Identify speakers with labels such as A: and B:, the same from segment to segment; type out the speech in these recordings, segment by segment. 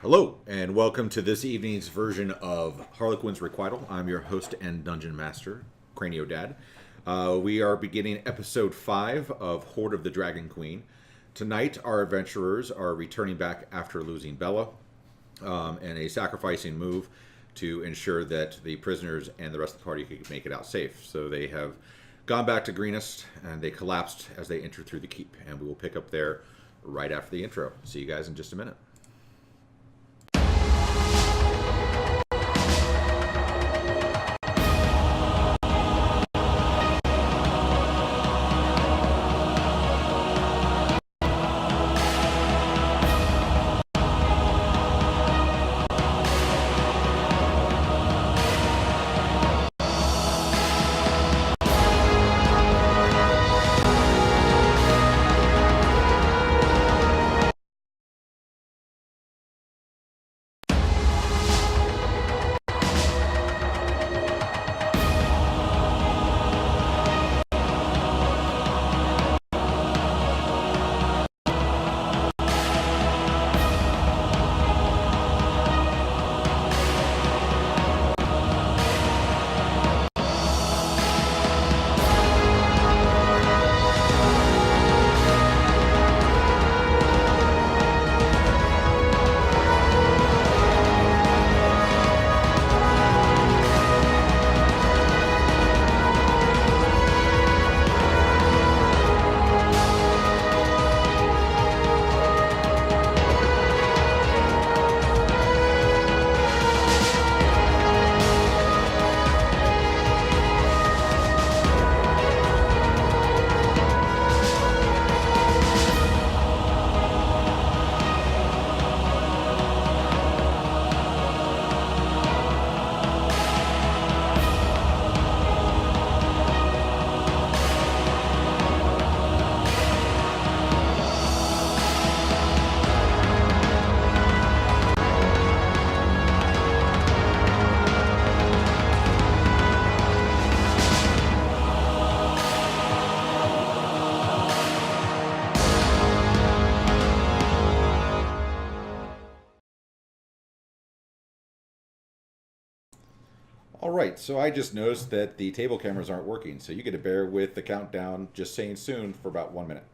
A: Hello, and welcome to this evening's version of Harlequin's Requital. I'm your host and dungeon master, Cranio Dad. We are beginning episode 5 of Horde of the Dragon Queen. Tonight, our adventurers are returning back after losing Bela, and a sacrificing move to ensure that the prisoners and the rest of the party could make it out safe. So they have gone back to Greenest, and they collapsed as they entered through the keep. And we will pick up there right after the intro. See you guys in just a minute. All right, so I just noticed that the table cameras aren't working, so you get to bear with the countdown, just saying soon, for about 1 minute.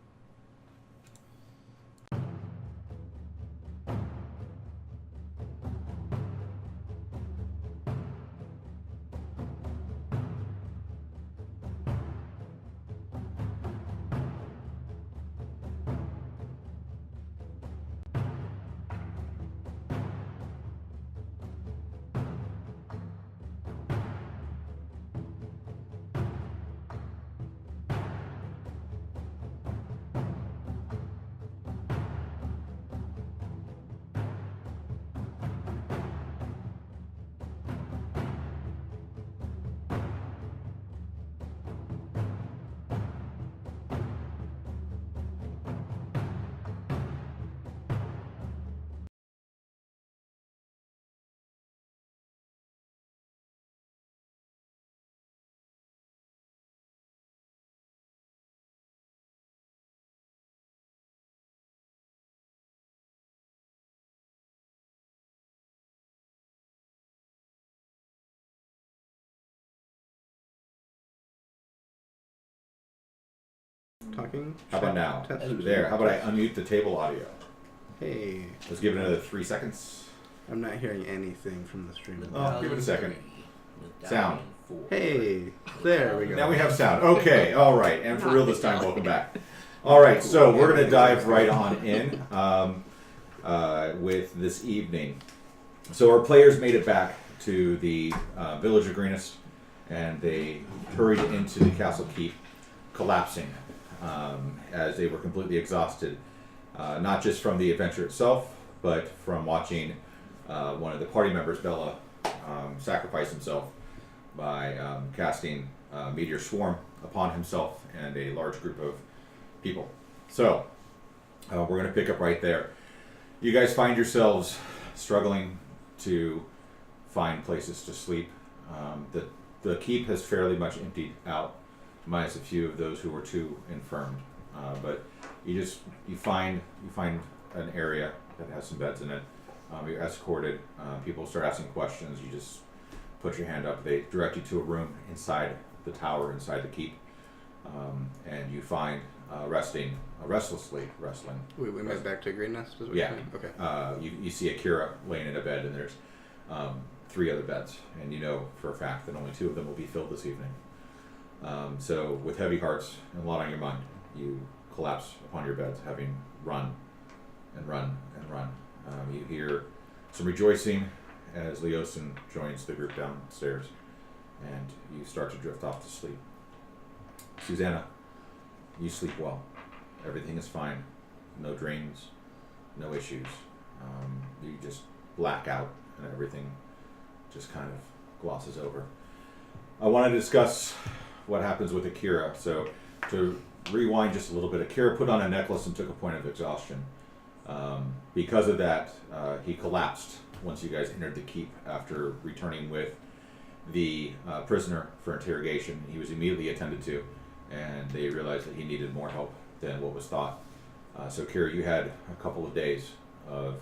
B: Talking?
A: How about now?
B: Test.
A: There, how about I unmute the table audio?
B: Hey,
A: Let's give it another 3 seconds.
B: I'm not hearing anything from the stream.
A: Oh, give it a second. Sound.
B: Hey, there we go.
A: Now we have sound. Okay, all right, and for real this time, welcome back. All right, so we're going to dive right on in with this evening. So our players made it back to the village of Greenest, and they hurried into the castle keep, collapsing as they were completely exhausted, not just from the adventure itself, but from watching one of the party members, Bela, sacrifice himself by casting Meteor Swarm upon himself and a large group of people. So, we're going to pick up right there. You guys find yourselves struggling to find places to sleep. The keep has fairly much emptied out, minus a few of those who were too infirmed. But you find an area that has some beds in it. You're escorted. People start asking questions. You just put your hand up. They direct you to a room inside the tower, inside the keep, and you find restlessly wrestling.
B: We moved back to Green Nest, is what
A: Yeah.
B: you're saying? Okay.
A: You see Akira laying in a bed, and there's 3 other beds, and you know for a fact that only 2 of them will be filled this evening. So with heavy hearts and a lot on your mind, you collapse upon your beds, having run and run and run. You hear some rejoicing as Leosin joins the group downstairs, and you start to drift off to sleep. Susanna, you sleep well. Everything is fine. No dreams, no issues. You just black out, and everything just kind of glosses over. I want to discuss what happens with Akira. So to rewind just a little bit, Akira put on a necklace and took a point of exhaustion. Because of that, he collapsed once you guys entered the keep after returning with the prisoner for interrogation. He was immediately attended to, and they realized that he needed more help than what was thought. So Akira, you had a couple of days of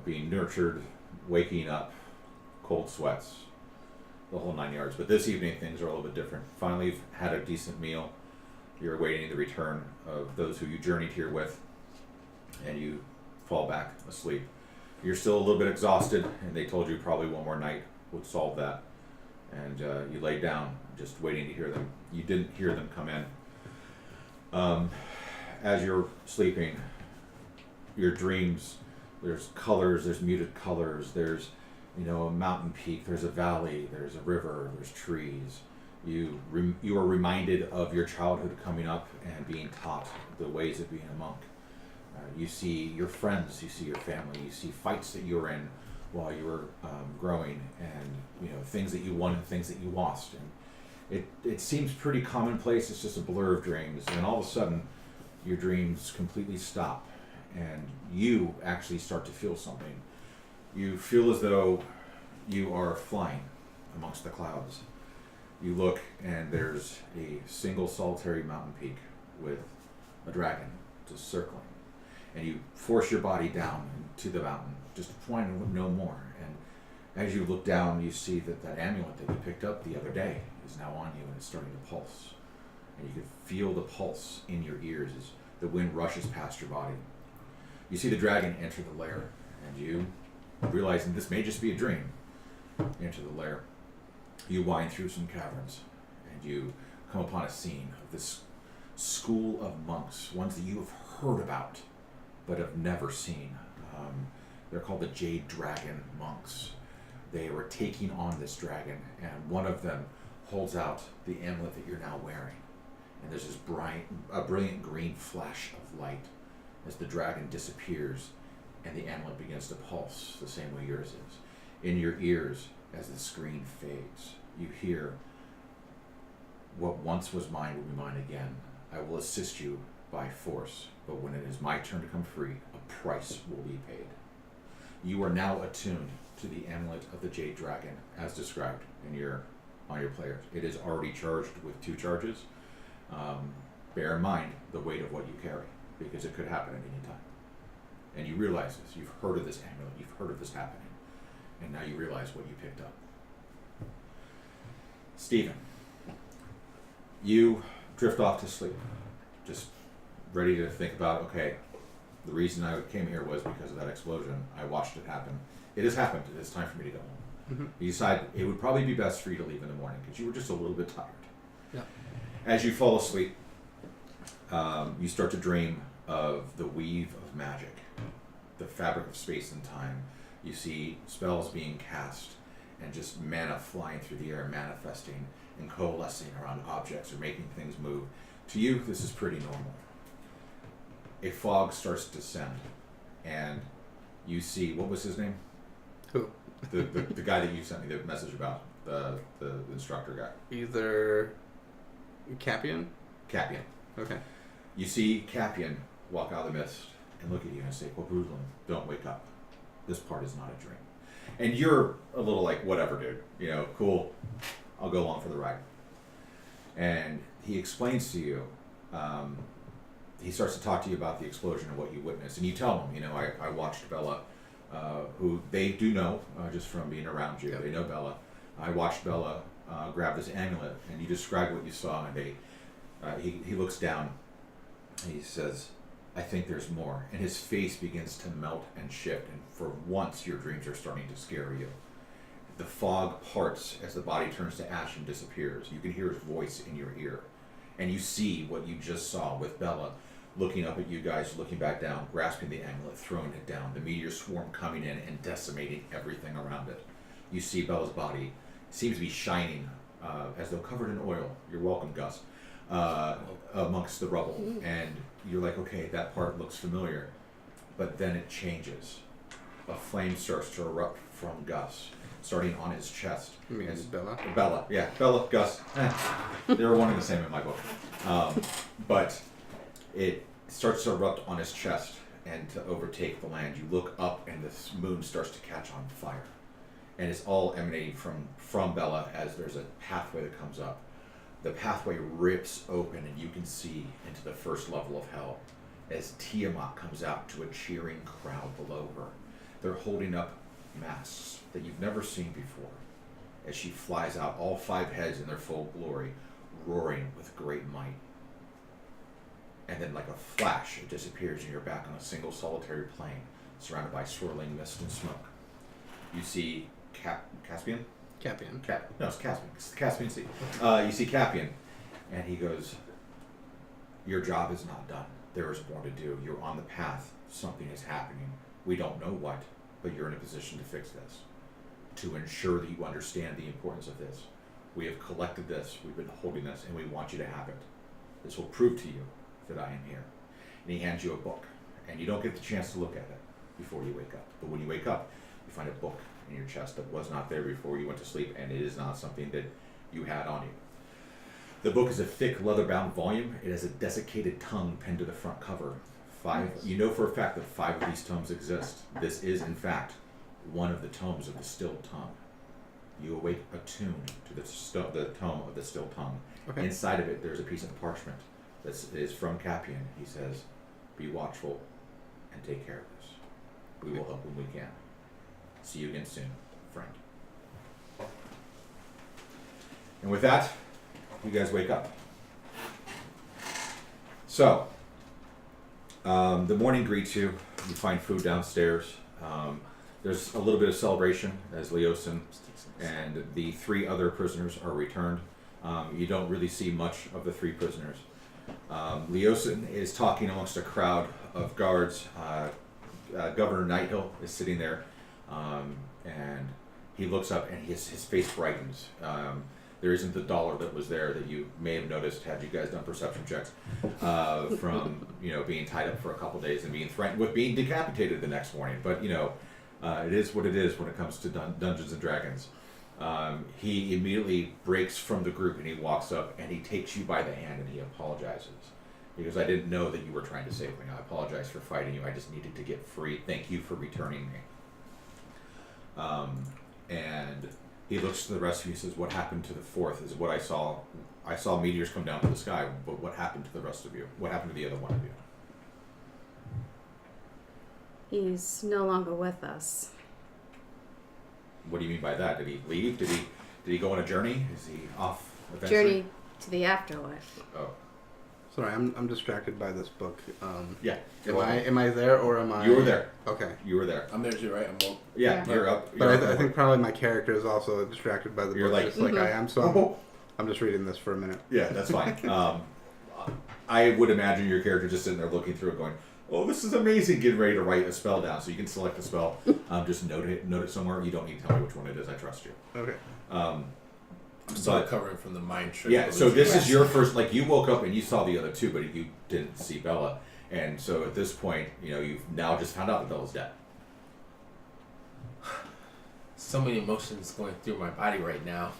A: being nurtured, waking up, cold sweats, the whole 9 yards. But this evening things are a little bit different. Finally, you've had a decent meal. You're awaiting the return of those who you journeyed here with, and you fall back asleep. You're still a little bit exhausted, and they told you probably one more night would solve that. And you laid down, just waiting to hear them. You didn't hear them come in. As you're sleeping, your dreams, there's colors, there's muted colors, there's a mountain peak, there's a valley, there's a river, there's trees. You are reminded of your childhood coming up and being taught the ways of being a monk. You see your friends, you see your family, you see fights that you were in while you were growing, and things that you won and things that you lost. And it seems pretty commonplace. It's just a blur of dreams, and all of a sudden your dreams completely stop, and you actually start to feel something. You feel as though you are flying amongst the clouds. You look, and there's a single solitary mountain peak with a dragon just circling. And you force your body down to the mountain, just wanting to know more. And as you look down, you see that amulet that you picked up the other day is now on you, and it's starting to pulse. And you can feel the pulse in your ears as the wind rushes past your body. You see the dragon enter the lair, and you, realizing this may just be a dream, enter the lair. You wind through some caverns, and you come upon a scene of this school of monks, ones that you have heard about but have never seen. They're called the Jade Dragon monks. They were taking on this dragon, and one of them holds out the amulet that you're now wearing. And there's this brilliant green flash of light as the dragon disappears, and the amulet begins to pulse the same way yours is. In your ears, as the screen fades, you hear, "What once was mine will be mine again. I will assist you by force, but when it is my turn to come free, a price will be paid." You are now attuned to the amulet of the Jade Dragon, as described on your players. It is already charged with 2 charges. Bear in mind the weight of what you carry, because it could happen at any time. And you realize this. You've heard of this amulet. You've heard of this happening. And now you realize what you picked up. Stephen, you drift off to sleep, just ready to think about, okay, the reason I came here was because of that explosion. I watched it happen. It has happened. It is time for me to go home.
B: Mm-hmm.
A: You decide it would probably be best for you to leave in the morning because you were just a little bit tired.
B: Yeah.
A: As you fall asleep, you start to dream of the weave of magic, the fabric of space and time. You see spells being cast and just mana flying through the air, manifesting and coalescing around objects or making things move. To you, this is pretty normal. A fog starts to descend, and you see, what was his name?
B: Who?
A: The guy that you sent me the message about, the instructor guy.
B: Either Capian?
A: Capian.
B: Okay.
A: You see Capian walk out of the mist and look at you and say, "Quabrudlin, don't wake up. This part is not a dream." And you're a little like, whatever, dude. Cool. I'll go along for the ride. And he explains to you, he starts to talk to you about the explosion and what you witnessed. And you tell him, I watched Bela who they do know just from being around you.
B: Yep.
A: They know Bela. I watched Bela grab this amulet, and you describe what you saw, and he looks down, and he says, I think there's more. And his face begins to melt and shift, and for once your dreams are starting to scare you. The fog parts as the body turns to ash and disappears. You can hear his voice in your ear. And you see what you just saw with Bela looking up at you guys, looking back down, grasping the amulet, throwing it down. The meteor swarm coming in and decimating everything around it. You see Bela's body seems to be shining as though covered in oil. You're welcome, Gus. Amongst the rubble. And you're like, okay, that part looks familiar. But then it changes. A flame starts to erupt from Gus, starting on his chest.
B: You mean it's Bela?
A: Bela, yeah. Bela, Gus. They were one and the same in my book. But it starts to erupt on his chest and to overtake the land. You look up and the moon starts to catch on fire. And it's all emanating from Bela as there's a pathway that comes up. The pathway rips open and you can see into the first level of hell as Tiamat comes out to a cheering crowd below her. They're holding up masks that you've never seen before as she flies out, all 5 heads in their full glory, roaring with great might. And then like a flash, it disappears and you're back on a single solitary plane surrounded by swirling mist and smoke. You see Caspian?
B: Capian.
A: No, it's Caspian. It's the Caspian Sea. You see Capian, and he goes, your job is not done. There is more to do. You're on the path. Something is happening. We don't know what, but you're in a position to fix this, to ensure that you understand the importance of this. We have collected this. We've been holding this, and we want you to have it. This will prove to you that I am here. And he hands you a book, and you don't get the chance to look at it before you wake up. But when you wake up, you find a book in your chest that was not there before you went to sleep, and it is not something that you had on you. The book is a thick leather-bound volume. It has a desiccated tongue pinned to the front cover. 5. You know for a fact that 5 of these tomes exist. This is, in fact, one of the tomes of the still tongue. You awake attuned to the tome of the still tongue.
B: Okay.
A: Inside of it, there's a piece of parchment that is from Capian. He says, be watchful and take care of this. We will help when we can. See you again soon, friend. And with that, you guys wake up. So, the morning greets you. You find food downstairs. There's a little bit of celebration as Leosin and the 3 other prisoners are returned. You don't really see much of the 3 prisoners. Leosin is talking amongst a crowd of guards. Governor Nighthill is sitting there. And he looks up and his face brightens. There isn't the dollar that was there that you may have noticed had you guys done perception checks from being tied up for a couple days and being threatened with being decapitated the next morning. But it is what it is when it comes to Dungeons and Dragons. He immediately breaks from the group and he walks up and he takes you by the hand and he apologizes. He goes, I didn't know that you were trying to save me. I apologize for fighting you. I just needed to get free. Thank you for returning me. And he looks to the rest of you and says, what happened to the 4th is what I saw. I saw meteors come down to the sky, but what happened to the rest of you? What happened to the other one of you?
C: He's no longer with us.
A: What do you mean by that? Did he leave? Did he go on a journey? Is he off
C: Journey
A: eventually?
C: to the afterlife.
A: Oh.
B: Sorry, I'm distracted by this book.
A: Yeah.
B: Am I there or am I?
A: You were there.
B: Okay.
A: You were there.
D: I'm there too, right? I'm woke.
A: Yeah,
C: Yeah.
A: you're up.
B: But
A: You're
B: I
A: up.
B: think probably my character is also distracted by the
A: You're
B: book,
A: like-
B: just like I am. So I'm just reading this for a minute.
A: Yeah, that's fine. I would imagine your character just sitting there looking through it going, oh, this is amazing, getting ready to write a spell down. So you can select a spell, just note it somewhere. You don't need to tell me which one it is. I trust you.
B: Okay.
D: I'm still recovering from the mind trick.
A: Yeah, so this is your first, you woke up and you saw the other 2, but you didn't see Bela. And so at this point, you've now just found out that Bela's dead.
D: So many emotions going through my body right now.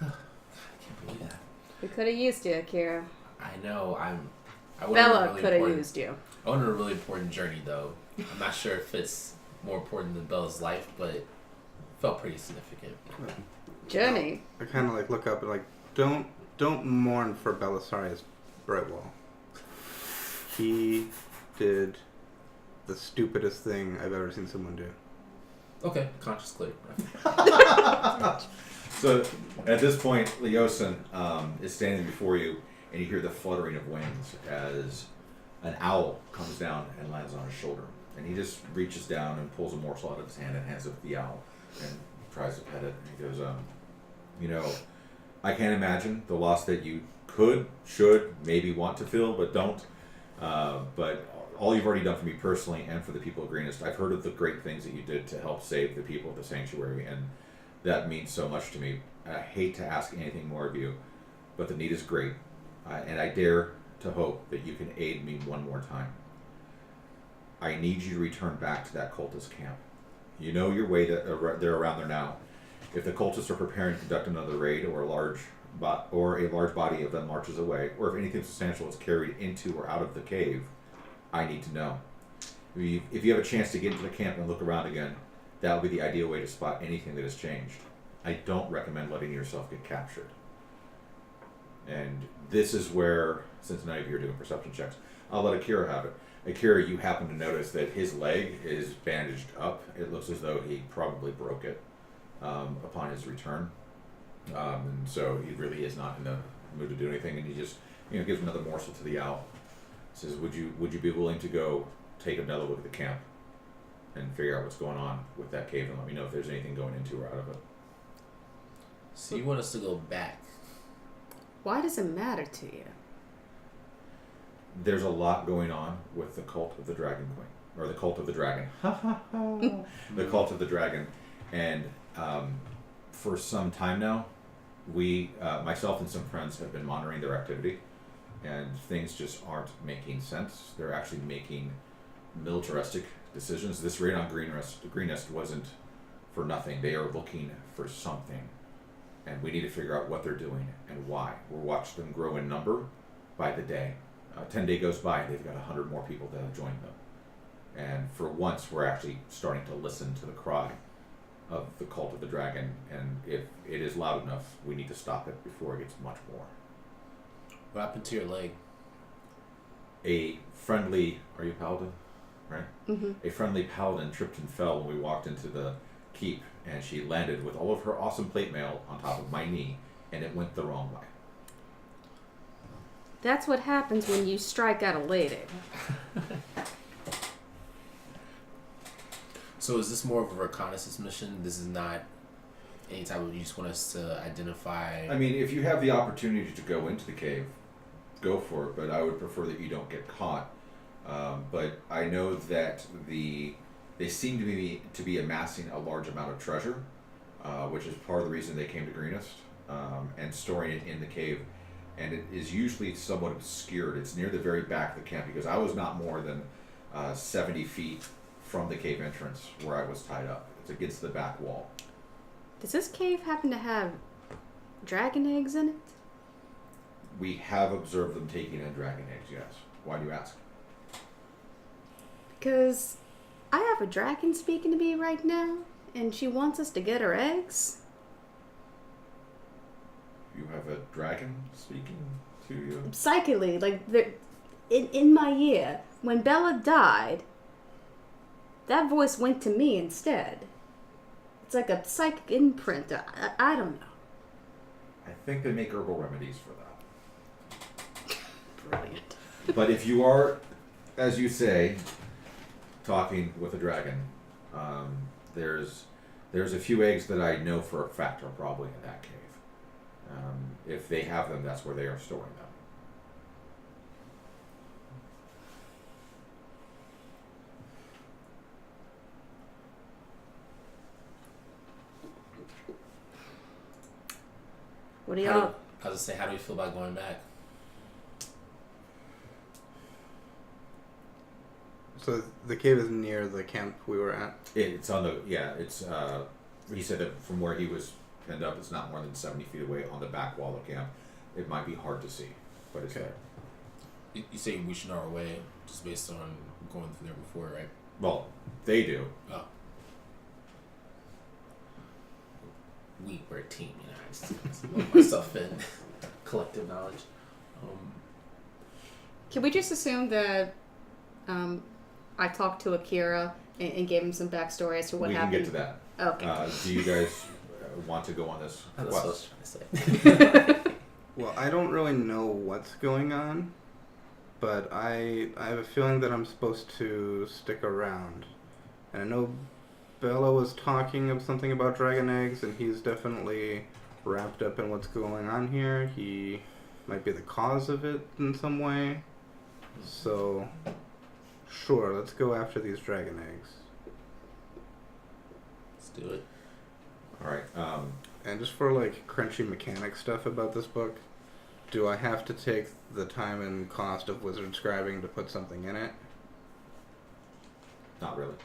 D: I can't believe that.
C: We could have used you, Akira.
D: I know. I went on a
C: Bella
D: really
C: could have
D: important-
C: used you.
D: I went on a really important journey, though. I'm not sure if it's more important than Bella's life, but it felt pretty significant.
C: Journey.
B: I kind of look up and don't mourn for Belisarius Brightwall. He did the stupidest thing I've ever seen someone do.
D: Okay, conscious click.
A: So at this point, Leosin is standing before you, and you hear the fluttering of wings as an owl comes down and lands on his shoulder. And he just reaches down and pulls a morsel out of his hand and hands it to the owl and tries to pet it. And he goes, you know, I can't imagine the loss that you could, should, maybe want to feel, but don't. But all you've already done for me personally and for the people of Greenest, I've heard of the great things that you did to help save the people of the sanctuary, and that means so much to me. I hate to ask anything more of you, but the need is great, and I dare to hope that you can aid me one more time. I need you to return back to that cultist camp. You know your way that they're around there now. If the cultists are preparing to conduct another raid, or a large body of them marches away, or if anything substantial is carried into or out of the cave, I need to know. If you have a chance to get into the camp and look around again, that would be the ideal way to spot anything that has changed. I don't recommend letting yourself get captured. And this is where, since none of you are doing perception checks, I'll let Akira have it. Akira, you happen to notice that his leg is bandaged up. It looks as though he probably broke it upon his return. And so he really is not in the mood to do anything, and he just gives another morsel to the owl. Says, would you be willing to go take another look at the camp and figure out what's going on with that cave and let me know if there's anything going into or out of it?
D: So you want us to go back?
C: Why does it matter to you?
A: There's a lot going on with the cult of the Dragon Queen, or the cult of the Dragon. The cult of the Dragon. And for some time now, we, myself and some friends, have been monitoring their activity, and things just aren't making sense. They're actually making militaristic decisions. This raid on Greenest wasn't for nothing. They are looking for something, and we need to figure out what they're doing and why. We'll watch them grow in number by the day. 10 days goes by, and they've got 100 more people that have joined them. And for once, we're actually starting to listen to the cry of the cult of the Dragon, and if it is loud enough, we need to stop it before it gets much more.
D: What happened to your leg?
A: A friendly, are you paladin? Right?
C: Mm-hmm.
A: A friendly paladin tripped and fell when we walked into the keep, and she landed with all of her awesome plate mail on top of my knee, and it went the wrong way.
C: That's what happens when you strike out a lady.
D: So is this more of a reconnaissance mission? This is not any type of, you just want us to identify...
A: I mean, if you have the opportunity to go into the cave, go for it, but I would prefer that you don't get caught. But I know that they seem to be amassing a large amount of treasure, which is part of the reason they came to Greenest, and storing it in the cave. And it is usually somewhat obscured. It's near the very back of the camp, because I was not more than 70 feet from the cave entrance where I was tied up. It's against the back wall.
C: Does this cave happen to have dragon eggs in it?
A: We have observed them taking in dragon eggs, yes. Why do you ask?
C: Because I have a dragon speaking to me right now, and she wants us to get her eggs.
A: You have a dragon speaking to you?
C: Psychically, like, in my ear, when Bela died, that voice went to me instead. It's like a psychic imprint. I don't know.
A: I think they make herbal remedies for that.
C: Brilliant.
A: But if you are, as you say, talking with a dragon, there's a few eggs that I know for a fact are probably in that cave. If they have them, that's where they are storing them.
C: What do y'all...
D: I was just saying, how do we feel about going back?
B: So the cave is near the camp we were at?
A: It's on the, it's, he said that from where he was pinned up, it's not more than 70 feet away on the back wall of camp. It might be hard to see, but it's there.
D: You say we should know our way just based on going through there before, right?
A: Well, they do.
D: Oh. We're a team, you know. I just love myself in collective knowledge.
C: Can we just assume that I talked to Akira and gave him some backstory as to what
A: We can
C: happened.
A: get to that.
C: Okay.
A: Do you guys want to go on this
D: That's what I
A: quest?
D: was trying to say.
B: Well, I don't really know what's going on, but I have a feeling that I'm supposed to stick around. And I know Bela was talking of something about dragon eggs, and he's definitely wrapped up in what's going on here. He might be the cause of it in some way. So, sure, let's go after these dragon eggs.
D: Let's do it.
A: All right.
B: And just for like crunchy mechanic stuff about this book, do I have to take the time and cost of wizard scribing to put something in it?
A: Not really.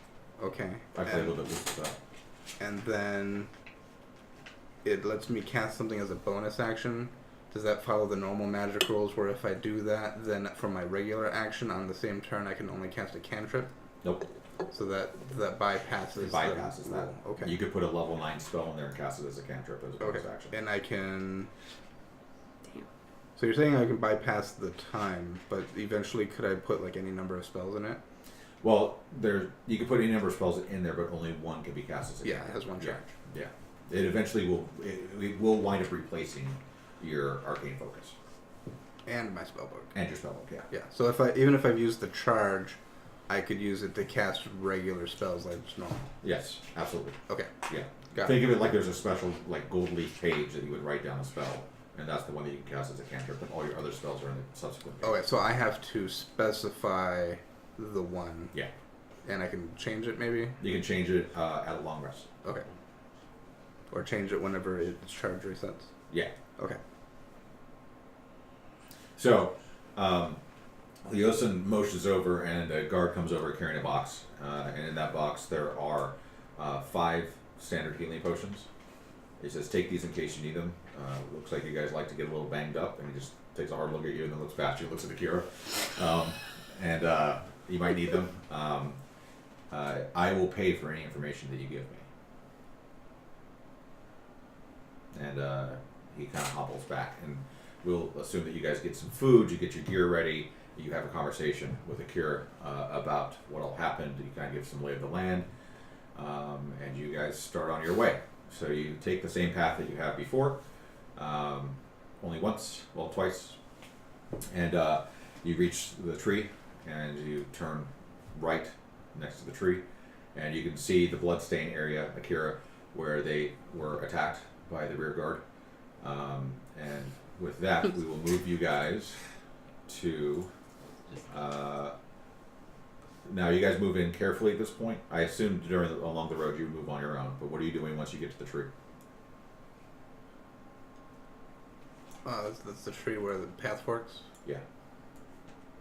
B: Okay.
A: I play a little bit with that.
B: And then it lets me cast something as a bonus action. Does that follow the normal magic rules where if I do that, then for my regular action on the same turn I can only cast a cantrip?
A: Nope.
B: So that bypasses
A: It bypasses
B: the
A: that.
B: rule. Okay.
A: You could put a level 9 spell in there and cast it as a cantrip as a bonus action.
B: And I can...
C: Damn.
B: So you're saying I can bypass the time, but eventually could I put like any number of spells in it?
A: Well, you can put any number of spells in there, but only one can be cast as a
B: Yeah,
A: cantrip.
B: it has one charge.
A: Yeah. It eventually will. It will wind up replacing your arcane focus
B: And my spellbook.
A: and your spellbook. Yeah.
B: Yeah. So even if I've used the charge, I could use it to cast regular spells like just normal.
A: Yes. Absolutely.
B: Okay.
A: Yeah.
B: Got
A: Think of it like there's a special like gold leaf page that you would write down a spell, and that's the one that you can cast as a cantrip. And all your other spells are in the subsequent page.
B: Okay, so I have to specify the one.
A: Yeah.
B: And I can change it maybe?
A: You can change it at a long rest.
B: Okay. Or change it whenever its charge resets?
A: Yeah.
B: Okay.
A: So, Leosin motions over, and a guard comes over carrying a box. And in that box, there are 5 standard healing potions. He says, "Take these in case you need them." Looks like you guys like to get a little banged up, and he just takes a hard look at you and then looks past you, looks at Akira. And you might need them. I will pay for any information that you give me. And he kind of hobbles back, and we'll assume that you guys get some food, you get your gear ready, you have a conversation with Akira about what'll happen. You kind of give some lay of the land, and you guys start on your way. So you take the same path that you have before, only twice, and you reach the tree, and you turn right next to the tree, and you can see the bloodstain area, Akira, where they were attacked by the rear guard. And with that, we will move you guys to... now, you guys move in carefully at this point. I assume along the road you move on your own, but what are you doing once you get to the tree?
B: That's the tree where the path forks?
A: Yeah.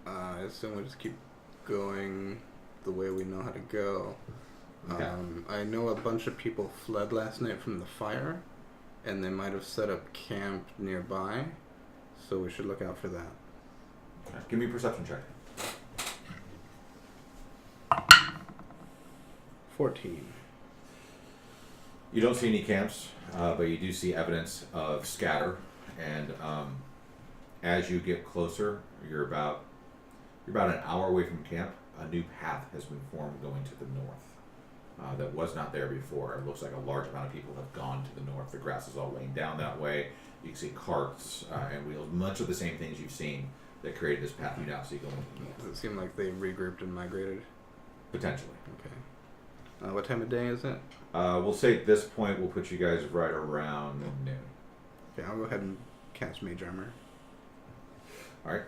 B: I assume we just keep going the way we know how to go.
A: Okay.
B: I know a bunch of people fled last night from the fire, and they might have set up camp nearby, so we should look out for that.
A: Okay. Give me a perception check.
B: 14.
A: You don't see any camps, but you do see evidence of scatter. And as you get closer, you're about an hour away from camp. A new path has been formed going to the north that was not there before. It looks like a large amount of people have gone to the north. The grass is all laying down that way. You can see carts and wheels, much of the same things you've seen that created this path you now see going to the north.
B: Does it seem like they regrouped and migrated?
A: Potentially.
B: Okay. What time of day is it?
A: We'll say at this point we'll put you guys right around noon.
B: Okay, I'll go ahead and cast Mage Armor.
A: Alright.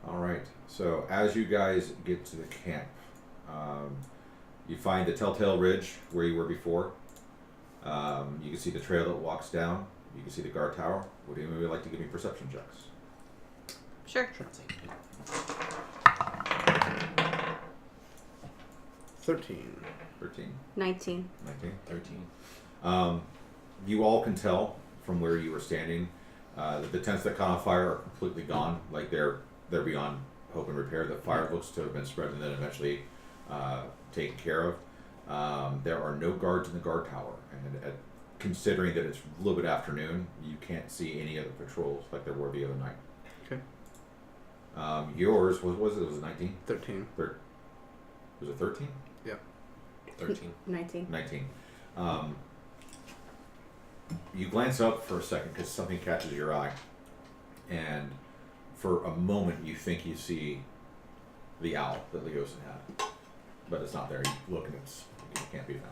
A: Alright, so as you guys get to the camp, you find the Telltale Ridge where you were before. You can see the trail that walks down. You can see the guard tower. Would anybody like to give me perception checks?
C: Sure.
B: 13.
A: 13,
C: 19.
A: 19.
D: 13.
A: You all can tell from where you were standing that the tents that caught on fire are completely gone. Like they're beyond hope and repair. The fire looks to have been spread and then eventually taken care of. There are no guards in the guard tower, and considering that it's a little bit afternoon, you can't see any other patrols like there were the other night. Yours, what was it? It was 19?
B: 13.
A: Was it 13?
B: Yep.
D: 13.
C: 19.
A: 19. You glance up for a second because something catches your eye. And for a moment, you think you see the owl that Leosin had. But it's not there. You look and it can't be found.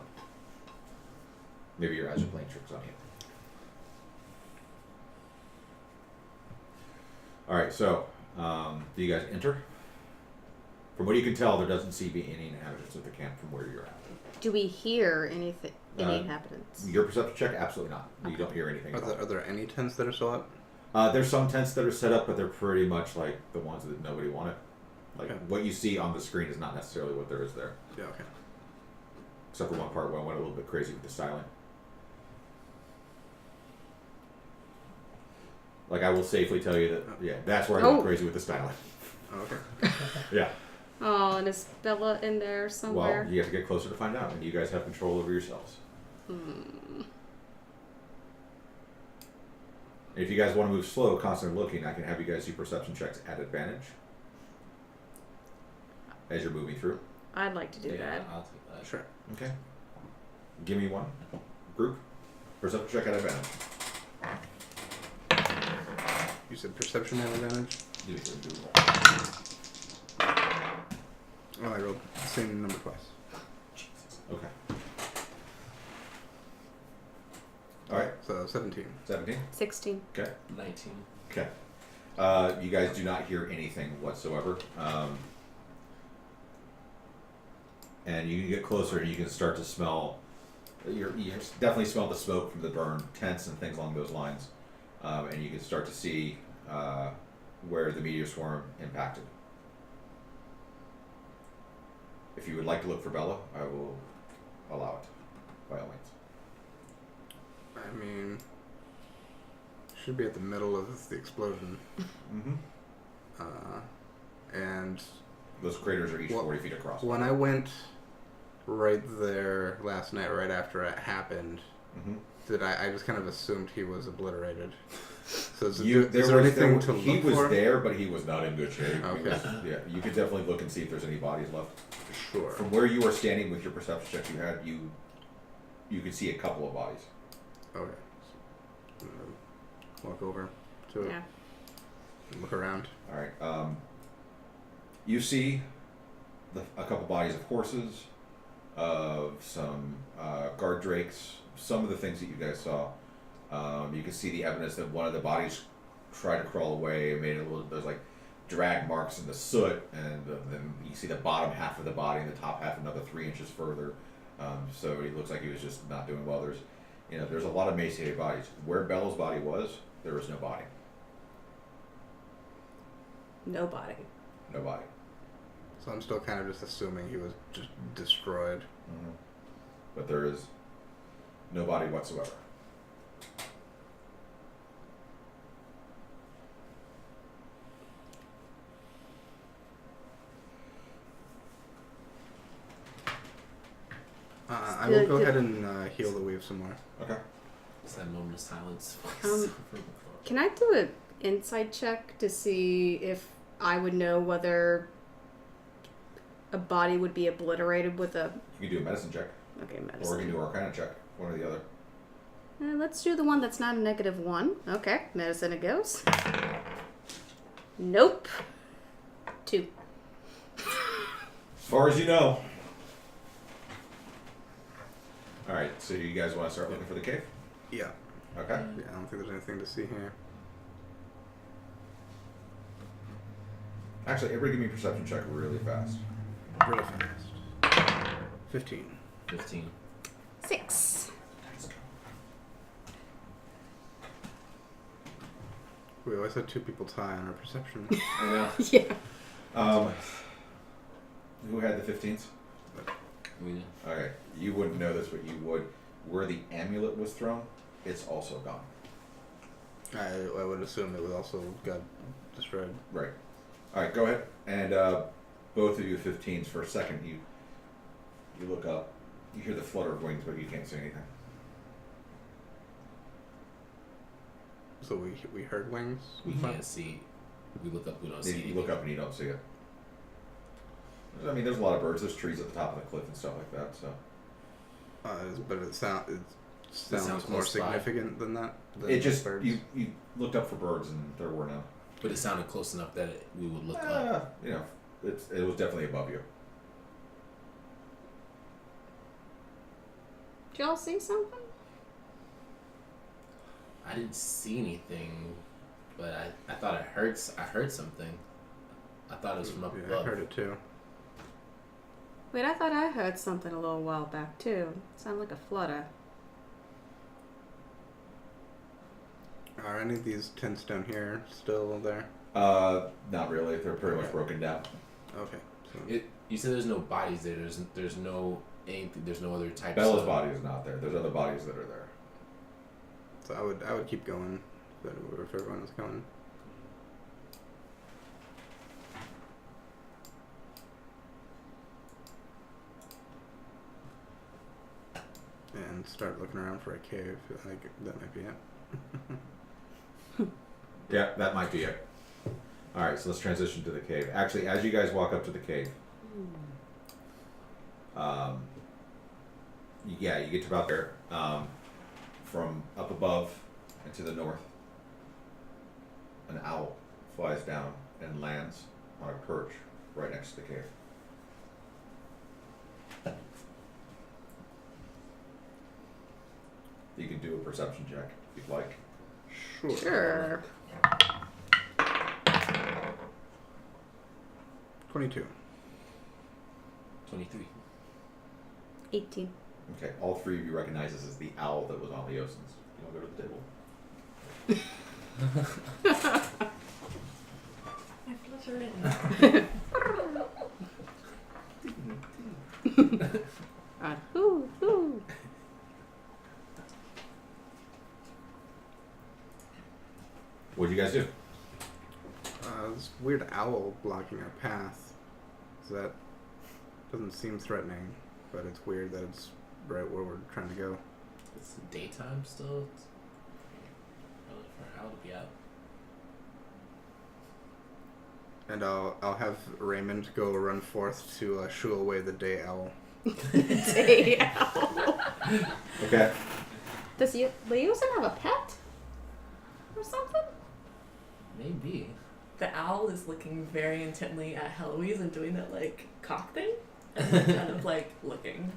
A: Maybe your eyes are playing tricks on you. Alright, so, do you guys enter? From what you can tell, there doesn't seem to be any inhabitants of the camp from where you're at.
C: Do we hear anything? Any
A: Uh,
C: inhabitants?
A: Your perception check? Absolutely not. You don't hear anything at all.
B: Are there any tents that are still up?
A: There's some tents that are set up, but they're pretty much like the ones that nobody wanted. Like,
B: Okay.
A: what you see on the screen is not necessarily what there is there.
B: Yeah, okay.
A: Except for one part where I went a little bit crazy with the styling. Like, I will safely tell you that, yeah, that's where I went
C: Oh.
A: crazy with the styling.
B: Oh, okay.
A: Yeah.
C: Oh, and is Bela in there somewhere?
A: Well, you have to get closer to find out, and you guys have control over yourselves. If you guys want to move slow, constantly looking, I can have you guys do perception checks at advantage as you're moving through.
C: I'd like to do
D: Yeah,
C: that.
D: I'll take that.
B: Sure.
A: Okay. Give me one. Group. Perception check at advantage.
B: You said perception at advantage?
A: Do it, do it.
B: Oh, I rolled the same number twice.
A: Okay. Alright,
B: So 17.
A: 17.
C: 16.
A: Okay.
D: 19.
A: Okay. You guys do not hear anything whatsoever. And you can get closer and you can start to smell, you definitely smell the smoke from the burned tents and things along those lines. And you can start to see where the meteor swarm impacted. If you would like to look for Bela, I will allow it, by all means.
B: I mean, should be at the middle of the explosion.
A: Mm-hmm.
B: And
A: Those craters are each
B: Well,
A: 40 feet across.
B: when I went right there last night, right after it happened,
A: Mm-hmm.
B: I just kind of assumed he was obliterated. So is
A: He
B: there anything to look
A: was
B: for?
A: there, but he was not in good shape. He
B: Okay.
A: was- yeah, you could definitely look and see if there's any bodies left.
B: Sure.
A: From where you were standing with your perception check you had, you could see a couple of bodies.
B: Okay. Walk over to it.
C: Yeah.
B: Look around.
A: All right. You see a couple bodies of horses, of some guard drakes, some of the things that you guys saw. You can see the evidence that one of the bodies tried to crawl away and made it a little. There's like drag marks in the soot, and then you see the bottom half of the body and the top half another 3 inches further. So it looks like he was just not doing well. There's a lot of emaciated bodies. Where Bella's body was, there was no body.
C: Nobody.
A: No body.
B: So I'm still kind of just assuming he was just destroyed.
A: Mm-hmm. But there is no body whatsoever.
B: I will go ahead and heal the weave some more.
A: Okay.
D: It's that moment of silence.
C: Can I do an insight check to see if I would know whether a body would be obliterated with a...
A: You can do a medicine check.
C: Okay,
A: Or you
C: medicine.
A: can do an arcana check. One or the other.
C: Let's do the one that's not a -1. Okay, medicine it goes. Nope. 2.
A: As far as you know. Alright, so you guys want to start looking for the cave?
B: Yeah.
A: Okay.
B: Yeah, I don't think there's anything to see here.
A: Actually, everybody give me a perception check really fast.
B: Really fast. 15.
D: 15.
C: 6.
B: We always had 2 people tie on our perception.
D: I know.
C: Yeah.
A: Who had the 15s?
D: We,
A: Okay, you wouldn't know this, but you would. Where the amulet was thrown, it's also gone.
B: I would assume it was also got destroyed.
A: Right. Alright, go ahead. And both of you 15s, for a second, you look up. You hear the flutter of wings, but you can't see anything.
B: So we heard wings.
D: we can't see. We look up, we don't see
A: You
D: anything.
A: look up and you don't see it. I mean, there's a lot of birds. There's trees at the top of the cliff and stuff like that. So
B: But it sounds
D: sounds
B: more
D: close by.
B: significant than that. Than
A: it just
B: birds.
A: you looked up for birds and there were none.
D: But it sounded close enough that we would look up.
A: You know, it was definitely above you.
C: Did y'all see something?
D: I didn't see anything, but I thought I heard something. I thought it was from up
B: Yeah,
D: above.
B: I heard it too.
C: Wait, I thought I heard something a little while back too. Sounded like a flutter.
B: Are any of these tents down here still there?
A: Not really. They're pretty much broken down.
B: Okay. So
D: You said there's no bodies there. There's no anything. There's no other types.
A: Bella's
D: of
A: body is not there. There's other bodies that are there.
B: So I would keep going if everyone is going. And start looking around for a cave. Like that might be it.
A: Yeah, that might be it. All right, so let's transition to the cave. Actually, as you guys walk up to the cave, you get to about there. From up above and to the north, an owl flies down and lands on a perch right next to the cave. You can do a perception check if you'd like.
C: Sure.
B: 22.
D: 23.
C: 18.
A: Okay, all three of you recognize this as the owl that was on Leosin's. You want to go to the table?
E: I flutter in.
C: Hoo.
A: What'd you guys do?
B: This weird owl blocking our path. That doesn't seem threatening, but it's weird that it's right where we're trying to go.
D: It's daytime still. It's early for an owl to be out.
B: And I'll have Raymond go run forth to shoo away the day owl.
C: Day owl.
A: Okay.
C: Does Leosin have a pet? Or something?
D: Maybe.
E: The owl is looking very intently at Heloise and doing that like cock thing, and like, kind of like looking.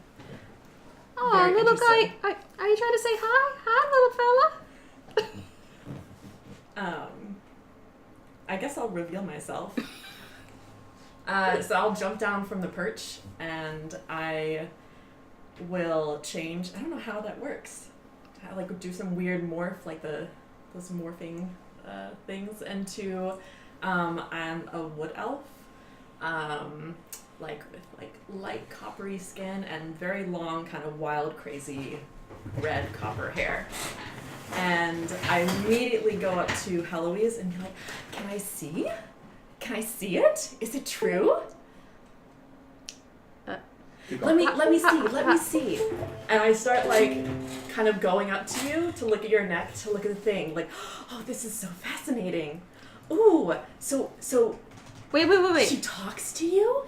C: Oh,
E: Very
C: little guy.
E: interesting.
C: Are you trying to say hi? Hi, little fella.
E: I guess I'll reveal myself. So I'll jump down from the perch and I will change. I don't know how that works. I like do some weird morph, like those morphing things into. I'm a wood elf, like with like light coppery skin and very long, kind of wild, crazy red copper hair. And I immediately go up to Heloise and be like, "Can I see? Can I see it? Is it true? Let me see." And I start like kind of going up to you to look at your neck, to look at the thing, like, "Oh, this is so fascinating. Ooh, so
C: Wait.
E: she talks to you?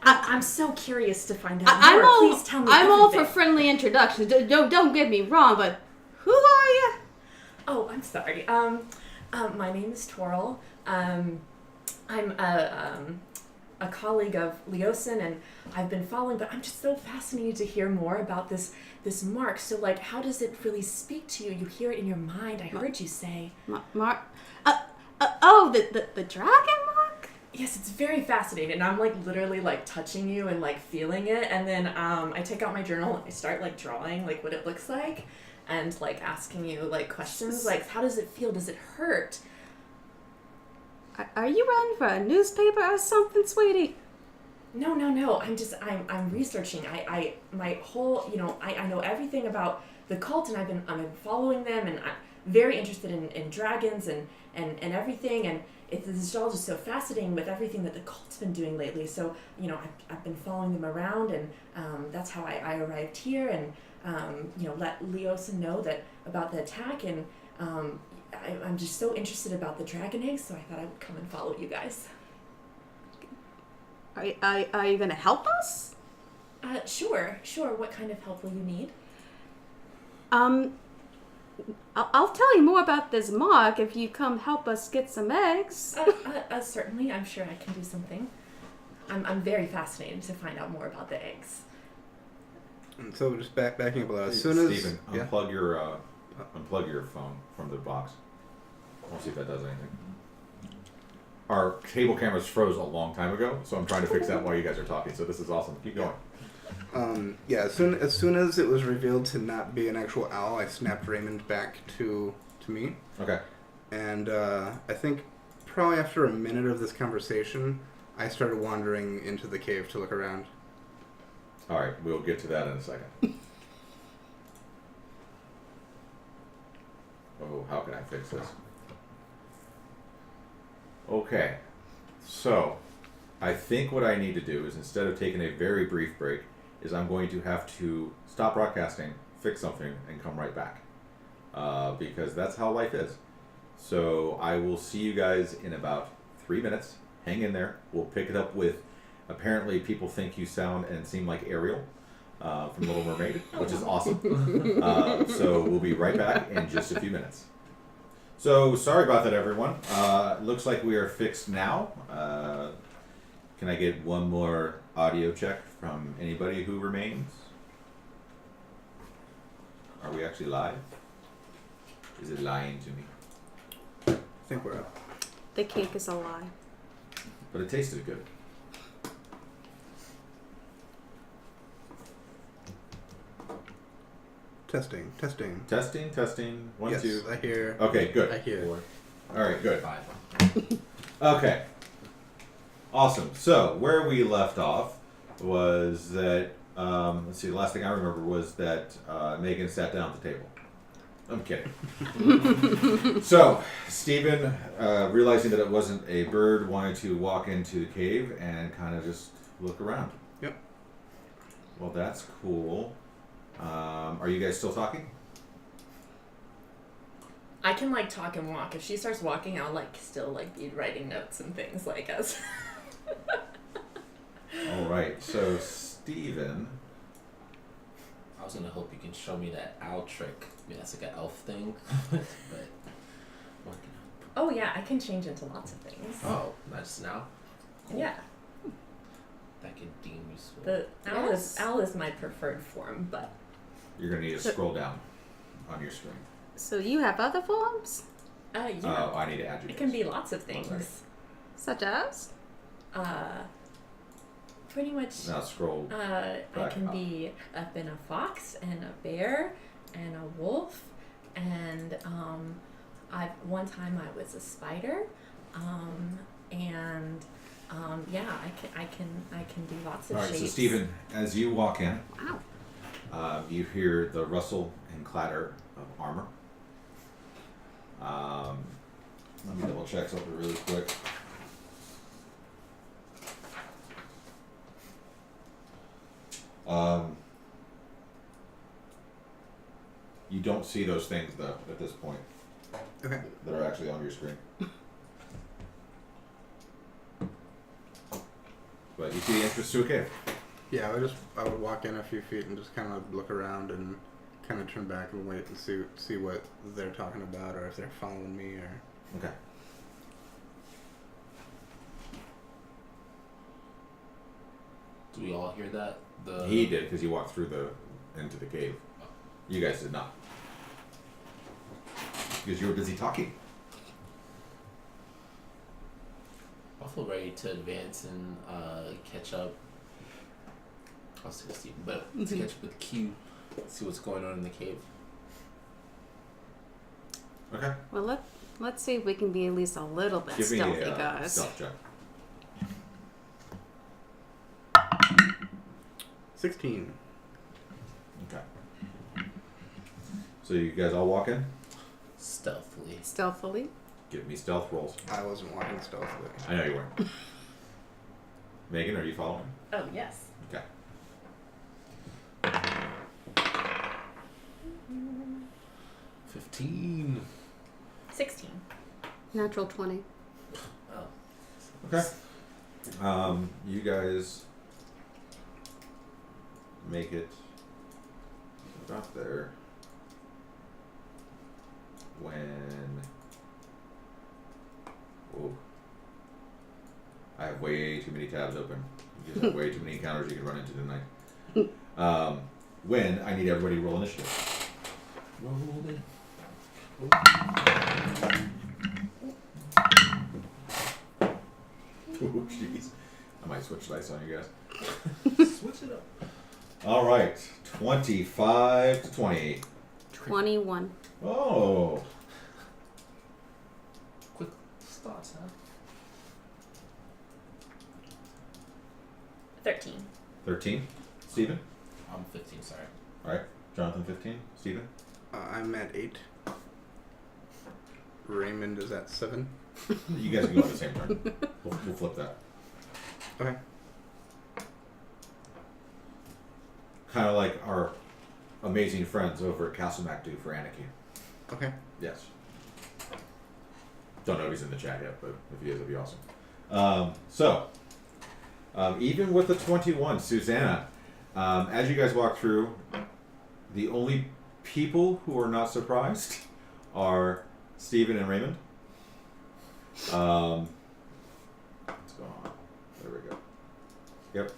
E: I'm so curious to find out
C: I'm
E: more.
C: all,
E: Please tell me
C: I'm all for
E: everything."
C: friendly introductions. Don't get me wrong, but who are you?
E: Oh, I'm sorry. My name is Toril. I'm a colleague of Leosin, and I've been following, but I'm just so fascinated to hear more about this mark. So, like, how does it really speak to you? You hear it in your mind. I heard you say.
C: Mark. The dragon mark?
E: Yes, it's very fascinating, and I'm like literally like touching you and like feeling it, and then I take out my journal and I start like drawing like what it looks like, and like asking you like questions like, how does it feel? Does it hurt?
C: Are you running for a newspaper or something, sweetie?
E: No. I'm researching. My whole, I know everything about the cult, and I've been following them, and I'm very interested in dragons and everything, and this is all just so fascinating with everything that the cult's been doing lately. So, I've been following them around, and that's how I arrived here, and let Leosin know that about the attack, and I'm just so interested about the dragon eggs, so I thought I would come and follow you guys.
C: Are you gonna help us?
E: Sure. What kind of help will you need?
C: I'll tell you more about this mark if you come help us get some eggs.
E: Certainly. I'm sure I can do something. I'm very fascinated to find out more about the eggs.
B: And so just backing up a lot. As soon as
A: Steven, unplug your phone from the box. We'll see if that does anything. Our table cameras froze a long time ago, so I'm trying to fix that while you guys are talking. So this is awesome. Keep going.
B: As soon as it was revealed to not be an actual owl, I snapped Raymond back to me.
A: Okay.
B: And I think probably after a minute of this conversation, I started wandering into the cave to look around.
A: All right, we'll get to that in a second. Oh, how can I fix this? Okay, so I think what I need to do is, instead of taking a very brief break, is I'm going to have to stop broadcasting, fix something, and come right back. Because that's how life is. So I will see you guys in about 3 minutes. Hang in there. We'll pick it up with, apparently people think you sound and seem like Ariel from Little Mermaid, which is awesome. So we'll be right back in just a few minutes. So sorry about that, everyone. Looks like we are fixed now. Can I get one more audio check from anybody who remains? Are we actually live? Is it lying to me?
B: I think we're up.
C: The cake is a lie.
A: But it tasted good.
B: Testing.
A: Testing. One,
B: yes,
A: two.
B: I hear.
A: Okay, good.
B: I hear.
D: 4,
A: All right, good.
D: 5.
A: Okay. Awesome. So where we left off was that, let's see, the last thing I remember was that Megan sat down at the table. I'm kidding. So Stephen, realizing that it wasn't a bird, wanted to walk into the cave and kind of just look around.
B: Yep.
A: Well, that's cool. Are you guys still talking?
E: I can talk and walk. If she starts walking, I'll still be writing notes and things as.
A: All right. So Stephen.
D: I was gonna hope you can show me that owl trick. I mean, that's like an elf thing, but working
E: Oh yeah, I can change into lots of things.
D: out. Oh, not just now. Cool.
E: Yeah,
D: That could deem useful.
E: the owl
C: Yes.
E: is my preferred form, but
A: You're gonna need to scroll down on your screen.
C: So you have other forms?
E: yeah,
A: Oh, I need to add you.
E: it can be lots of things.
A: Sorry.
C: Such as?
E: Pretty much.
A: Now scroll.
E: I
A: back
E: can
A: up.
E: be been a fox and a bear and a wolf and one time I was a spider and I can do lots of
A: All right.
E: shapes.
A: So Stephen, as you walk in,
C: Wow.
A: you hear the rustle and clatter of armor. Let me double check something really quick. You don't see those things though at this point
B: Okay.
A: that are actually on your screen. But you see the entrance to a cave.
B: Yeah, I would walk in a few feet and just kind of look around and kind of turn back and wait and see what they're talking about or if they're following me or.
A: Okay.
D: Do we all hear that?
A: He did because he walked through into the cave. You guys did not. Because you were busy talking.
D: I feel ready to advance and catch up. I'll say Stephen, but to catch up with Q, see what's going on in the cave.
A: Okay.
C: Well, let's see if we can be at least a little bit
A: Give me
C: stealthy,
A: a
C: guys.
A: stealth check.
B: 16.
A: Okay. So you guys all walk in?
D: Stealthily.
C: Stealthily.
A: Give me stealth rolls.
B: I wasn't walking stealthily.
A: I know you weren't. Megan, are you following?
E: Oh yes.
A: Okay.
D: 15.
E: 16.
C: Natural 20.
D: Oh.
A: Okay. You guys make it about there when. Whoa. I have way too many tabs open. You just have way too many encounters you can run into tonight. When I need everybody to roll initiative.
D: Roll it.
A: Oh, jeez. I might switch dice on you guys.
D: Switch it up.
A: All right. 25 to 20.
C: 21.
A: Oh.
D: Quick thoughts, huh?
E: 13.
A: 13. Stephen?
D: I'm 15, sorry.
A: All right. Jonathan, 15. Stephen?
B: I'm at 8. Raymond is at 7.
A: You guys can go on the same turn. We'll flip that.
B: Okay.
A: Kind of like our amazing friends over at Castle Mac do for Anarchy.
B: Okay.
A: Yes. Don't know if he's in the chat yet, but if he is, it'd be awesome. Even with the 21, Susanna, as you guys walk through, the only people who are not surprised are Stephen and Raymond. What's going on? There we go. Yep.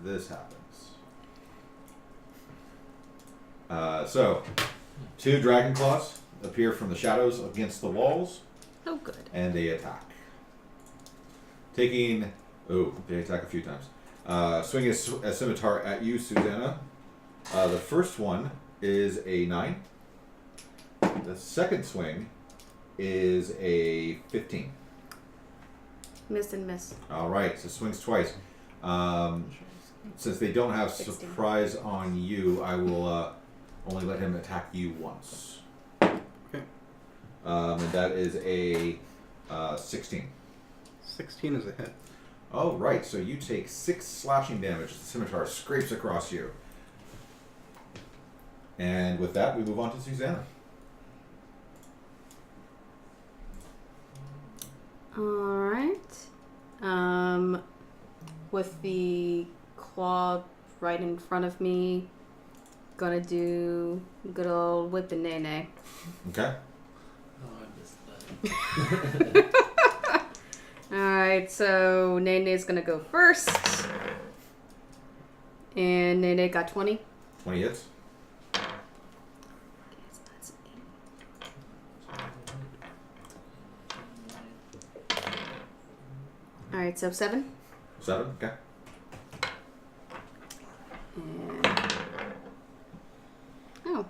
A: This happens. So, 2 dragon claws appear from the shadows against the walls,
C: Oh, good.
A: and they attack. They attack a few times. Swing a scimitar at you, Susanna. The first one is a 9. The second swing is a 15.
C: Miss and miss.
A: All right, so swings twice. Since they don't have
C: 16.
A: surprise on you, I will only let him attack you once.
B: Okay.
A: And that is a 16.
B: 16 is a hit.
A: Oh, right, so you take 6 slashing damage as the scimitar scrapes across you. And with that, we move on to Susanna.
C: Alright. With the claw right in front of me, gonna do good old whip and nay.
A: Okay.
D: Oh, I missed that.
C: Alright, so Nene's gonna go first. And Nene got 20.
A: 20 hits.
C: Alright, so 7.
A: 7, okay.
C: And oh.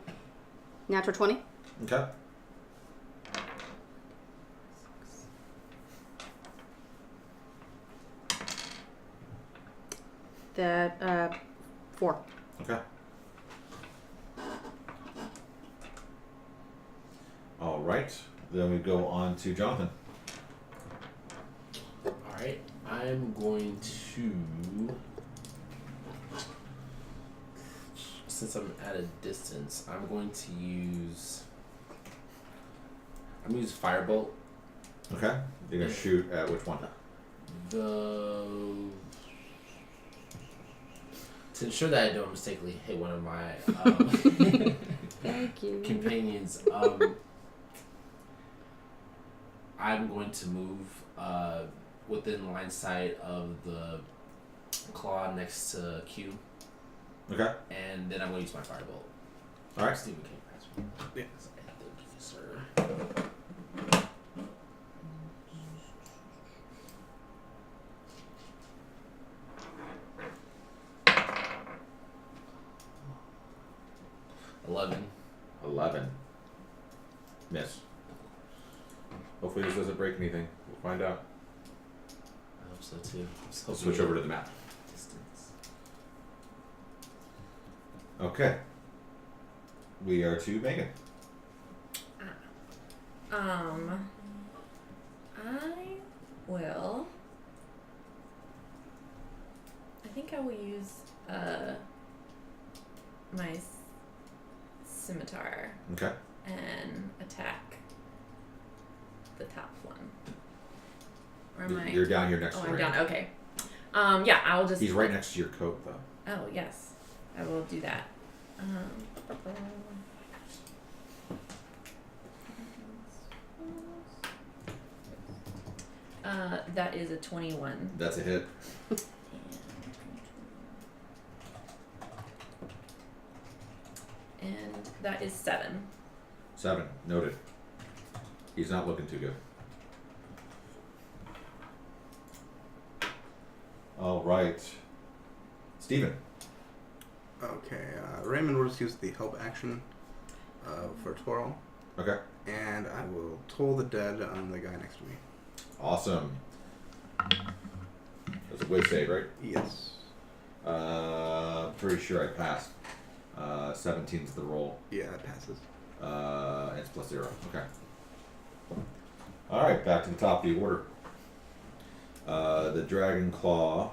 C: Natural 20.
A: Okay.
C: That 4.
A: Okay. All right. Then we go on to Jonathan.
D: Alright, I'm going to. Since I'm at a distance, I'm going to use. I'm going to use Firebolt.
A: Okay. You're going to shoot at which one?
D: To ensure that I don't mistakenly hit one of my
C: Thank you.
D: companions, I'm going to move within line sight of the claw next to Q,
A: Okay.
D: and then I'm going to use my Firebolt.
A: All right.
D: Stephen, can you pass me?
B: Yeah.
D: Thank you, sir. $11.
A: 11. Miss. Hopefully this doesn't break anything. We'll find out.
D: I hope so too. Just
A: We'll
D: hoping
A: switch over to the map.
D: distance.
A: Okay. We are to Megan.
E: I think I will use my scimitar
A: Okay.
E: and attack the top one. Or am I?
A: You're down here next
E: Oh,
A: to
E: I'm
A: Ray.
E: down. Okay. Yeah, I'll just.
A: He's right next to your coat, though.
E: Oh yes, I will do that. That is a 21.
A: That's a hit.
E: And that is 7.
A: 7. Noted. He's not looking too good. All right. Steven.
B: Okay, Raymond will just use the help action for twirl,
A: Okay.
B: and I will toll the dead on the guy next to me.
A: Awesome. That's a whiz save, right?
B: Yes.
A: Pretty sure I passed. 17's the roll.
B: Yeah, it passes.
A: It's plus 0. Okay. All right, back to the top of the order. The Dragon Claw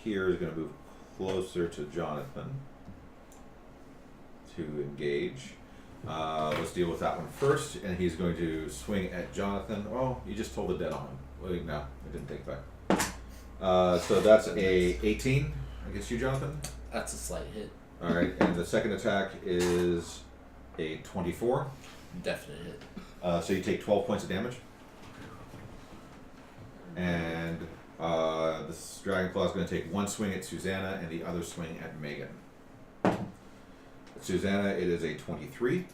A: here is going to move closer to Jonathan to engage. Let's deal with that one first, and he's going to swing at Jonathan. Oh, you just told the dead on him. Wait, no, it didn't take effect. So that's a 18 against you, Jonathan.
D: That's a slight hit.
A: All right, and the second attack is a 24.
D: Definite hit.
A: So you take 12 points of damage. And this Dragon Claw is going to take one swing at Susanna and the other swing at Megan. Susanna, it is a 23.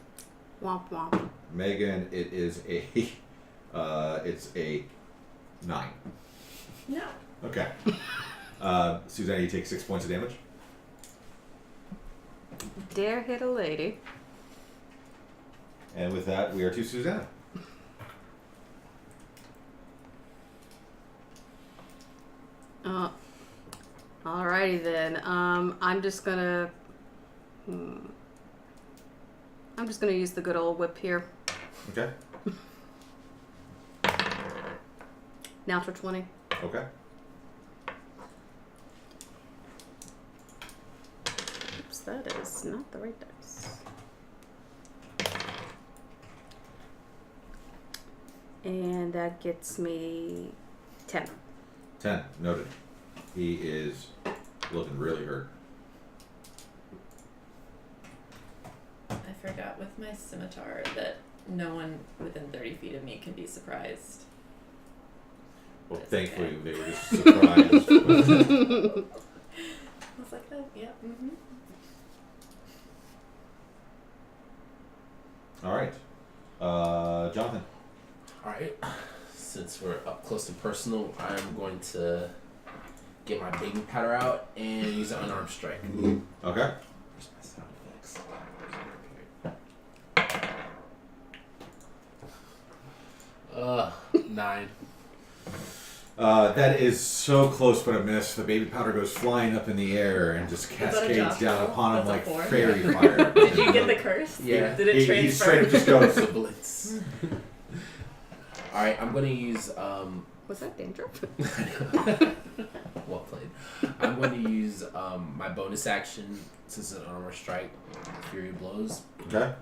C: Womp womp.
A: Megan, it is a it's a 9.
E: No.
A: Okay. Susanna, you take 6 points of damage.
C: Dare hit a lady.
A: And with that, we are to Susanna.
C: Alrighty then. I'm just gonna use the good old whip here.
A: Okay.
C: Natural 20.
A: Okay.
C: Oops, that is not the right dice. And that gets me 10.
A: 10. Noted. He is looking really hurt.
E: I forgot with my scimitar that no one within 30 feet of me can be surprised.
A: Well,
E: That's
A: thankfully,
E: okay.
A: they were just surprised.
E: I was like, oh, yeah, mm-hmm.
A: All right. Jonathan.
D: Alright. Since we're up close and personal, I'm going to get my baby powder out and use an unarmed strike.
A: Okay.
D: Where's my sound effects? 9.
A: That is so close but a miss. The baby powder goes flying up in the air and just
E: that a
A: cascades
E: job
A: down
E: roll?
A: upon him
E: That's a
A: like
E: 4.
A: fairy fire.
E: Did you get the curse?
D: Yeah.
E: Did it
A: He straight up
E: transfer?
A: just goes.
D: The blitz. Alright, I'm gonna use
C: Was that danger?
D: well played. I'm going to use my bonus action since it's an armor strike, Fury Blows.
A: Okay.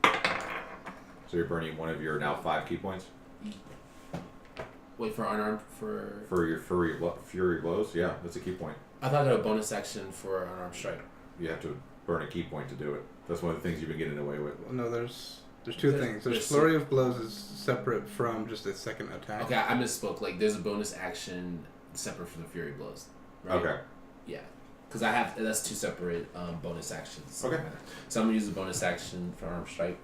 A: So you're burning one of your now 5 key points
D: Wait for unarmed for.
A: for your fury blows. Yeah, that's a key point.
D: I thought I got a bonus action for unarmed strike.
A: You have to burn a key point to do it. That's one of the things you've been getting away with.
B: No, there's two things. There's
D: there's
B: flurry of blows is separate from just a second attack.
D: Okay, I misspoke. Like, there's a bonus action separate from the Fury Blows. Right?
A: Okay.
D: Yeah. Because that's 2 separate bonus actions.
A: Okay.
D: So I'm going to use a bonus action for unarmed strike.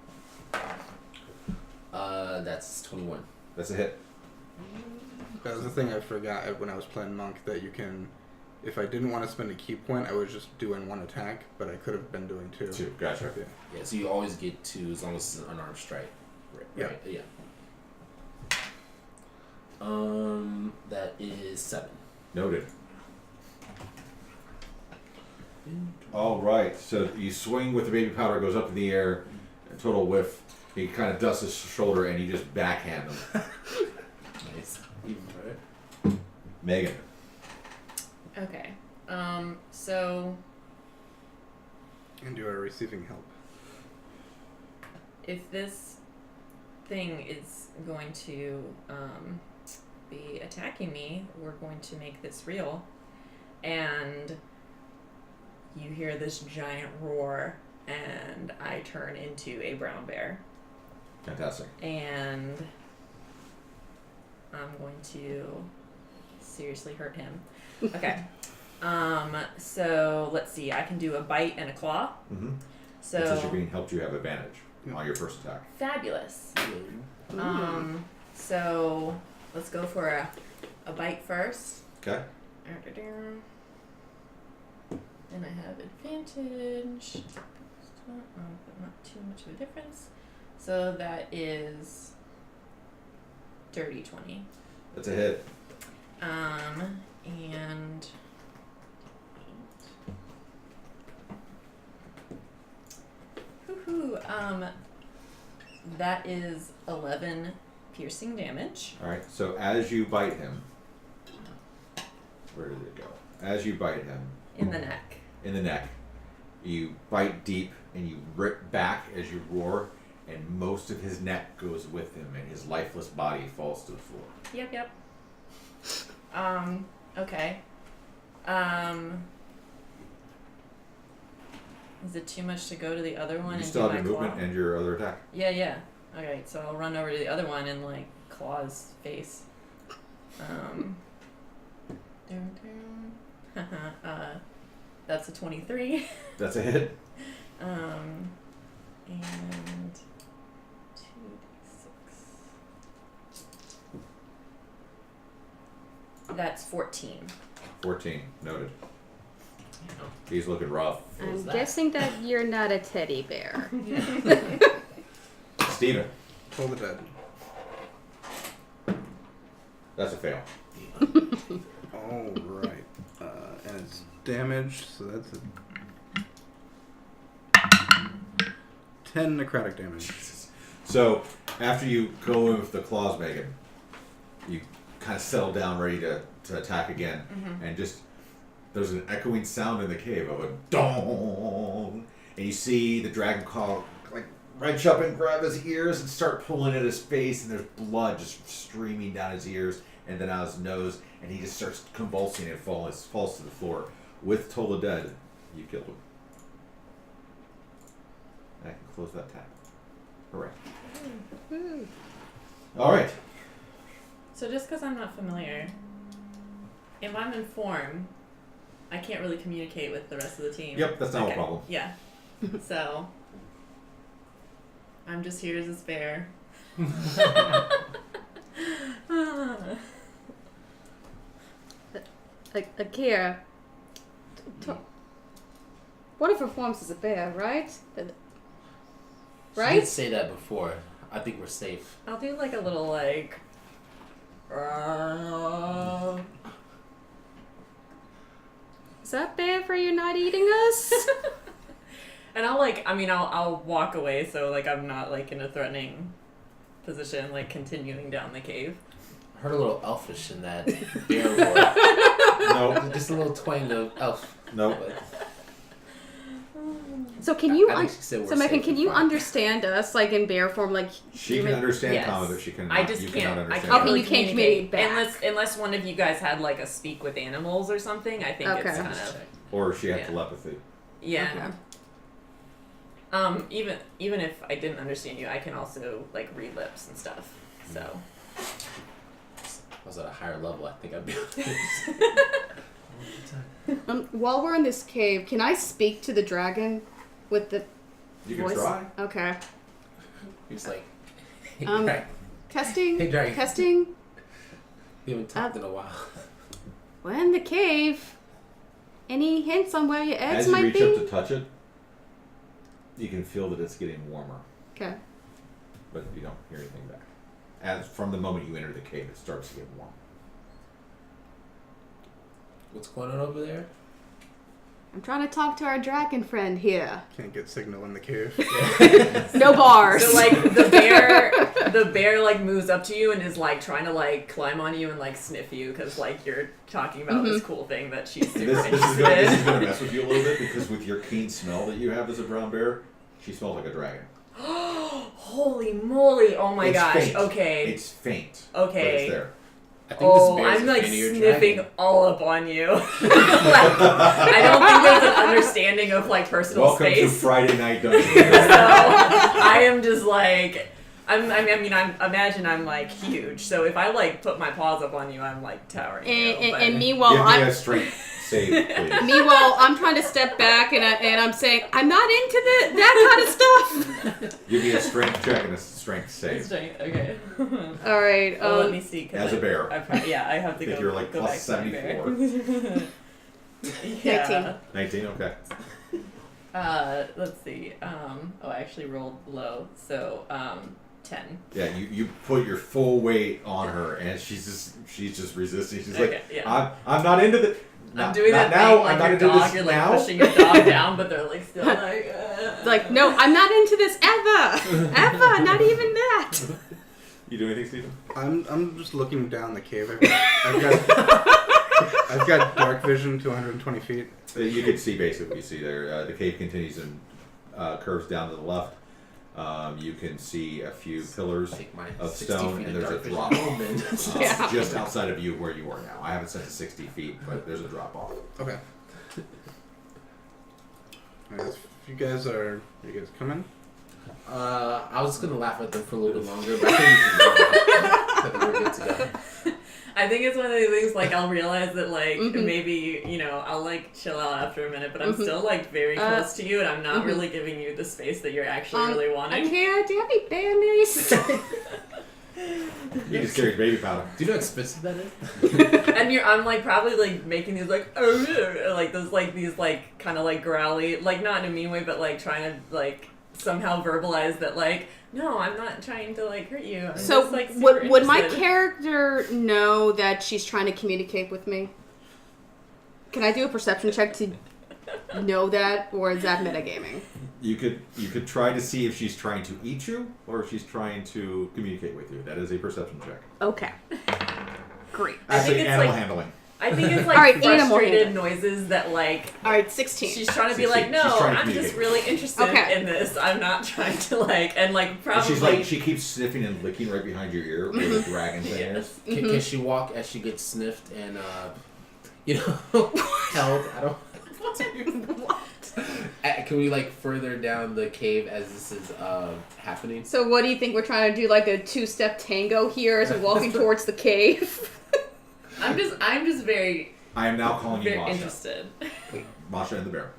D: That's 21.
A: That's a hit.
B: That was the thing I forgot when I was playing Monk, that you can, if I didn't want to spend a key point, I was just doing 1 attack, but I could have been doing 2.
A: 2. Gotcha.
B: Yeah.
D: Yeah, so you always get 2 as long as it's an unarmed strike. Right? Yeah. That is 7.
A: Noted. All right. So you swing with the baby powder, goes up in the air, a total whiff. He kind of dusts his shoulder and you just backhand him.
D: Nice. Even better.
A: Megan.
E: Okay. So
B: And you are receiving help.
E: If this thing is going to be attacking me, we're going to make this real. And you hear this giant roar, and I turn into a brown bear.
A: Fantastic.
E: And I'm going to seriously hurt him. Okay. So let's see. I can do a bite and a claw.
A: Mm-hmm.
E: So
A: Since you're being helped, you have advantage on your first attack.
E: fabulous.
C: Mm.
E: So let's go for a bite first.
A: Okay.
E: And I have advantage. But not too much of a difference. So that is dirty 20.
A: That's a hit.
E: And that is 11 piercing damage.
A: All right. So as you bite him, where did it go? As you bite him
E: In the neck.
A: in the neck, you bite deep and you rip back as you roar, and most of his neck goes with him, and his lifeless body falls to the floor.
E: Yep. Okay. Is it too much to go to the other one
A: You
E: and
A: still
E: do
A: have
E: my
A: your
E: claw?
A: movement and your other attack.
E: Yeah. Okay, so I'll run over to the other one and like claw his face. That's a 23.
A: That's a hit.
E: And 2d6. That's 14.
A: 14. Noted. He's looking rough.
C: I'm guessing that you're not a teddy bear.
A: Steven.
B: Toll the dead.
A: That's a fail.
B: All right. And it's damage, so that's a 10 necrotic damage.
A: So after you go in with the claws, Megan, you kind of settle down, ready to attack again, and just there's an echoing sound in the cave of a dong, and you see the dragon call like reach up and grab his ears and start pulling at his face, and there's blood just streaming down his ears and then out his nose, and he just starts convulsing and falls to the floor. With Toll the Dead, you killed him. I can close that tab. Hooray. All right.
E: So just because I'm not familiar, if I'm in form, I can't really communicate with the rest of the team.
A: Yep, that's not a problem.
E: Yeah. So I'm just here as a spare.
C: Akira, one of her forms is a bear, right?
D: She
C: Right?
D: did say that before. I think we're safe.
E: I'll do like a little like.
C: Is that bear for you not eating us?
E: And I'll walk away so like I'm not like in a threatening position, like continuing down the cave.
D: I heard a little elfish in that bear roar.
A: No.
D: Just a little twang of elf.
A: No.
D: But
C: So can you,
D: I think she said we're
C: so Megan,
D: safe
C: can
D: and
C: you
D: fine.
C: understand us like in bear form, like
A: She
C: human?
A: can understand
E: Yes.
A: common, but she can.
E: I just
A: you
E: can't.
A: cannot
E: I
A: understand.
E: can't
C: Okay,
E: really
C: you can't communicate back.
E: unless one of you guys had like a speak with animals or something. I think
C: Okay.
E: it's kind of
A: Or she had
E: Yeah.
A: telepathy.
E: yeah. Even if I didn't understand you, I can also like read lips and stuff. So
D: I was at a higher level. I think I'd be.
C: While we're in this cave, can I speak to the dragon with the
A: You can
C: voice?
A: try.
C: Okay.
D: He's like,
C: Um, Testing.
D: Hey, dragon.
C: Testing.
D: we haven't talked in a while.
C: We're in the cave. Any hints on where your eggs
A: As you
C: might
A: reach
C: be?
A: up to touch it, you can feel that it's getting warmer,
C: Okay.
A: but you don't hear anything back. As from the moment you enter the cave, it starts to get warm.
D: What's going on over there?
C: I'm trying to talk to our dragon friend here.
B: Can't get signal in the cave.
C: No bars.
E: So like the bear like moves up to you and is like trying to like climb on you and like sniff you because like you're talking about this cool thing that she's super
A: This is
E: interested
A: going to
E: in.
A: mess with you a little bit because with your keen smell that you have as a brown bear, she smells like a dragon.
E: Holy moly! Oh my
A: It's
E: gosh!
A: faint.
E: Okay.
A: It's faint.
E: Okay.
A: But it's there.
D: I think this bear's
E: I'm
D: a
E: like
D: fan of your
E: sniffing
D: dragon.
E: all up on you. Like, I don't think there's an understanding of like personal
A: Welcome
E: space.
A: to Friday Night Dungeon.
E: So I am just like, imagine I'm like huge. So if I like put my paws up on you, I'm like towering.
C: And meanwhile,
A: Give me
C: I'm
A: a strength save, please.
C: meanwhile I'm trying to step back and I'm saying I'm not into that kind of stuff.
A: Give me a strength check and a strength save.
E: Okay.
C: All right.
E: Well, let me see. 'Cause
A: As a bear.
E: I have to
A: I think
E: go.
A: you're like
E: go
A: plus
E: back to my bear.
A: 74.
E: Yeah.
A: 19, okay.
E: Let's see. I actually rolled low, so 10.
A: Yeah, you put your full weight on her, and she's just resisting. She's
E: Okay,
A: like,
E: yeah.
A: I'm not into the.
E: I'm doing
A: not
E: that
A: now.
E: thing like
A: I'm not
E: your
A: into
E: dog.
A: this
E: You're like
A: now.
E: pushing your dog down, but they're like still like.
C: Like, no, I'm not into this ever. Ever. Not even that.
A: You do anything, Stephen?
B: I'm just looking down the cave. I've got dark vision to 120 feet.
A: You can see basically what you see there. The cave continues and curves down to the left. You can see a few pillars
D: Take my
A: of
D: 60
A: stone,
D: feet
A: and
D: of
A: there's a
D: dark vision
A: drop
D: moment.
C: Yeah.
A: just outside of you where you are now. I haven't set to 60 feet, but there's a drop off.
B: Okay. If you guys coming?
D: I was gonna laugh at them for a little bit longer, but I think we can go now. I think we're good to go.
E: I think it's one of those things like I'll realize that like
C: Mhm.
E: maybe I'll like chill out after a minute, but I'm still like very close to you, and I'm not really giving you the space that you're actually really
C: I
E: wanting.
C: can't. Do you have any bandies?
A: You just carried baby powder.
D: Do you know how expensive that is?
E: And I'm like probably like making these like like those like these like kind of like growly, like not in a mean way, but like trying to like somehow verbalize that like no, I'm not trying to like hurt you. I'm
C: So
E: just, like, super
C: would my
E: interested.
C: character know that she's trying to communicate with me? Can I do a perception check to know that, or is that metagaming?
A: You could try to see if she's trying to eat you or if she's trying to communicate with you. That is a perception check.
C: Okay. Great.
E: I think
A: Actually,
E: it's
A: animal
E: like-
A: handling.
E: I think it's like
C: All right, animal
E: frustrated
C: handling.
E: noises that like
C: All right, 16.
E: she's trying to be
A: 16.
E: like, no,
A: She's trying to
E: I'm just
A: communicate.
E: really interested
C: Okay.
E: in this. I'm not trying to like, and like
A: And
E: probably.
A: she's like, she keeps sniffing and licking right behind your ear where the dragon thing is.
D: Can she walk as she gets sniffed and held? I don't. Can we like further down the cave as this is happening?
C: So what do you think we're trying to do, like a two-step tango here as we're walking towards the cave?
E: I'm just very,
A: I am now calling you
E: very
A: Masha.
E: interested.
A: Masha and the bear.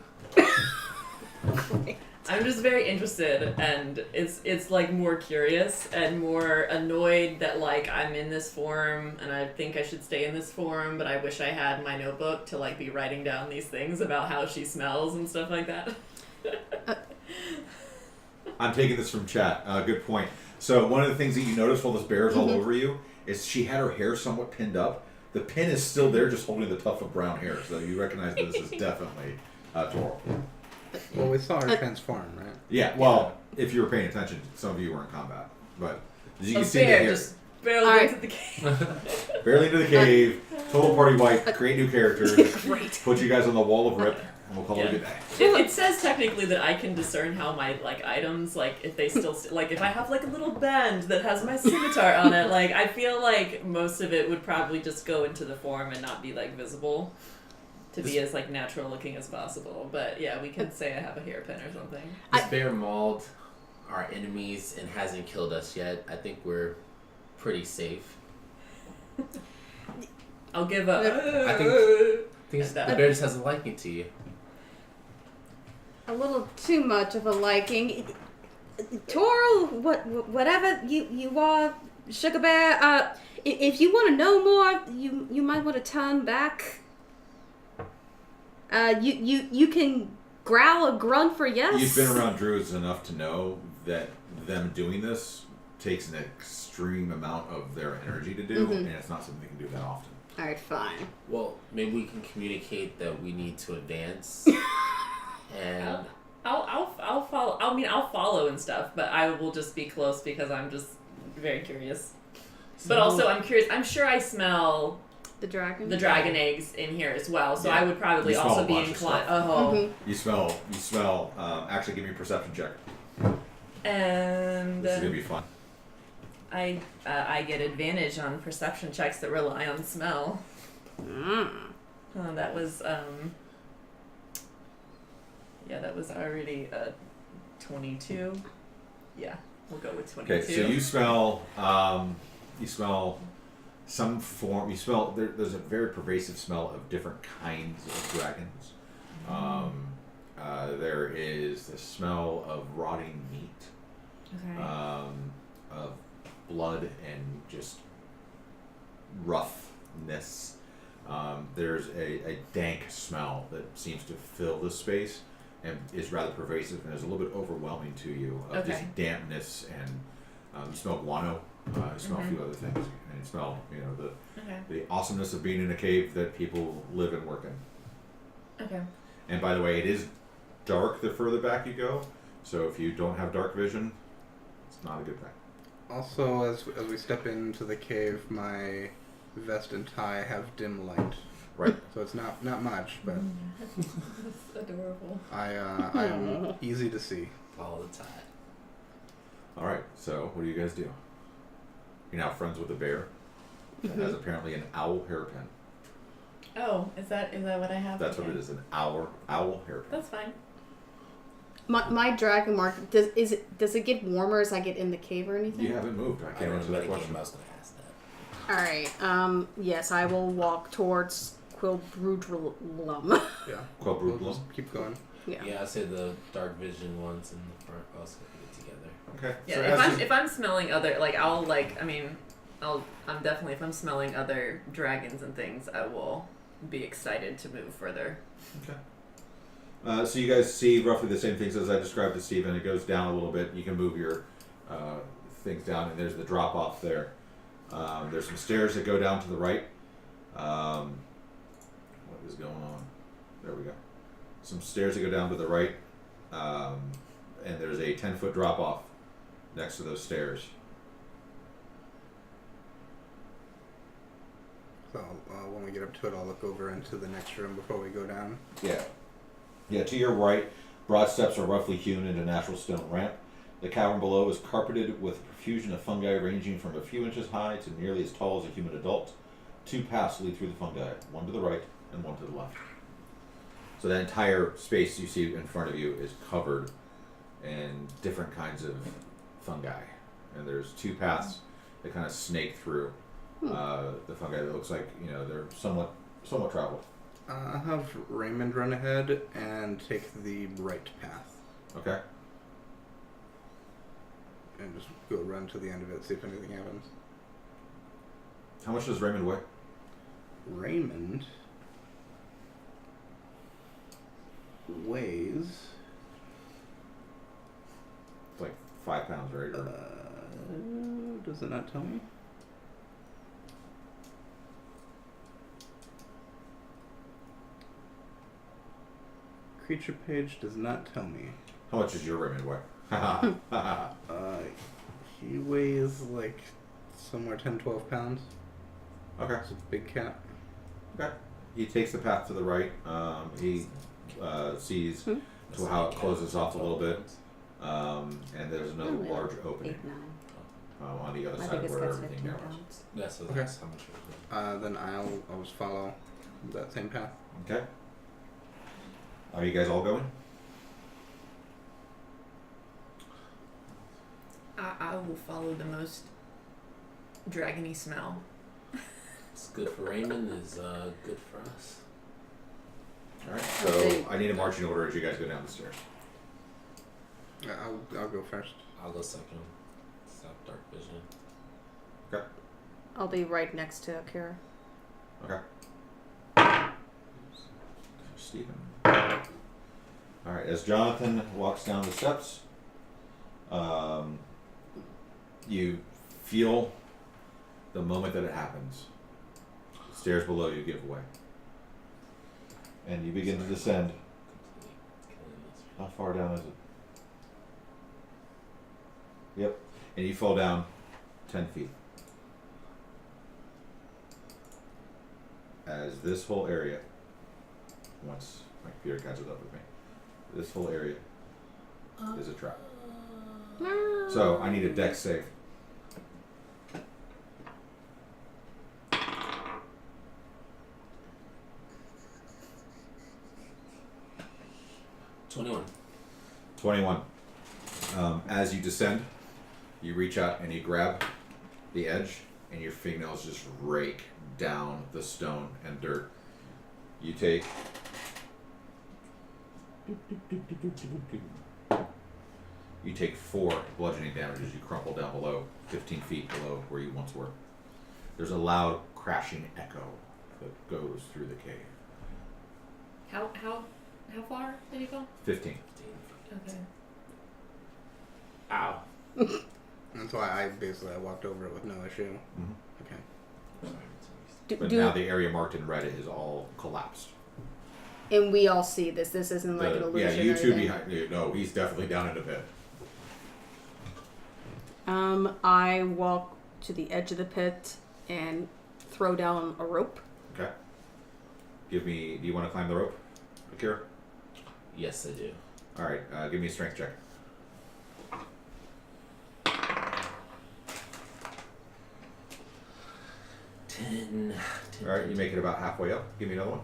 E: I'm just very interested, and it's like more curious and more annoyed that like I'm in this form, and I think I should stay in this form, but I wish I had my notebook to like be writing down these things about how she smells and stuff like that.
A: I'm taking this from chat. Good point. So one of the things that you notice while this bear is all over you is she had her hair somewhat pinned up. The pin is still there, just holding the tuft of brown hair. So you recognize that this is definitely Toral.
B: Well, we saw her transform, right?
A: Yeah. Well, if you were paying attention, some of you were in combat, but as you
E: A
A: can see, the
E: bear
A: hair
E: just barely
C: All right.
E: into the cave.
A: barely into the cave. Total party wipe. Create new characters.
C: Great.
A: Put you guys on the wall of rip, and we'll call it a good day.
E: It says technically that I can discern how my like items, like if they still like if I have like a little band that has my scimitar on it, like I feel like most of it would probably just go into the form and not be like visible, to be as like natural looking as possible. But yeah, we can say I have a hairpin or something.
D: This bear mauled our enemies and hasn't killed us yet. I think we're pretty safe.
E: I'll give up.
D: I think
E: And that.
D: the bear just has a liking to you.
C: A little too much of a liking. Toral, whatever you are, Sugar Bear. If you want to know more, you might want to turn back. You can growl or grunt for yes.
A: You've been around druids enough to know that them doing this takes an extreme amount of their energy to do, and it's not something they can do that often.
C: All right, fine.
D: Well, maybe we can communicate that we need to advance. And
E: I'll follow. I mean, I'll follow and stuff, but I will just be close because I'm just very curious. But also, I'm curious. I'm sure I smell
C: The dragon.
E: the dragon eggs in here as well, so
A: Yeah.
E: I would probably
A: You smell
E: also
A: a
E: be
A: bunch of
E: inclined.
A: stuff.
E: Oh,
C: Mm-hmm.
A: You smell. Actually, give me a perception check.
E: and
A: This is gonna be fun.
E: I get advantage on perception checks that rely on smell.
C: Mm.
E: Oh, that was yeah, that was already 22. Yeah, we'll go with 22.
A: Okay, so you smell some form. You smell there's a very pervasive smell of different kinds of dragons. There is the smell of rotting meat,
E: Okay.
A: of blood and just roughness. There's a dank smell that seems to fill the space and is rather pervasive and is a little bit overwhelming to you of
E: Okay.
A: just dampness and you smell guano, you smell a few other things, and you smell
E: Okay.
A: the awesomeness of being in a cave that people live and work in.
E: Okay.
A: And by the way, it is dark the further back you go, so if you don't have dark vision, it's not a good thing.
B: Also, as we step into the cave, my vest and tie have dim light.
A: Right.
B: So it's not much, but
E: That's adorable.
B: I'm easy to see.
D: follow the tide.
A: All right. So what do you guys do? You're now friends with a bear that has apparently an owl hairpin.
E: Oh, is that what I have?
A: That's what it is, an owl hairpin.
E: That's fine.
C: My dragon mark does it get warmer as I get in the cave or anything?
A: You haven't moved. I
D: I
A: can't
D: don't
A: answer
D: know
A: that
D: the
A: question.
D: game. I was gonna ask that.
C: All right. Yes, I will walk towards Quilbrudlum.
B: Yeah.
A: Quilbrudlum?
B: We'll just keep going.
C: Yeah.
D: Yeah, I say the dark vision ones in the front. I was gonna get together.
A: Okay.
E: Yeah,
A: So
E: if
A: as
E: I'm
A: you-
E: if I'm smelling other I'm definitely if I'm smelling other dragons and things, I will be excited to move further.
A: Okay. So you guys see roughly the same things as I described to Steven. It goes down a little bit. You can move your things down, and there's the drop off there. There's some stairs that go down to the right. What is going on? There we go. Some stairs that go down to the right, and there's a 10-foot drop off next to those stairs.
B: So when we get up to it, I'll look over into the next room before we go down.
A: Yeah. Yeah, to your right, broad steps are roughly hewn into natural stone ramp. The cavern below is carpeted with a profusion of fungi ranging from a few inches high to nearly as tall as a human adult. 2 paths lead through the fungi, one to the right and one to the left. So that entire space you see in front of you is covered in different kinds of fungi. And there's 2 paths that kind of snake through the fungi that looks like, they're somewhat traveled.
B: I'll have Raymond run ahead and take the right path.
A: Okay?
B: And just go run to the end of it, see if anything happens.
A: How much does Raymond weigh?
B: Raymond weighs
A: It's like 5 pounds, right? Or
B: does it not tell me? Creature page does not tell me.
A: how much does your Raymond weigh?
B: He weighs like somewhere 10-12 pounds.
A: Okay.
B: It's a big cat.
A: Okay. He takes the path to the right. He sees to how it closes off a little bit, and there's another
C: Only
A: large opening
C: 8, 9.
A: on the other
C: My
A: side of
C: biggest
A: where
C: cat's
A: everything
C: 15
A: narrows.
C: pounds.
D: Yeah, so
B: Okay.
D: that's how much it was.
B: Then I'll just follow that same path.
A: Okay. Are you guys all going?
E: I will follow the most dragony smell.
D: It's good for Raymond. Is good for us.
A: All right. So I need a marching order as you guys go down the stairs.
B: I'll go first.
D: I'll go second. Stop dark vision.
A: Okay.
C: I'll be right next to Kira.
A: Okay. Stephen. All right. As Jonathan walks down the steps, you feel the moment that it happens. Stairs below you give way. And you begin to descend. How far down is it? Yep. And you fall down 10 feet. As this whole area, once my computer catches up with me, this whole area is a trap. So I need a dex save.
D: $21.
A: 21. As you descend, you reach out and you grab the edge, and your fingernails just rake down the stone and dirt. You take You take 4 bludgeoning damage as you crumple down below, 15 feet below where you once were. There's a loud crashing echo that goes through the cave.
E: How far did you go?
A: 15.
E: Okay.
D: Ow.
B: That's why I walked over it with no issue.
A: Mm-hmm.
B: Okay.
A: But now the area marked in red is all collapsed.
C: And we all see this. This isn't like an illusion.
A: Yeah, you
C: or
A: two
C: anything.
A: behind you. No, he's definitely down in the pit.
C: I walk to the edge of the pit and throw down a rope.
A: Okay. Do you want to climb the rope, Akira?
D: Yes, I do.
A: Alright, give me a strength check.
D: Ten.
A: Alright, you make it about halfway up. Give me another one.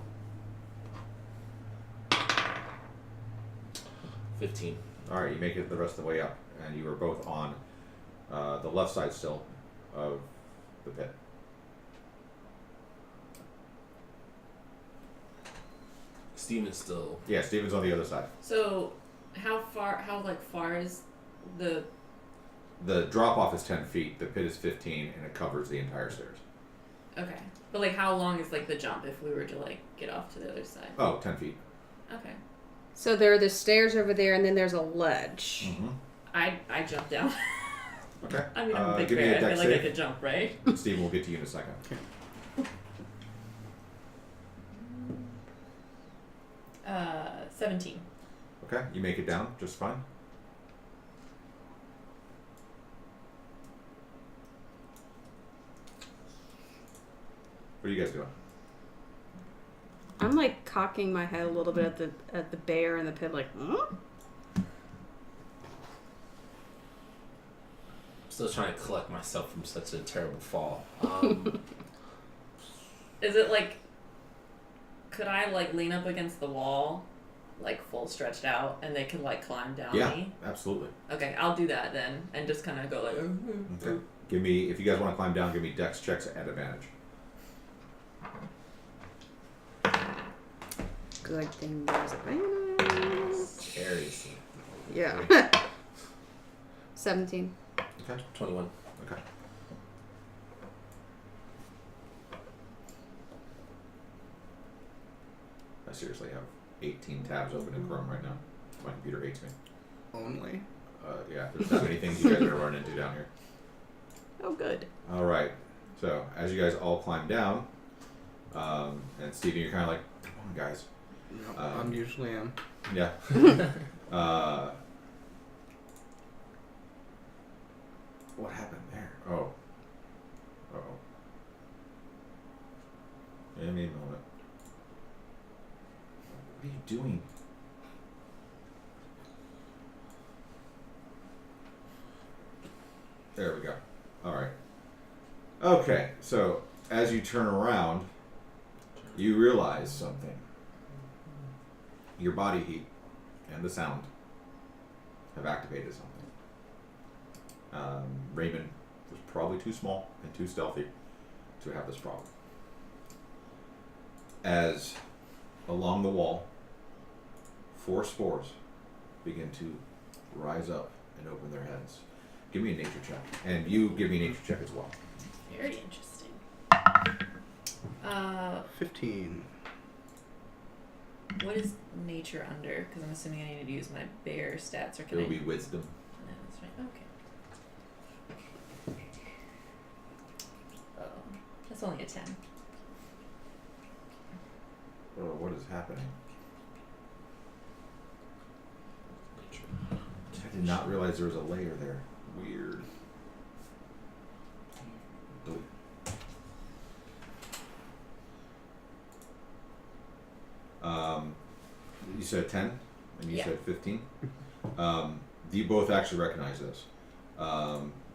D: 15.
A: Alright, you make it the rest of the way up. And you are both on the left side still of the pit.
D: Steven's still.
A: Yeah, Steven's on the other side.
E: So, how far is the...
A: The drop off is 10 feet, the pit is 15, and it covers the entire stairs.
E: Okay. But, like, how long is, like, the jump if we were to, like, get off to the other side?
A: Oh, 10 feet.
E: Okay.
C: So there are the stairs over there, and then there's a ledge.
A: Mm-hmm.
E: I jump down.
A: Okay.
E: I mean, I'm a big
A: give me
E: bear.
A: a
E: I feel
A: dex
E: like I
A: save.
E: could jump, right?
A: Steven will get to you in a second.
E: 17.
A: Okay, you make it down just fine. What are you guys doing?
C: I'm like cocking my head a little bit at the bear in the pit, like, hmm?
D: Still trying to collect myself from such a terrible fall.
E: Is it like... Could I, like, lean up against the wall, like, full stretched out, and they can, like, climb down
A: Yeah,
E: me?
A: absolutely.
E: Okay, I'll do that then, and just kind of go, like...
A: Okay. Give me, if you guys want to climb down, give me dex checks at advantage.
C: Good thing there's advantage.
D: Seriously.
C: Yeah. 17.
A: Okay.
D: 21.
A: Okay. I seriously have 18 tabs open in Chrome right now. My computer hates me.
B: Only.
A: Yeah, there's not many things you guys are gonna run into down here.
C: Oh, good.
A: All right. So as you guys all climb down, and Steven, you're kind of like, come on, guys.
B: No, I'm usually am.
A: Yeah. What happened there? Oh. Uh-oh. Give me a moment. What are you doing? There we go. Alright. Okay, so as you turn around, you realize something. Your body heat and the sound have activated something. Raymond was probably too small and too stealthy to have this problem. As along the wall, 4 spores begin to rise up and open their heads. Give me a nature check. And you give me a nature check as well.
E: Very interesting.
B: 15.
E: What is nature under? Because I'm assuming I need to use my bear stats, or can
A: It'll
E: I...
A: be wisdom.
E: No, that's right. Okay. Oh, that's only a 10.
A: Oh, what is happening? I did not realize there was a layer there. Weird. Delete. You said 10 and you
E: Yeah.
A: said 15. You both actually recognize this.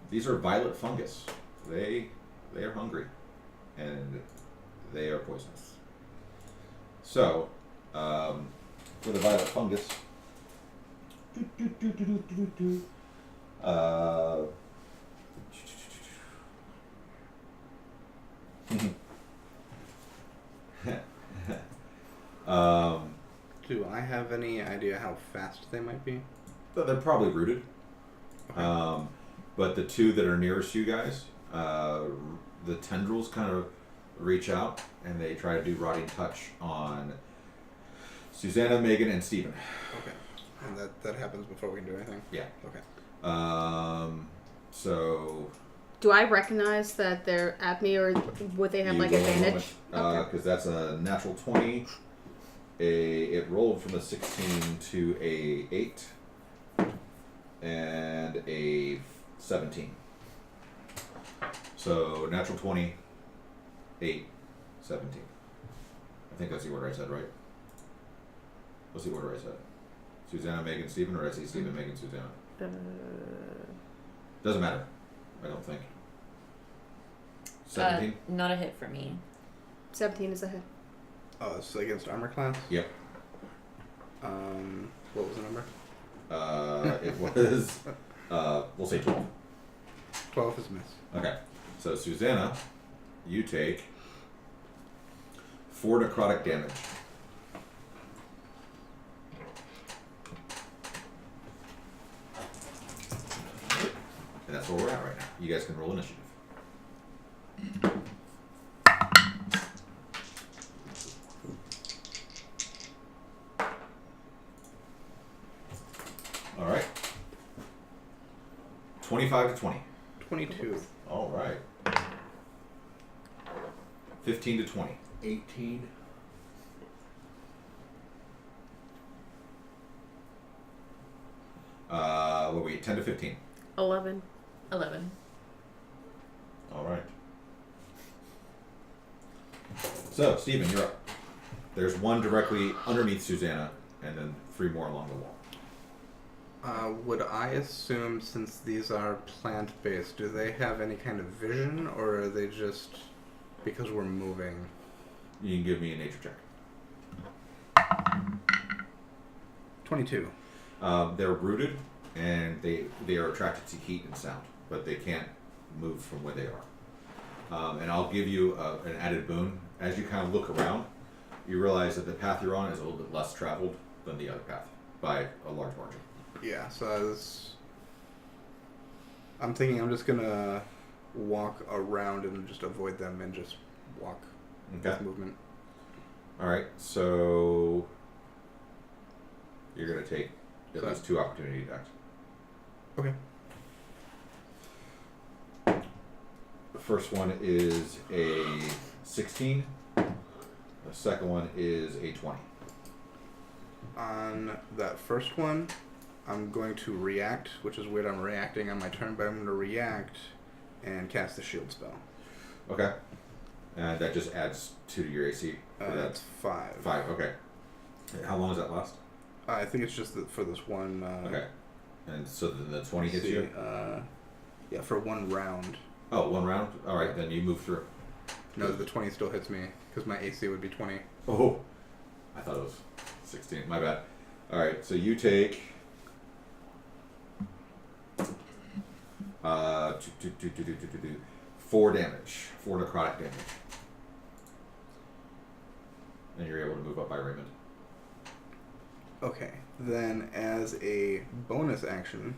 A: These are violet fungus. They are hungry and they are poisonous. So, for the violet fungus,
B: Do I have any idea how fast they might be?
A: they're probably rooted.
B: Okay.
A: But the two that are nearest you guys, the tendrils kind of reach out and they try to do rotting touch on Susanna, Megan, and Stephen.
B: Okay. And that happens before we can do anything?
A: Yeah.
B: Okay.
A: So
C: Do I recognize that they're at me, or would they have
A: you
C: like
A: roll a
C: advantage?
A: moment, because that's a natural 20. It rolled from a 16 to a 8 and a 17. So natural 20, 8, 17. I think that's the order I said, right? What's the order I said? Susanna, Megan, Stephen, or did I say Stephen, Megan, Susanna? Doesn't matter. I don't think. 17?
F: Not a hit for me.
C: 17 is a hit.
B: Oh, this is against armor class?
A: Yep.
B: What was the number?
A: It was, we'll say 12.
B: 12 is miss.
A: Okay. So, Susanna, you take 4 necrotic damage. And that's where we're at right now. You guys can roll initiative. All right. 25 to 20.
B: 22.
A: All right. 15 to 20.
D: 18.
A: What were we? 10 to 15.
C: 11.
F: 11.
A: All right. So, Stephen, you're up. There's one directly underneath Susanna, and then 3 more along the wall.
B: Would I assume, since these are plant-based, do they have any kind of vision, or are they just because we're moving?
A: You can give me a nature check.
B: 22.
A: They're rooted, and they are attracted to heat and sound, but they can't move from where they are. And I'll give you an added boon. As you kind of look around, you realize that the path you're on is a little bit less traveled than the other path by a large margin.
B: Yeah, so I'm thinking I'm just gonna walk around and just avoid them and just walk
A: Okay.
B: with movement.
A: All right. So you're gonna take at
B: So-
A: least 2 opportunity attacks.
B: Okay.
A: The first one is a 16. The second one is a 20.
B: On that first one, I'm going to react, which is weird. I'm reacting on my turn, but I'm going to react and cast the shield spell.
A: Okay. And that just adds 2 to your AC.
B: That's 5.
A: 5. Okay. How long does that last?
B: I think it's just for this one.
A: Okay. And so then the 20 hits
B: see,
A: you?
B: Yeah, for 1 round.
A: Oh, 1 round? Alright, then you move through.
B: No, the 20 still hits me, because my AC would be 20.
A: Oh. I thought it was 16. My bad. Alright, so you take... 4 damage. 4 necrotic damage. And you're able to move up by Raymond.
B: Okay, then as a bonus action,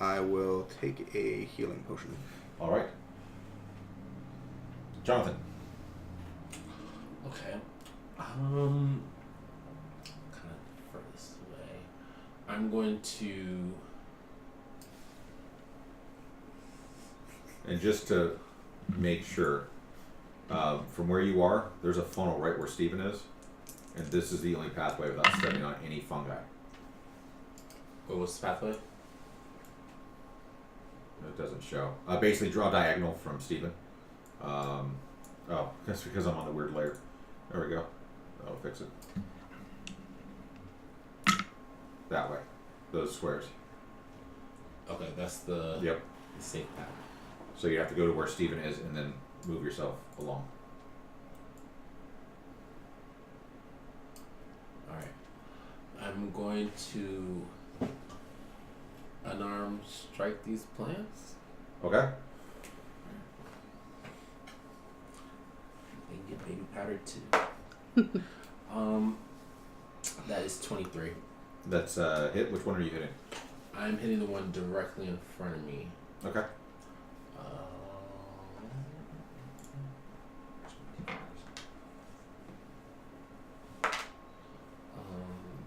B: I will take a healing potion.
A: Alright. Jonathan.
D: Okay. Kind of furthest away. I'm going to.
A: And just to make sure, from where you are, there's a funnel right where Steven is. And this is the only pathway without stepping on any fungi.
D: What was the pathway?
A: It doesn't show. Basically, draw diagonal from Stephen. Oh, that's because I'm on the weird layer. There we go. That'll fix it. That way. Those squares.
D: Okay, that's the
A: Yep.
D: safe path.
A: So you have to go to where Stephen is and then move yourself along.
D: Alright. I'm going to unarmed strike these plants.
A: Okay?
D: They get baby powdered too. That is 23.
A: That's hit. Which one are you hitting?
D: I'm hitting the one directly in front of me.
A: Okay.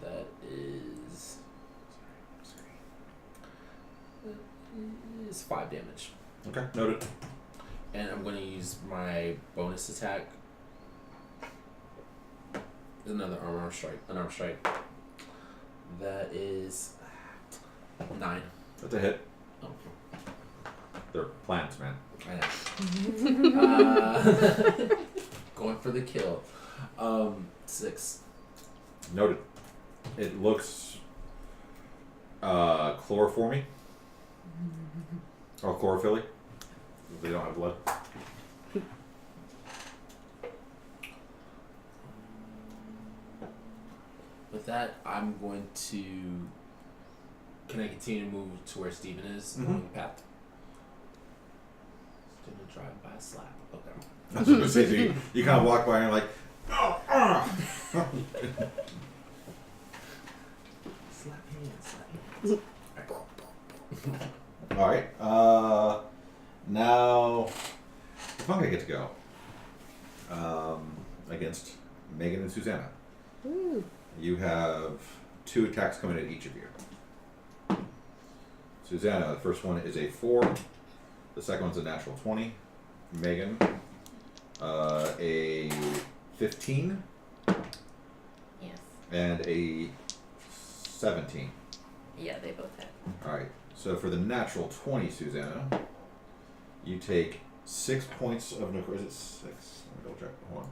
D: That is. That is 5 damage.
A: Okay. Noted.
D: And I'm going to use my bonus attack. Another unarmed strike. That is 9.
A: That's a hit.
D: Oh,
A: They're plants, man.
D: I know. Going for the kill. 6.
A: Noted. It looks chloroformy. Or chlorophyll. They don't have blood.
D: With that, I'm going to. Can I continue to move to where Steven is along the path? Still gonna drive by a slap. Okay.
A: I was going to say, so you kind of walk by and you're like, oh,
D: Slap hands.
A: All right. Now the fungi get to go against Megan and Susanna.
C: Ooh.
A: You have 2 attacks coming at each of you. Susanna, the first one is a 4. The second one's a natural 20. Megan, a 15
E: Yes.
A: and a 17.
E: Yeah, they both hit.
A: All right. So for the natural 20, Susanna, you take 6 points of necrotic. Is it 6? Let me double check. Hold on.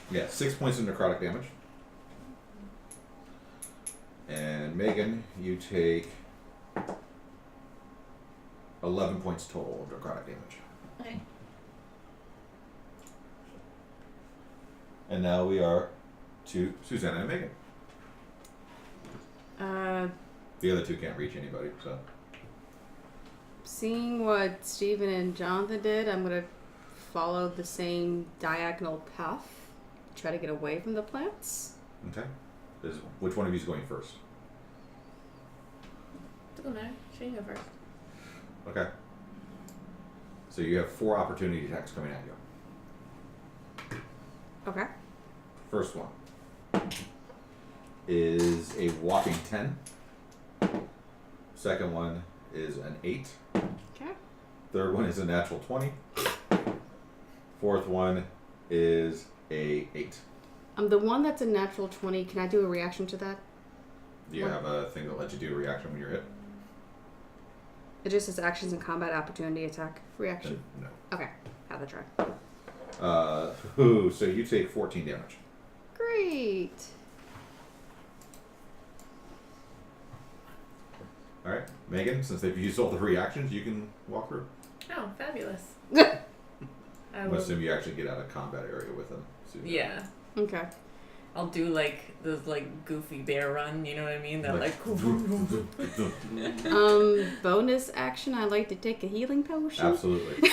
A: Yeah, 6 points of necrotic damage. And Megan, you take 11 points total of necrotic damage.
E: Okay.
A: And now we are to Susanna and Megan. The other 2 can't reach anybody, so.
C: Seeing what Stephen and Jonathan did, I'm gonna follow the same diagonal path. Try to get away from the plants.
A: Okay. Which one of you is going first?
E: Doesn't matter. She can go first.
A: Okay. So you have 4 opportunity attacks coming at you.
C: Okay.
A: First one is a whopping 10. Second one is an 8.
C: Okay.
A: Third one is a natural 20. Fourth one is a 8.
C: The one that's a natural 20, can I do a reaction to that?
A: Do you have a thing that lets you do a reaction when you're hit?
C: It just says actions and combat opportunity attack reaction.
A: No.
C: Okay. Have a try.
A: So you take 14 damage.
C: Great.
A: Alright. Megan, since they've used all the reactions, you can walk through.
E: Oh, fabulous.
C: Okay.
E: I
A: I'm
E: will.
A: assuming you actually get out of combat area with them. Susan.
E: Yeah. I'll do like those like goofy bear run, you know what I mean? That like
C: Bonus action, I like to take a healing potion.
A: Absolutely.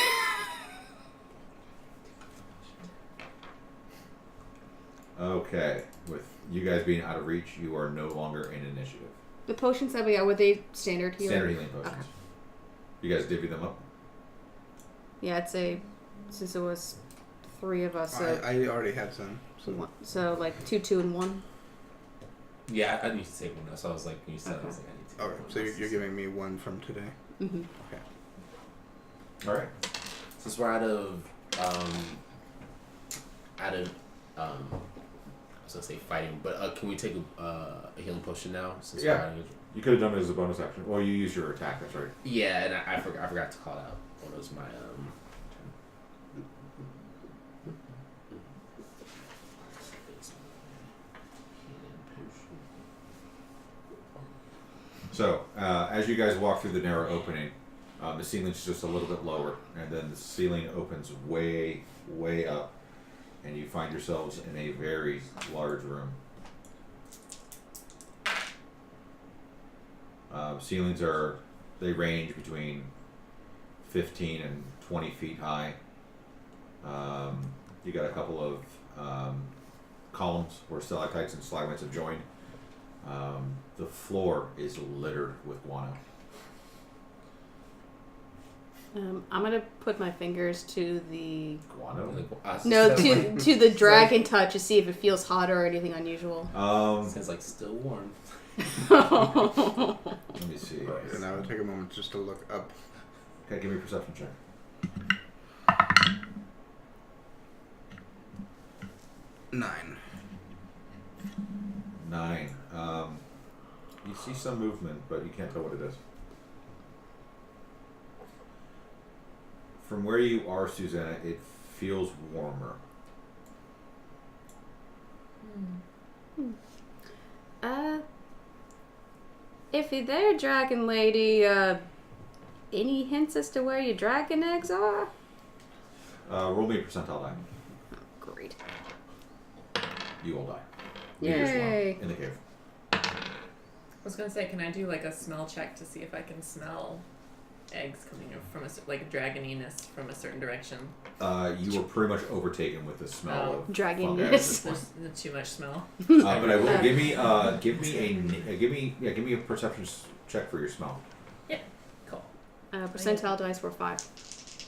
A: Okay. With you guys being out of reach, you are no longer in initiative.
C: The potions that we got, were they standard healing?
A: Standard healing potions.
C: Okay.
A: You guys divvy them up?
C: Yeah, I'd say since it was 3 of us, so
B: I already had some.
C: so like 2, 2, and 1.
D: Yeah, I need to take one. So I was like, when you said it, I was like, I need to take
B: Okay,
D: one.
B: so you're giving me 1 from today.
C: Mm-hmm.
B: Okay.
A: Alright.
D: Since we're out of was gonna say fighting, but can we take a healing potion now? Since
A: Yeah.
D: we're out of-
A: You could have done it as a bonus action. Well, you use your attack. That's right.
D: Yeah, and I forgot to call it out. What was my
A: So, as you guys walk through the narrow opening, the ceiling's just a little bit lower, and then the ceiling opens way, way up, and you find yourselves in a very large room. Ceilings they range between 15 and 20 feet high. You got a couple of columns where stalactites and stalagmites have joined. The floor is littered with guano.
C: I'm gonna put my fingers to the
A: Guano?
C: to the dragon touch to see if it feels hotter or anything unusual.
D: Sounds like still warm.
A: Let me see.
B: And I would take a moment just to look up.
A: Okay, give me a perception check.
B: 9.
A: 9. You see some movement, but you can't tell what it is. From where you are, Susanna, it feels warmer.
C: If you're there, dragon lady, any hints as to where your dragon eggs are?
A: Roll me a percentile die.
C: Great.
A: You all die.
C: Yay.
A: In the cave.
E: I was gonna say, can I do like a smell check to see if I can smell eggs coming from like dragoniness from a certain direction?
A: You were pretty much overtaken with the smell of
C: Dragoniness.
A: fungus.
E: There's too much smell.
A: But I will give me a perception check for your smell.
E: Cool.
C: Percentile dice were 5.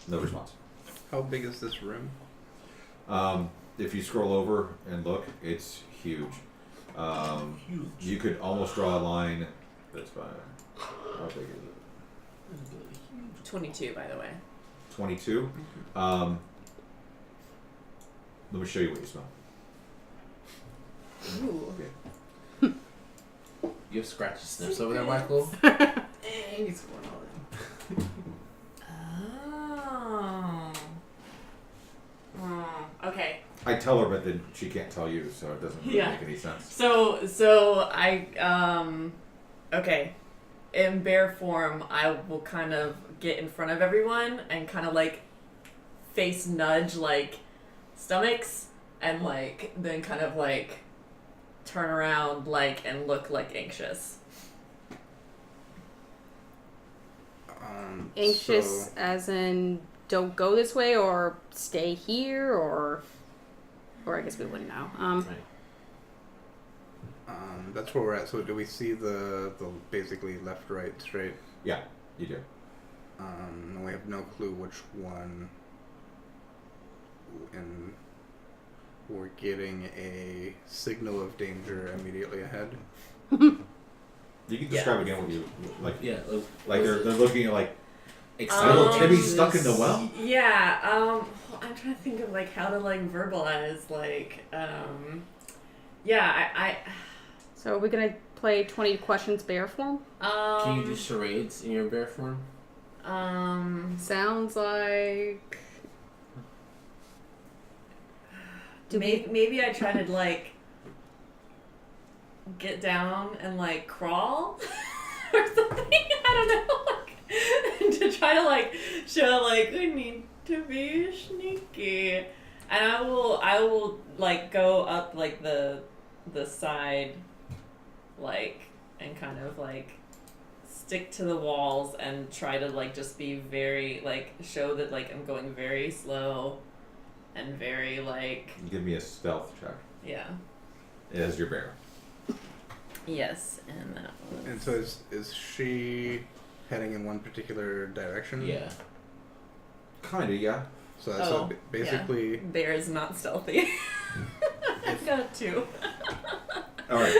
A: No response.
B: How big is this room?
A: If you scroll over and look, it's huge. You could almost draw a line. That's fine. How big is it?
E: 22, by the way.
A: 22. Let me show you what you smell.
E: Ooh.
A: Okay.
D: You have scratchy sniffs over there, Michael? What's going on?
E: Oh. Okay.
A: I tell her, but then she can't tell you, so it doesn't really make any sense.
E: So I okay. In bear form, I will kind of get in front of everyone and kind of like face nudge like stomachs and like then kind of like turn around like and look like anxious.
C: Anxious
B: So,
C: as in don't go this way or stay here or I guess we wouldn't know.
B: that's where we're at. So do we see the basically left, right, straight?
A: Yeah, you do.
B: And we have no clue which one. And we're getting a signal of danger immediately ahead.
A: You can describe again what you like.
D: Yeah.
A: Like they're looking at like
D: Excited.
A: Timmy stuck in the well.
E: Yeah, I'm trying to think of like how to like verbalize like yeah, I
C: So are we gonna play 20 questions bear form?
D: Can you do charades in your bear form?
C: Sounds like
E: maybe I try to like get down and like crawl or something. I don't know, like, to try to like show like we need to be sneaky, and I will like go up like the side, like, and kind of like stick to the walls and try to like just be very like show that like I'm going very slow and very like
A: Give me a stealth check.
E: yeah.
A: As your bear.
E: Yes, and that was...
B: And so is she heading in one particular direction?
D: Yeah.
A: Kinda, yeah.
B: So that's basically.
E: Yeah. Bear is not stealthy. I've got 2.
A: All right.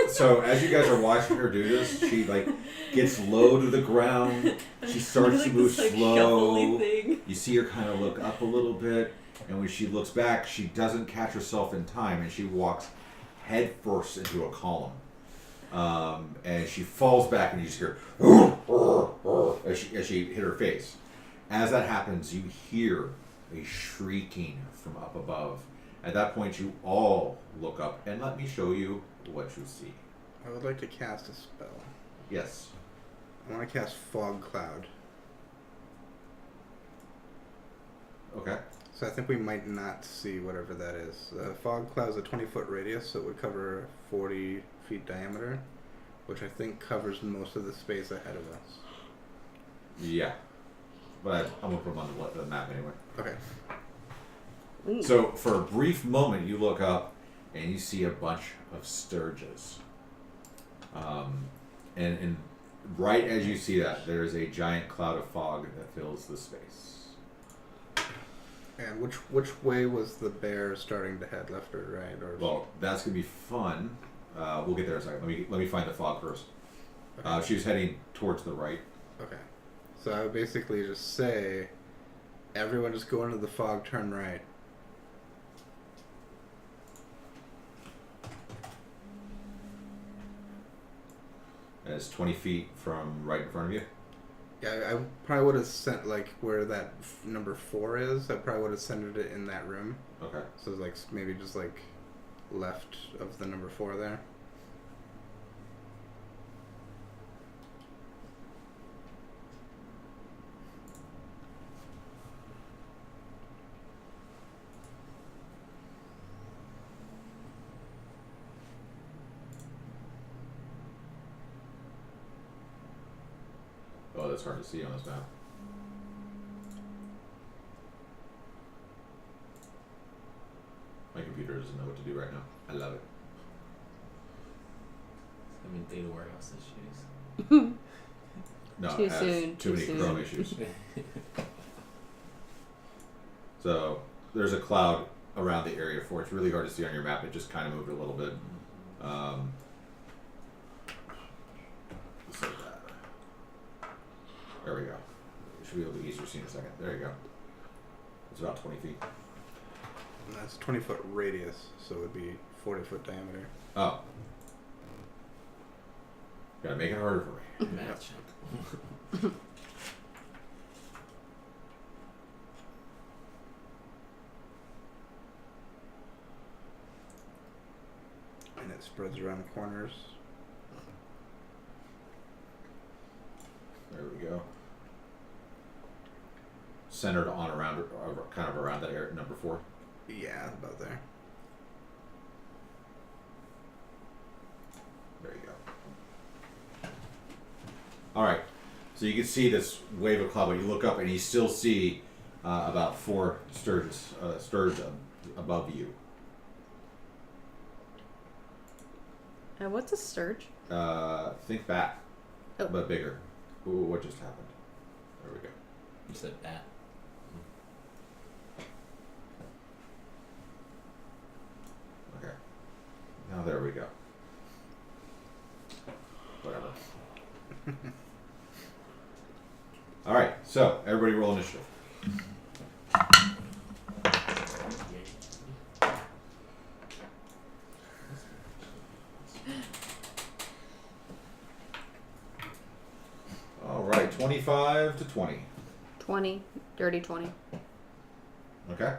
A: So as you guys are watching her do this, she like gets low to the ground. She starts to move
E: this, like,
A: slow.
E: shuffly thing.
A: You see her kind of look up a little bit, and when she looks back, she doesn't catch herself in time, and she walks head first into a column. And she falls back, and you just hear as she hit her face. As that happens, you hear a shrieking from up above. At that point, you all look up, and let me show you what you see.
B: I would like to cast a spell.
A: Yes.
B: I want to cast Fog Cloud.
A: Okay.
B: So I think we might not see whatever that is. Fog Cloud is a 20-foot radius, so it would cover 40 feet diameter, which I think covers most of the space ahead of us.
A: Yeah. But I'm going to put them on the map anyway.
B: Okay.
C: Ooh.
A: So for a brief moment, you look up and you see a bunch of sturges. And right as you see that, there is a giant cloud of fog that fills the space.
B: And which way was the bear starting to head, left or right? Or
A: Well, that's gonna be fun. We'll get there in a second. Let me find the fog first.
B: Okay.
A: She was heading towards the right.
B: Okay. So I would basically just say, everyone just go into the fog, turn right.
A: And it's 20 feet from right in front of you.
B: Yeah, I probably would have sent, like, where that number 4 is, I probably would have centered it in that room.
A: Okay.
B: So, like, maybe just, like, left of the number 4 there.
A: Oh, that's hard to see on this map. My computer doesn't know what to do right now. I love it.
D: I mean, data warehouse issues.
A: No,
C: Too
A: it has
C: soon,
A: too many
C: too
A: Chrome
C: soon.
A: issues. So there's a cloud around the area for it. It's really hard to see on your map. It just kind of moved a little bit. Just like that. There we go. It should be a little easier to see in a second. There you go. It's about 20 feet.
B: And that's 20-foot radius, so it would be 40-foot diameter.
A: Oh. Gotta make it harder for me.
D: Match.
B: And it spreads around corners.
A: There we go. Centered on around, kind of around that area, number 4.
B: Yeah, about there.
A: There you go. All right. So you can see this wave of cloud, but you look up and you still see about 4 sturges above you.
C: What's a sturge?
A: Think back,
C: Oh.
A: but bigger. Ooh, what just happened? There we go.
D: You said that.
A: Okay. Now there we go. Whatever. All right. So everybody roll initiative. All right. 25 to 20.
C: 20. Dirty 20.
A: Okay.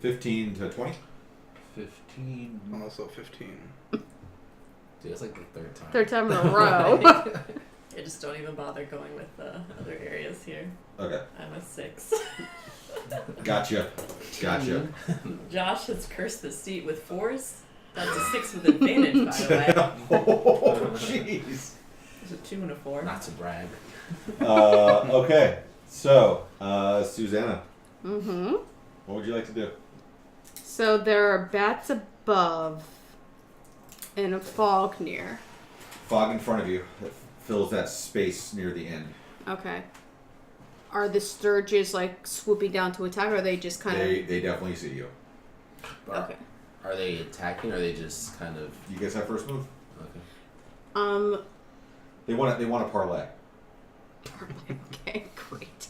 A: 15 to 20.
D: 15.
B: Also 15.
D: Dude, that's like the third time.
C: Third time in a row.
E: I just don't even bother going with the other areas here.
A: Okay.
E: I'm a 6.
A: Gotcha. Gotcha.
E: Josh has cursed the seat with 4s. That's a 6 with advantage, by the way.
A: Oh, jeez.
E: There's a 2 and a 4.
D: Not to brag.
A: Okay. So, Susanna,
C: Mm-hmm.
A: what would you like to do?
C: So there are bats above and a fog near.
A: Fog in front of you that fills that space near the end.
C: Okay. Are the sturges like swooping down to attack, or are they just kind
A: They definitely see you.
C: of? Okay.
D: Are they attacking or are they just kind of...
A: You guys have first move.
D: Okay.
A: They want to parlay.
C: Okay, great.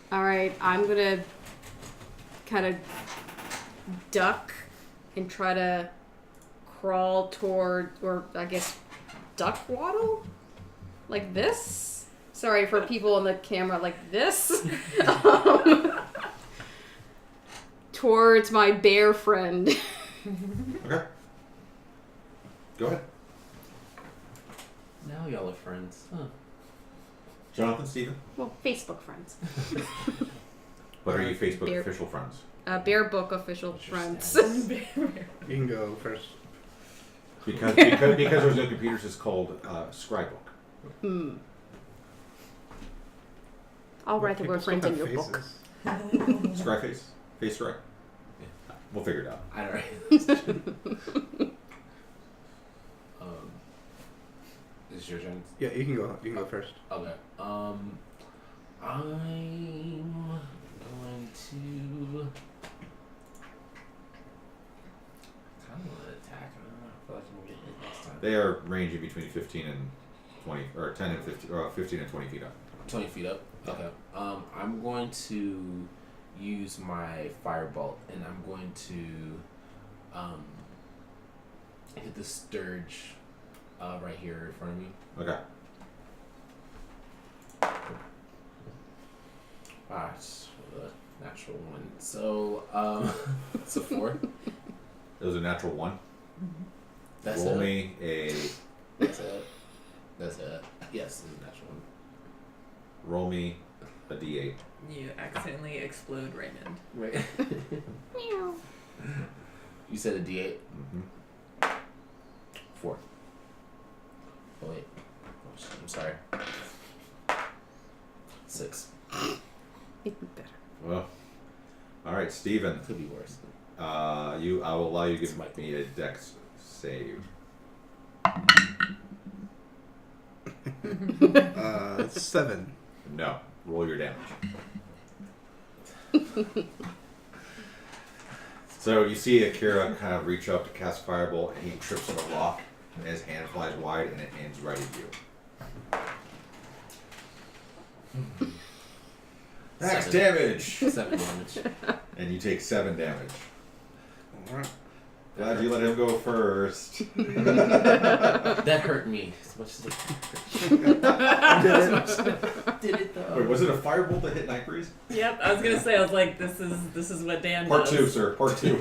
C: All right, I'm gonna kind of duck and try to crawl toward, or I guess duck waddle? Like this? Sorry for people on the camera, like this? Towards my bear friend.
A: Okay. Go ahead.
D: Now y'all are friends. Huh.
A: Jonathan, Stephen?
C: Well, Facebook friends.
A: What are you Facebook
C: Bear-
A: official friends?
C: Bear Book official friends.
B: You can go first.
A: Because there's no computers, it's called Scribebook.
C: I'll write the word
B: People
C: friends
B: still
C: in your
B: have
C: book.
B: faces.
A: Scriface? Face Scry? We'll figure it out.
D: I don't know. Is it your turn?
B: Yeah, you can go. You can go first.
D: Okay. I'm going to kind of want to attack. I don't know. I feel like I'm gonna get hit next time.
A: They are ranging between 15 and 20, or 10 and 15, or 15 and 20 feet up.
D: 20 feet up. Okay. I'm going to use my firebolt, and I'm going to hit the sturge right here in front of me.
A: Okay.
D: It's a natural one. So it's a 4.
A: It was a natural 1.
D: That's
A: Roll
D: it.
A: me a.
D: That's it. That's it. Yes, it's a natural one.
A: Roll me a d8.
F: You accidentally explode Raymond.
D: Right.
C: Meow.
D: You said a D8.
A: Mm-hmm.
D: 4. Oh wait. Oh, shit, I'm sorry. 6.
C: Even better.
A: Well, all right, Steven.
D: Could be worse.
A: I will allow you to give me a dex save.
B: 7.
A: No. Roll your damage. So you see Akira kind of reach up to cast Firebolt, and he trips on a rock, and his hand flies wide, and it aims right at you. Max
D: 7.
A: damage!
D: 7 damage.
A: And you take 7 damage.
B: Alright.
A: Glad you let him go first.
D: That hurt me as much as it did it though.
A: Wait, was it a Firebolt that hit Night Breeze?
F: Yep, I was gonna say, I was like, this is what Dan
A: Part
F: does.
A: 2, sir. Part 2.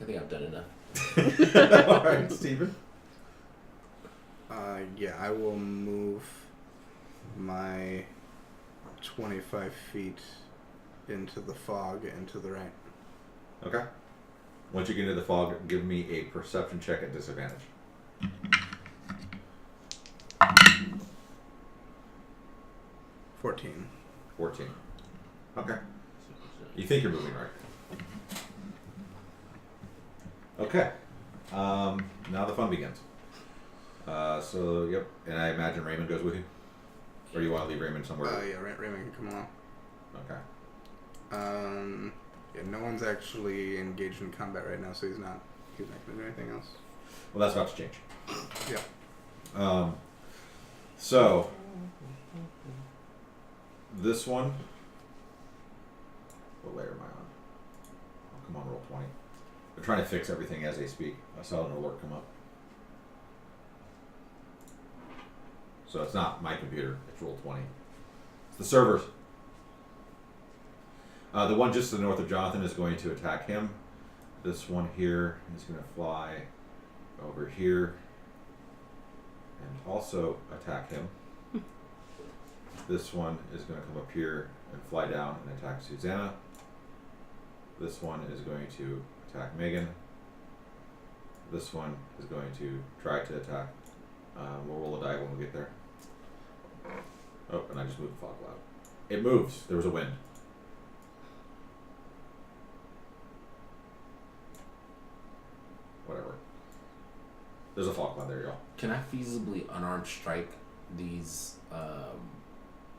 D: I think I've done enough.
A: Alright, Steven.
B: Yeah, I will move my 25 feet into the fog and to the right.
A: Okay. Once you get into the fog, give me a perception check at disadvantage.
B: 14.
A: 14. Okay. You think you're moving right. Okay. Now the fun begins. So, yep. And I imagine Raymond goes with you? Or you want to leave Raymond somewhere?
B: Yeah, Raymond can come along.
A: Okay.
B: Yeah, no one's actually engaged in combat right now, so he's not going to do anything else.
A: Well, that's about to change.
B: Yeah.
A: So, this one. What layer am I on? Oh, come on, roll 20. They're trying to fix everything as they speak. I saw an alert come up. So it's not my computer. It's roll 20. It's the servers. The one just to the north of Jonathan is going to attack him. This one here is going to fly over here and also attack him. This one is going to come up here and fly down and attack Susanna. This one is going to attack Megan. This one is going to try to attack. We'll roll a die when we get there. Oh, and I just moved the fog cloud. It moves. There was a wind. Whatever. There's a fog cloud there, y'all.
D: Can I feasibly unarmed strike these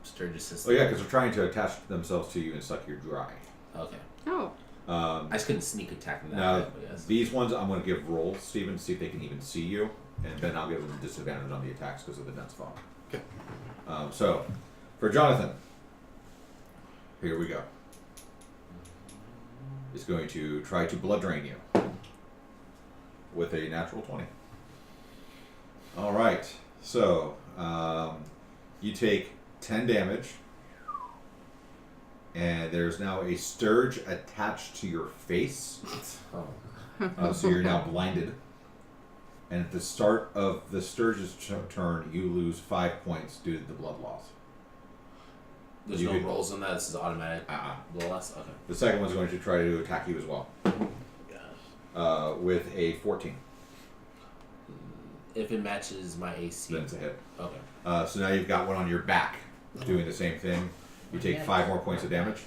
D: Sturgis systems?
A: Oh yeah, because they're trying to attach themselves to you and suck you dry.
D: Okay.
C: Oh.
D: I just couldn't sneak attack them that
A: Now,
D: way, I guess.
A: these ones I'm going to give rolls, Steven, to see if they can even see you, and then I'll give them disadvantage on the attacks because of the dense fog.
B: Okay.
A: So, for Jonathan, Here we go. Is going to try to blood drain you with a natural 20. All right. So you take 10 damage, and there's now a scourge attached to your face. So you're now blinded. And at the start of the Sturge's turn, you lose 5 points due to the blood loss.
D: There's no rolls on that. This is automatic. Blood loss. Okay.
A: The second one's going to try to attack you as well. With a 14.
D: If it matches my AC,
A: Then it's a hit.
D: Okay.
A: So now you've got one on your back, doing the same thing. You take 5 more points of damage.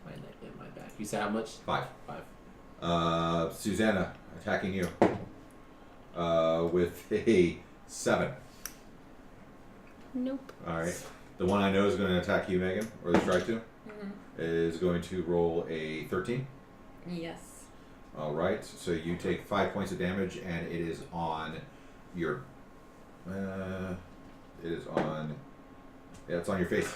D: My neck and my back. You said how much?
A: 5.
D: 5.
A: Susanna attacking you with a 7.
C: Nope.
A: All right. The one I know is going to attack you, Megan, or the strike to, is going to roll a 13.
F: Yes.
A: All right. So you take 5 points of damage, and it is on your. It is on. Yeah, it's on your face.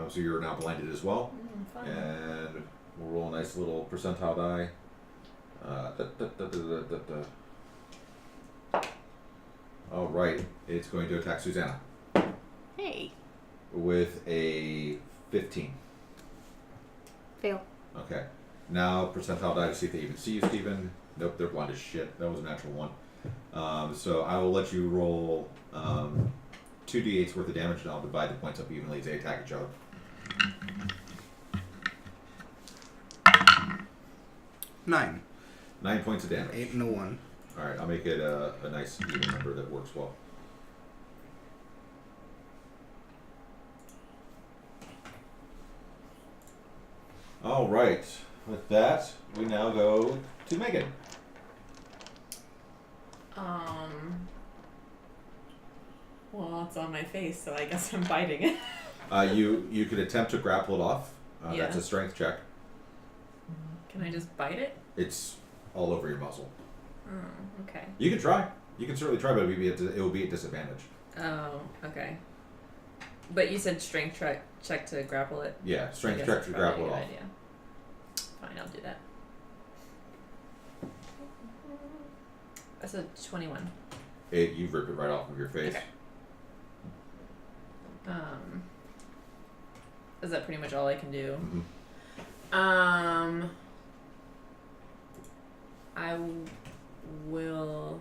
A: So you're now blinded as well.
F: Fine.
A: And we'll roll a nice little percentile die. All right. It's going to attack Susanna
C: Hey.
A: with a 15.
C: Fail.
A: Okay. Now percentile die to see if they even see you, Steven. Nope, they're blind as shit. That was a natural 1. So I will let you roll 2d8s worth of damage, and I'll divide the points up evenly as they attack each other.
B: 9.
A: 9 points of damage.
B: 8 and a 1.
A: All right, I'll make it a nice even number that works well. All right. With that, we now go to Megan.
F: Well, it's on my face, so I guess I'm biting it.
A: You could attempt to grapple it off. That's
F: Yeah.
A: a strength check.
F: Can I just bite it?
A: It's all over your muzzle.
F: Oh, okay.
A: You can try. You can certainly try, but it will be at disadvantage.
F: Oh, okay. But you said strength check to grapple it.
A: Yeah,
F: I
A: strength
F: guess
A: check
F: that's
A: to
F: probably
A: grapple
F: a
A: it
F: good
A: off.
F: idea. Fine, I'll do that. That's a 21.
A: You rip it right off of your face.
F: Okay. Is that pretty much all I can do?
A: Mm-hmm.
F: I will.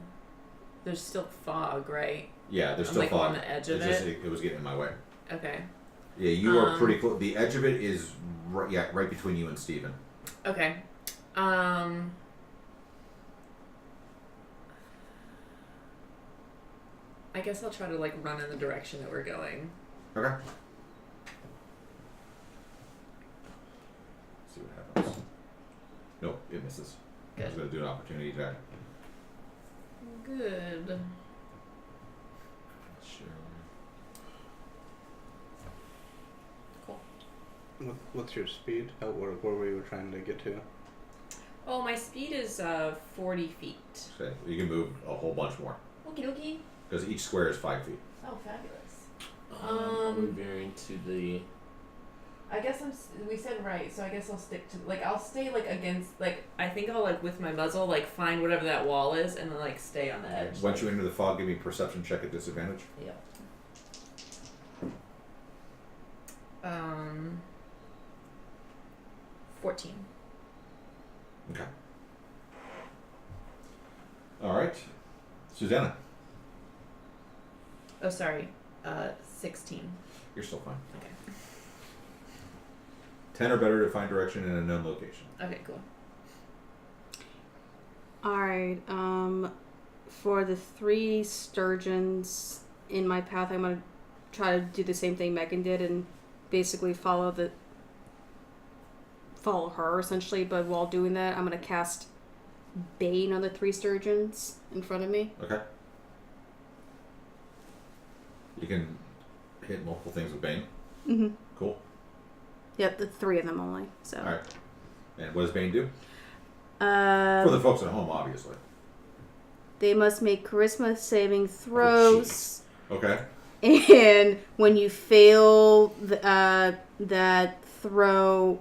F: There's still fog, right?
A: Yeah, there's
F: I'm
A: still
F: like
A: fog.
F: on the edge of
A: It's just,
F: it.
A: it was getting in my way.
F: Okay.
A: Yeah, you are pretty close. The edge of it is right between you and Steven.
F: Okay. I guess I'll try to like run in the direction that we're going.
A: Okay. See what happens. Nope, it misses. I was
F: Good.
A: going to do an opportunity attack.
F: Good.
A: Sure.
B: What's your speed? Where were you trying to get to?
F: Oh, my speed is 40 feet.
A: Okay, you can move a whole bunch more
F: Okie dokie.
A: because each square is 5 feet.
F: Oh, fabulous.
D: Are we veering to the?
F: I guess we said right, so I guess I'll stick to, like, I'll stay, like, against, like, I think I'll, like, with my muzzle, like, find whatever that wall is and then, like, stay on the edge.
A: Once you enter the fog, give me a perception check at disadvantage.
F: Yep. 14.
A: Okay. All right. Susanna,
F: Oh, sorry. 16.
A: you're still fine.
F: Okay.
A: 10 or better to find direction in a known location.
F: Okay, cool.
C: Alright, for the 3 sturgeons in my path, I'm gonna try to do the same thing Megan did and basically follow her essentially, but while doing that, I'm gonna cast Bane on the 3 sturgeons in front of me.
A: Okay. You can hit multiple things with Bane.
C: Mm-hmm.
A: Cool.
C: Yep, the 3 of them only. So.
A: All right. And what does Bane do? For the folks at home, obviously.
C: They must make charisma saving throws.
A: Okay.
C: And when you fail that throw,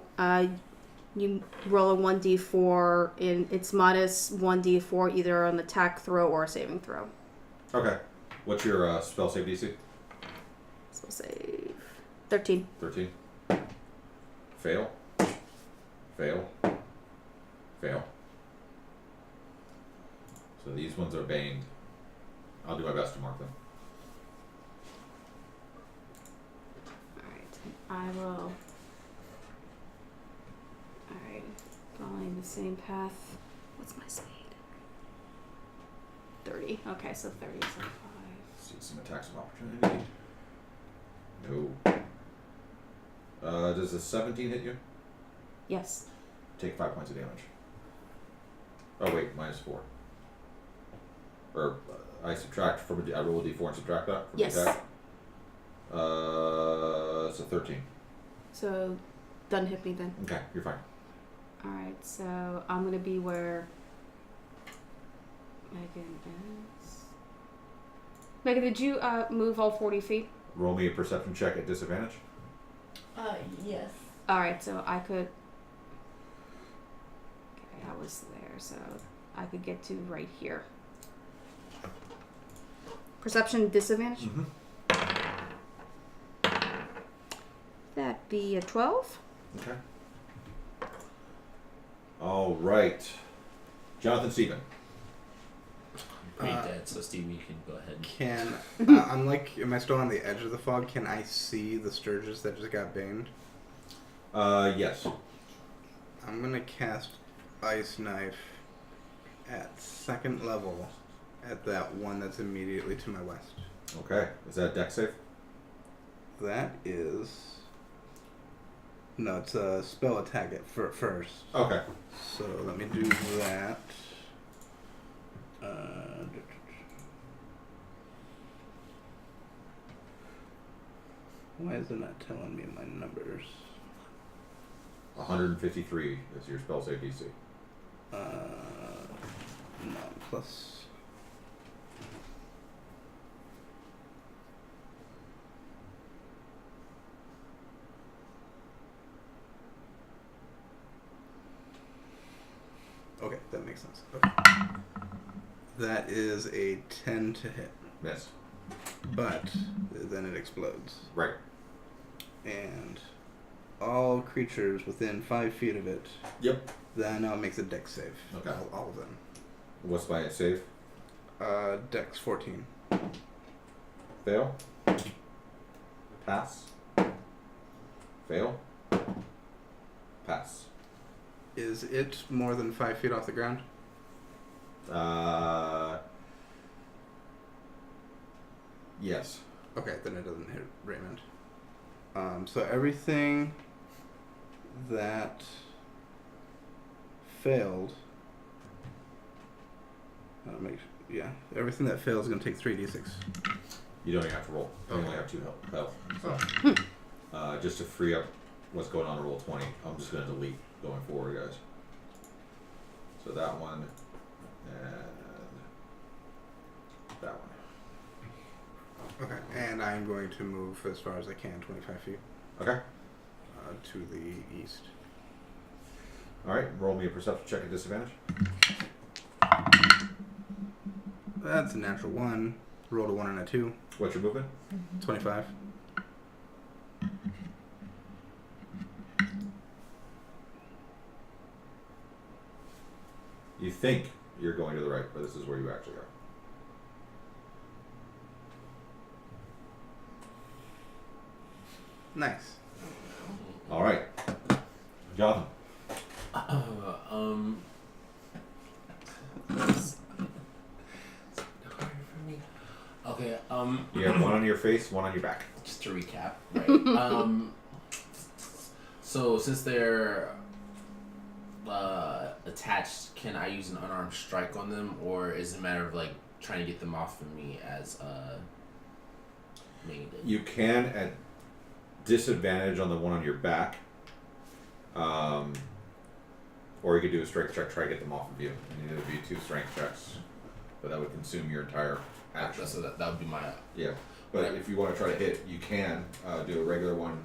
C: you roll a 1d4, and it's minus 1d4 either on attack throw or a saving throw.
A: Okay. What's your spell save DC?
C: So save 13.
A: 13. Fail. Fail. Fail. So these ones are banged. I'll do my best to mark them.
C: Alright, I will. Alright, following the same path. What's my speed? 30. Okay, so 30 is like 5.
A: See some attacks of opportunity. No. Does a 17 hit you?
C: Yes.
A: Take 5 points of damage. Oh wait, minus 4. Or I subtract from I roll a d4 and subtract that from
C: Yes.
A: the attack. So 13.
C: So, doesn't hit me then.
A: Okay, you're fine.
C: Alright, so I'm gonna be where Megan is. Megan, did you move all 40 feet?
A: Roll me a perception check at disadvantage.
F: Yes.
C: Alright, so I could. Okay, I was there, so I could get to right here. Perception disadvantage?
A: Mm-hmm.
C: That'd be a 12.
A: Okay. All right. Jonathan Stephen.
D: Pretty dead, so Steve, you can go ahead.
B: Can I'm like, am I still on the edge of the fog? Can I see the Sturges that just got banged?
A: Yes.
B: I'm gonna cast Ice Knife at 2nd level at that one that's immediately to my west.
A: Okay. Is that a dex save?
B: That is... No, it's a spell attack at first.
A: Okay.
B: So let me do that. Why is it not telling me my numbers?
A: 153 is your spell save DC.
B: No, plus... Okay, that makes sense. Okay. That is a 10 to hit.
A: Miss.
B: But then it explodes.
A: Right.
B: And all creatures within 5 feet of it,
A: Yep.
B: then it makes a dex save.
A: Okay.
B: All of them.
A: What's my save?
B: Dex 14.
A: Fail. Pass. Fail. Pass.
B: Is it more than 5 feet off the ground?
A: Yes.
B: Okay, then it doesn't hit Raymond. So everything that failed... everything that fails is going to take 3d6.
A: You don't even have to roll. You only have 2 health. So. Just to free up what's going on to roll 20, I'm just going to delete going forward, guys. So that one and that one.
B: Okay, and I'm going to move as far as I can, 25 feet.
A: Okay.
B: To the east.
A: All right. Roll me a perception check at disadvantage.
B: That's a natural 1. Rolled a 1 and a 2.
A: What's your movement?
B: 25.
A: You think you're going to the right, but this is where you actually are.
B: Nice.
A: All right. Jonathan.
D: Okay,
A: You have one on your face, one on your back.
D: just to recap, right? So since they're attached, can I use an unarmed strike on them, or is it a matter of like trying to get them off of me as Megan did?
A: You can at disadvantage on the one on your back. Or you could do a strength check, try to get them off of you. And it would be 2 strength checks. But that would consume your entire action.
D: So that would be my...
A: Yeah. But if you want to try to hit, you can do a regular one.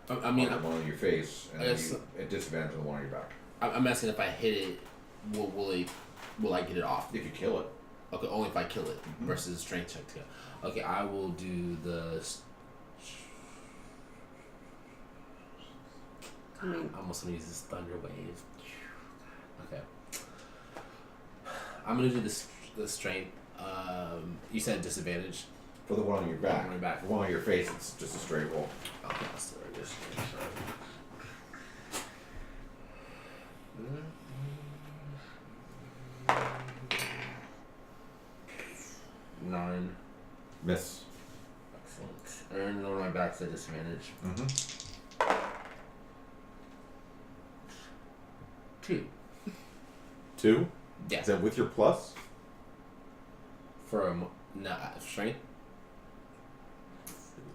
D: I mean,
A: on the one on your face, and then
D: Yes.
A: you, at disadvantage on the one on your back.
D: I'm asking if I hit it, will I get it off?
A: If you kill it.
D: Okay, only if I kill it
A: Mhm.
D: versus strength check. Too. Okay, I will do the.
C: I mean,
D: I almost want to use this thunder wave. Okay. I'm gonna do the strength. You said disadvantage.
A: For the one on your back.
D: On your back.
A: The one on your face, it's just a straight roll.
D: Okay, I'll still do this. 9.
A: Miss.
D: Excellent. And on my back's a disadvantage.
A: Mm-hmm.
D: 2.
A: 2?
D: Yeah.
A: Is that with your plus?
D: For a strength?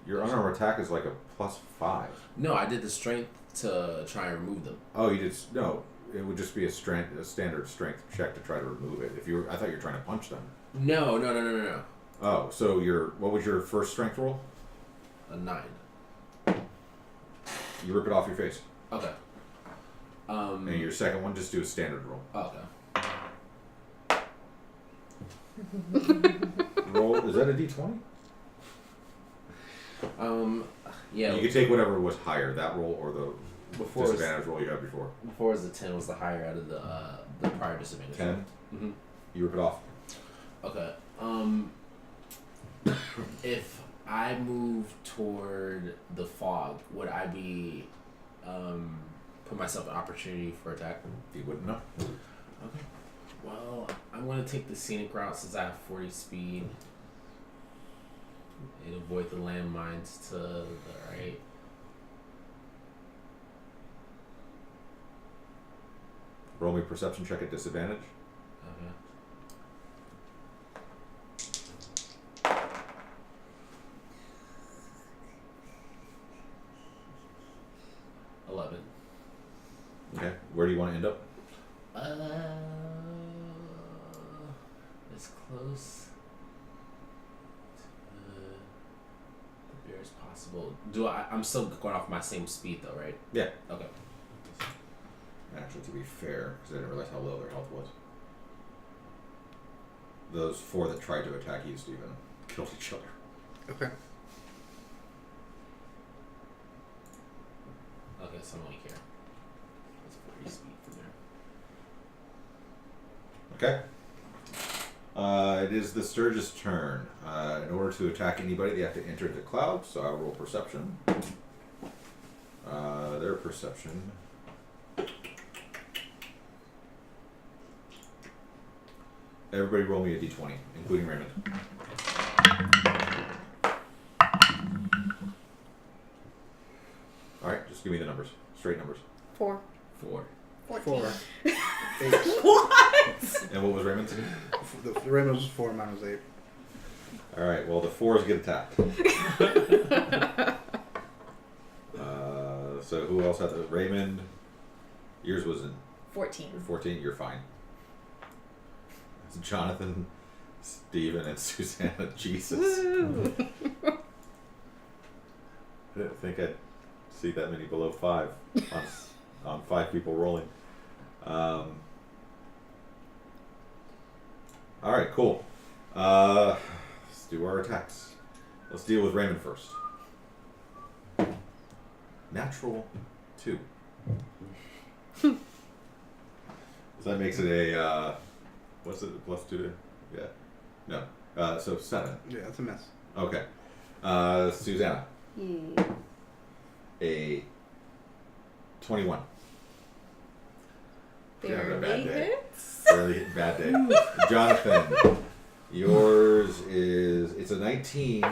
A: Your unarmed attack is like a +5.
D: No, I did the strength to try and remove them.
A: Oh, you did. No, it would just be a standard strength check to try to remove it. I thought you were trying to punch them.
D: No.
A: Oh, so what was your first strength roll?
D: A 9.
A: You rip it off your face.
D: Okay.
A: And your second one, just do a standard roll.
D: Okay.
A: Roll. Is that a d20?
D: Yeah.
A: You could take whatever was higher, that roll or the
D: Before it was-
A: disadvantage roll you had before.
D: Before it was the 10 was the higher out of the prior disadvantage.
A: 10.
D: Mm-hmm.
A: You rip it off.
D: Okay. If I move toward the fog, would I be put myself an opportunity for attack?
A: You wouldn't know.
D: Okay. Well, I'm gonna take the scenic route since I have 40 speed. And avoid the landmines to the right.
A: Roll me a perception check at disadvantage.
D: Okay. 11.
A: Okay. Where do you want to end up?
D: As close to the bear as possible. I'm still going off my same speed though, right?
A: Yeah.
D: Okay.
A: Actually, to be fair, because I didn't realize how low their health was. Those 4 that tried to attack you, Stephen, killed each other.
B: Okay.
D: Okay, so I'm only here. That's 40 speed from there.
A: Okay. It is the Sturgis' turn. In order to attack anybody, they have to enter the cloud, so I'll roll perception. Their perception. Everybody roll me a d20, including Raymond. Alright, just give me the numbers. Straight numbers.
C: 4.
D: 4.
C: 14.
B: 4. 8.
C: What?
A: And what was Raymond's?
B: The Raymond was 4, mine was 8.
A: Alright, well the 4s get attacked. So who else had the Raymond? Yours was in
E: 14.
A: 14, you're fine. It's Jonathan, Steven, and Susanna. Jesus.
C: Woo.
A: I didn't think I'd see that many below 5 on 5 people rolling. Alright, cool. Let's do our attacks. Let's deal with Raymond first. Natural 2. So that makes it a, what's it, +2 to? Yeah. No. So 7.
B: Yeah, that's a miss.
A: Okay. Susanna.
C: Yeah.
A: A 21. She had a bad
C: Barely
A: day.
C: hits.
A: Really bad day. Jonathan, yours is, it's a 19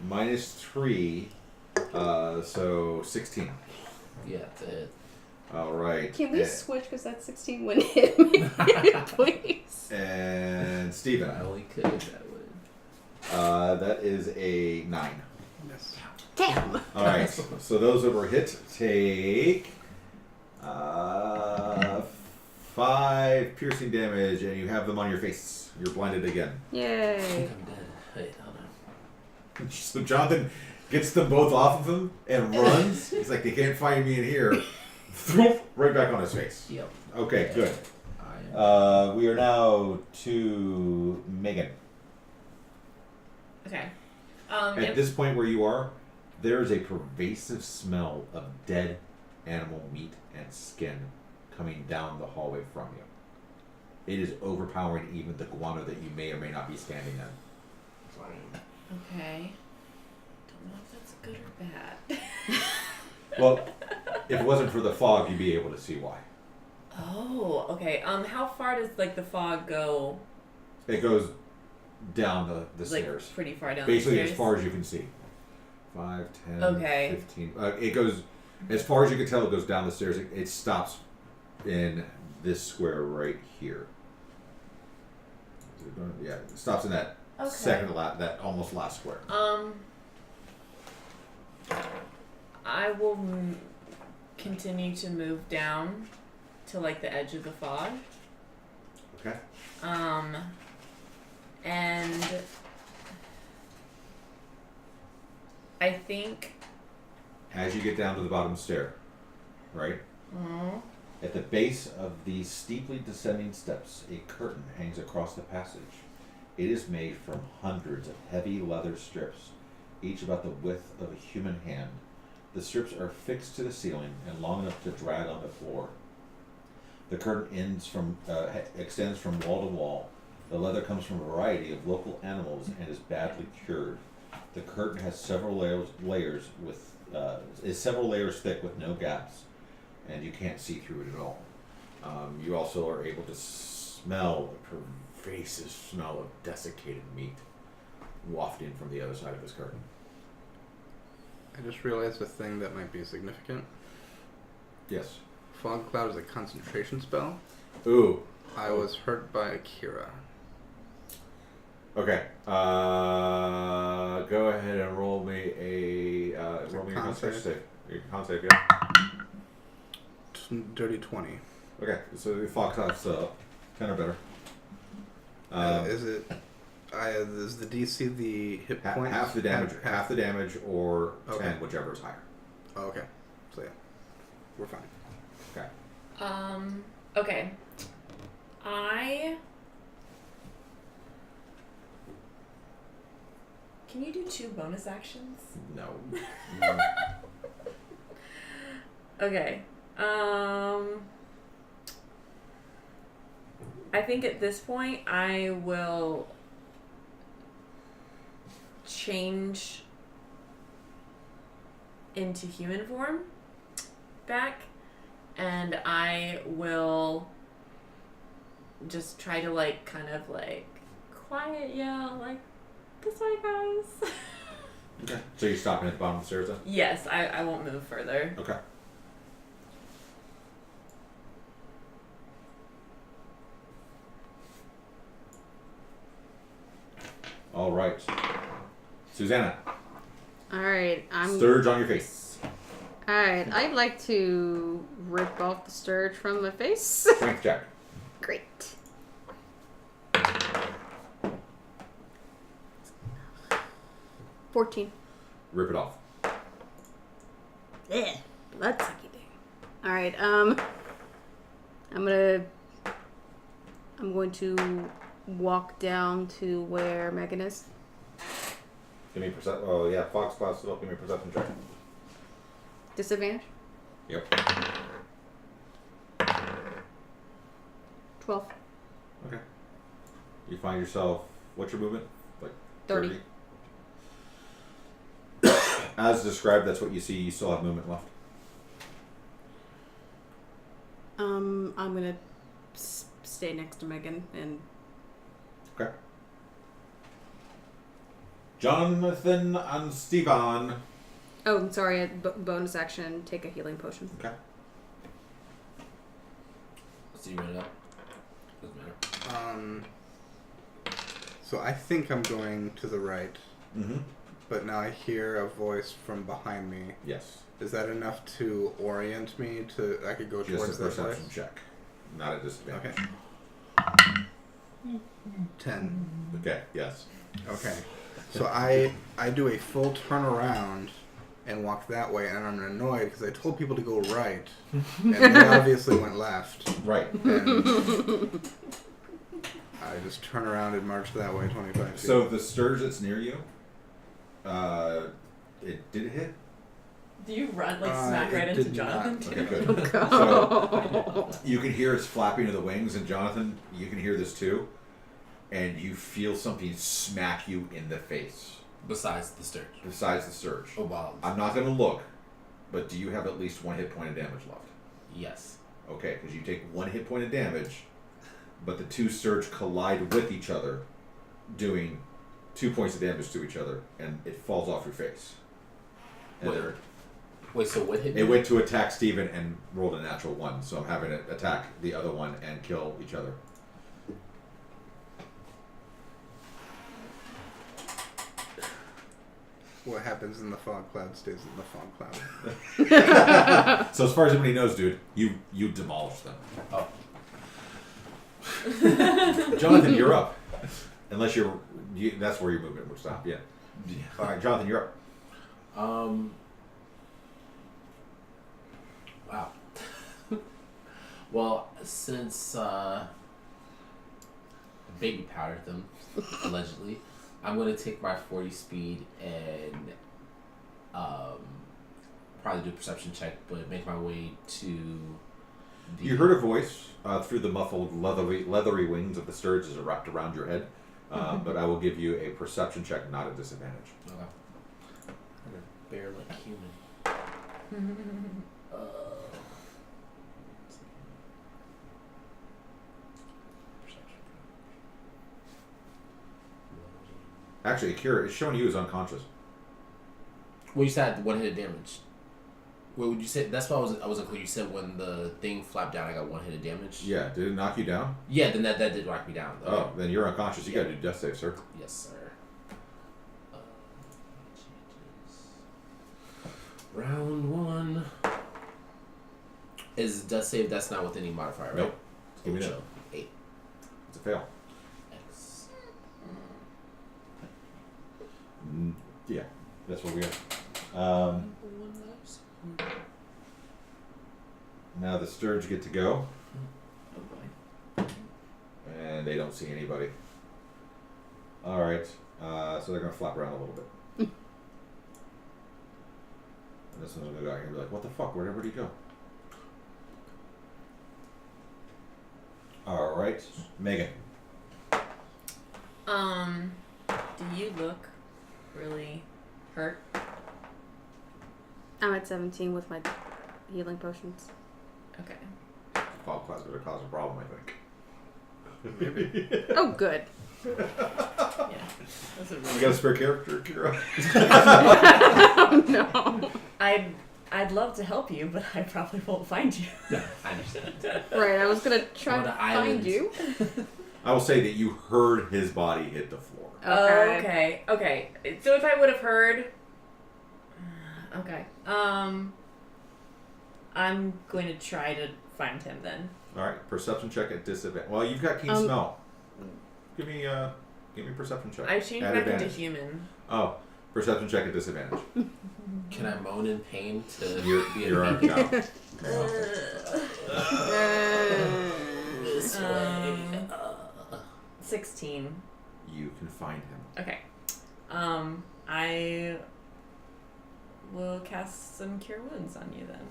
A: minus 3, so 16.
D: Yeah, that's it.
A: All right.
C: Can we switch because that 16 wouldn't hit me, please?
A: And Steven,
D: I only could if that would.
A: that is a 9.
B: Yes.
C: Damn.
A: All right. So those that were hit take 5 piercing damage, and you have them on your face. You're blinded again.
D: I
C: Yay.
D: think I'm dead. Wait, hold
A: So Jonathan gets them both off of him and runs. He's like, they can't find me in here. Right back on his face.
D: Yep.
A: Okay, good. We are now to Megan.
E: Okay.
A: At this point where you are, there is a pervasive smell of dead animal meat and skin coming down the hallway from you. It is overpowering even the guano that you may or may not be standing in.
E: Okay. Don't know if that's good or bad.
A: Well, if it wasn't for the fog, you'd be able to see why.
E: Oh, okay. How far does like the fog go?
A: It goes down the
E: Like
A: stairs.
E: pretty far down.
A: Basically,
E: the
A: as
E: stairs?
A: far as you can see. 5, 10,
E: Okay.
A: 15. It goes, as far as you can tell, it goes down the stairs. It stops in this square right here. Is it going? Yeah, it stops in that
E: Okay.
A: that almost last square.
E: I will continue to move down to like the edge of the fog.
A: Okay.
E: And I think.
A: As you get down to the bottom stair, right?
E: Oh.
A: At the base of these steeply descending steps, a curtain hangs across the passage. It is made from hundreds of heavy leather strips, each about the width of a human hand. The strips are fixed to the ceiling and long enough to drag on the floor. The curtain extends from wall to wall. The leather comes from a variety of local animals and is badly cured. The curtain has several layers thick with no gaps, and you can't see through it at all. You also are able to smell the pervasive smell of desiccated meat wafting from the other side of this curtain.
B: I just realized a thing that might be significant.
A: Yes.
B: Fog Cloud is a concentration spell.
A: Ooh.
B: I was hurt by Akira.
A: Okay. Go ahead and roll me a roll me your con save. Your con save, yeah.
B: Dirty 20.
A: Okay, so the Fox Cloud's 10 or better.
B: Is the DC the hit points?
A: Half the damage, half the damage, or 10,
B: Okay.
A: whichever is higher.
B: Oh, okay. So yeah, we're fine.
A: Okay.
E: Okay. Can you do 2 bonus actions?
A: No.
E: Okay. I think at this point I will change into human form back, and I will just try to like kind of like quiet yell like, this way guys.
A: Okay. So you're stopping at the bottom of the stairs then?
E: Yes, I won't move further.
A: Okay. All right. Susanna,
C: Alright,
A: Sturge on your face.
C: Alright, I'd like to rip off the Sturge from my face.
A: Strength check.
C: Great. $14.
A: Rip it off.
C: Ugh, bloodsucky thing. Alright, I'm going to walk down to where Megan is.
A: Give me perception. Oh yeah, Fox Cloud still. Give me a perception check.
C: Disadvantage?
A: Yep.
C: 12.
A: Okay. You find yourself. What's your movement? Like
C: 30.
A: As described, that's what you see. You still have movement left.
C: I'm gonna stay next to Megan and.
A: Okay. Jonathan and Stevan.
C: Oh, I'm sorry. Bonus action. Take a healing potion.
A: Okay.
D: So you run it up. Doesn't matter.
B: So I think I'm going to the right,
A: Mm-hmm.
B: but now I hear a voice from behind me.
A: Yes.
B: Is that enough to orient me to? I could go
A: Just
B: towards
A: a
B: that
A: perception
B: place.
A: check. Not a disadvantage.
B: Okay. 10.
A: Okay. Yes.
B: Okay. So I do a full turnaround and walk that way, and I'm annoyed because I told people to go right, and they obviously went left.
A: Right.
B: And I just turn around and march that way 25 feet.
A: So the Sturge that's near you, did it hit?
F: Do you run like smack right
B: it
F: into
B: did
F: Jonathan?
B: not.
A: Okay, good. So you can hear its flapping of the wings, and Jonathan, you can hear this too, and you feel something smack you in the face.
D: Besides the Sturge.
A: Besides the Surge.
D: Oh, wow.
A: I'm not going to look, but do you have at least 1 hit point of damage left?
D: Yes.
A: Okay, because you take 1 hit point of damage, but the 2 Surge collide with each other, doing 2 points of damage to each other, and it falls off your face. And
D: Wait, so what hit me?
A: it went to attack Steven and rolled a natural 1, so I'm having it attack the other one and kill each other.
B: What happens in the fog cloud stays in the fog cloud.
A: So as far as anybody knows, dude, you demolished them.
D: Oh.
A: Jonathan, you're up. Unless that's where your movement would stop. Yeah. All right, Jonathan, you're up.
D: Wow. Well, since baby powdered them, allegedly, I'm going to take my 40 speed and probably do a perception check, but make my way to the...
A: You heard a voice through the muffled leathery wings of the Sturge as it wrapped around your head, but I will give you a perception check, not a disadvantage.
D: Okay. I'm a bear-like human.
A: Actually, Akira, it's showing you as unconscious.
D: Well, you said 1 hit of damage. What would you say? That's why I wasn't clear. You said when the thing flapped down, I got 1 hit of damage.
A: Yeah, did it knock you down?
D: Yeah, then that did knock me down. Though.
A: Oh, then you're unconscious. You gotta do death save, sir.
D: Yes, sir. Round 1 is death save. That's not with any modifier, right?
A: Nope. Give me that.
D: 8.
A: It's a fail.
D: X.
A: Yeah, that's what we got. Now the Sturge get to go,
F: Oh boy.
A: and they don't see anybody. All right, so they're gonna flap around a little bit. And this one's gonna go out here and be like, "What the fuck? Where'd everybody go?" All right, Megan.
F: Do you look really hurt?
C: I'm at 17 with my healing potions.
F: Okay.
A: Fog cloud's gonna cause a problem, I think.
C: Oh, good.
F: Yeah. That's a
A: You
F: really
A: got a spare character, Kira?
C: Oh, no.
F: I'd love to help you, but I probably won't find you.
D: Yeah, I understand.
C: Right, I was going to try
D: On
C: to
D: the
C: find
D: island.
C: you.
A: I will say that you heard his body hit the floor.
C: Okay.
F: Okay. So if I would have heard, okay. I'm going to try to find him then.
A: All right, perception check at disadvantage. Well, you've got keen smell. Give me a perception check.
F: I changed
A: At
F: back
A: advantage.
F: into human.
A: Oh, perception check at disadvantage.
D: Can I moan in pain to be
A: You're on now.
D: this way?
F: 16.
A: You can find him.
F: Okay. I will cast some Cure Wounds on you then.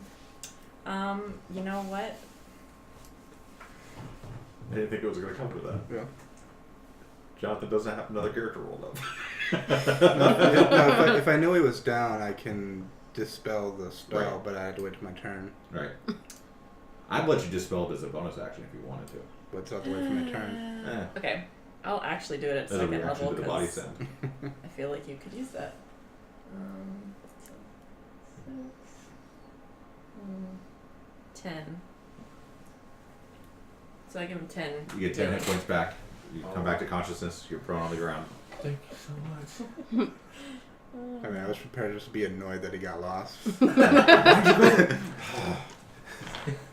F: You know what?
A: I didn't think it was going to come to that.
B: Yeah.
A: Jonathan doesn't have another character rolled up.
B: No, if I knew he was down, I can dispel the spell,
A: Right.
B: but I had to wait till my turn.
A: Right. I'd let you dispel it as a bonus action if you wanted to.
B: But it's have to wait for my turn.
F: Okay. I'll actually do it at
A: As a
F: second
A: reaction
F: level
A: to the body
F: because
A: sound.
F: I feel like you could use that. 10. So I give him 10.
A: You get 10 hit points back. You come back to consciousness. You're prone on the ground.
D: Thank you so much.
B: I mean, I was prepared just to be annoyed that he got lost.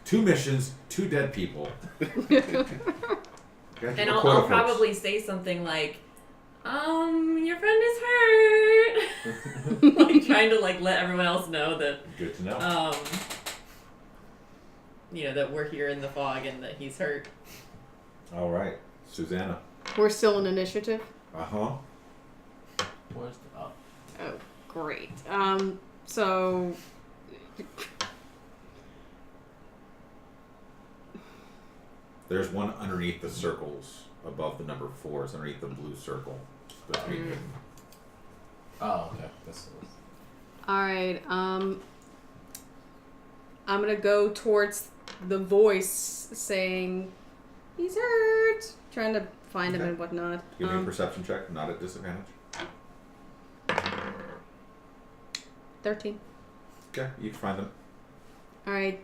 A: 2 missions, 2 dead people.
F: And I'll probably say something like,
E: Your friend is hurt. Like trying to like let everyone else know that
A: Good to know.
E: that we're here in the fog and that he's hurt.
A: All right, Susanna.
C: We're still in initiative.
A: Uh-huh.
D: Where's the up?
C: Oh, great. So
A: There's one underneath the circles above the number 4. It's underneath the blue circle. Between them.
D: Oh, okay. That's
C: all right. I'm gonna go towards the voice saying he's hurt, trying to find him
A: Okay.
C: and whatnot.
A: Give me a perception check, not at disadvantage.
C: 13.
A: Okay, you can find them.
C: All right.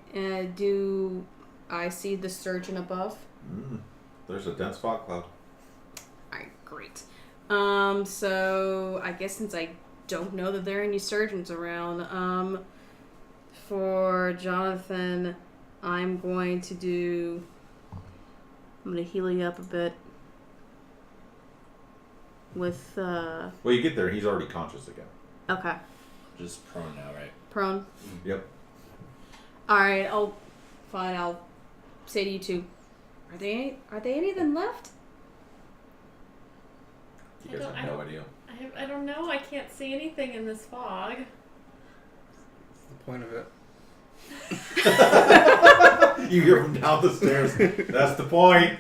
C: Do I see the surgeon above?
A: There's a dense fog cloud.
C: All right, great. So I guess since I don't know that there are any surgeons around, for Jonathan, I'm going to heal you up a bit with,
A: Well, you get there and he's already conscious again.
C: okay,
D: just prone now, right?
C: prone.
A: Yep.
C: All right, I'll say to you two, are they any of them left?
A: You guys have no idea.
E: I don't know. I can't see anything in this fog.
B: That's the point of it.
A: You hear from down the stairs. That's the point.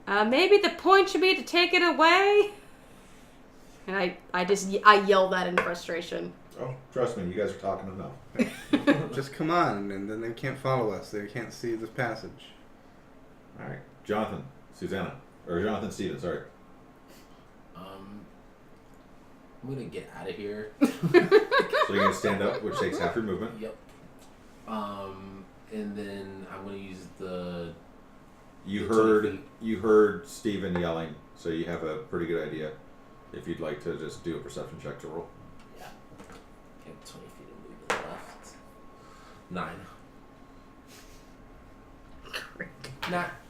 C: Maybe the point should be to take it away. And I yell that in frustration.
A: Oh, trust me, you guys are talking enough.
B: Just come on, and then they can't follow us. They can't see this passage.
A: All right, Jonathan, Susanna, or Jonathan Stevens. Sorry.
D: I'm gonna get out of here.
A: So you're gonna stand up, which takes half your movement.
D: Yep. And then I'm gonna use the.
A: You
D: The
A: heard
D: 20 feet.
A: you heard Steven yelling, so you have a pretty good idea. If you'd like to just do a perception check to roll.
D: Yeah. Okay, 20 feet of movement left. 9.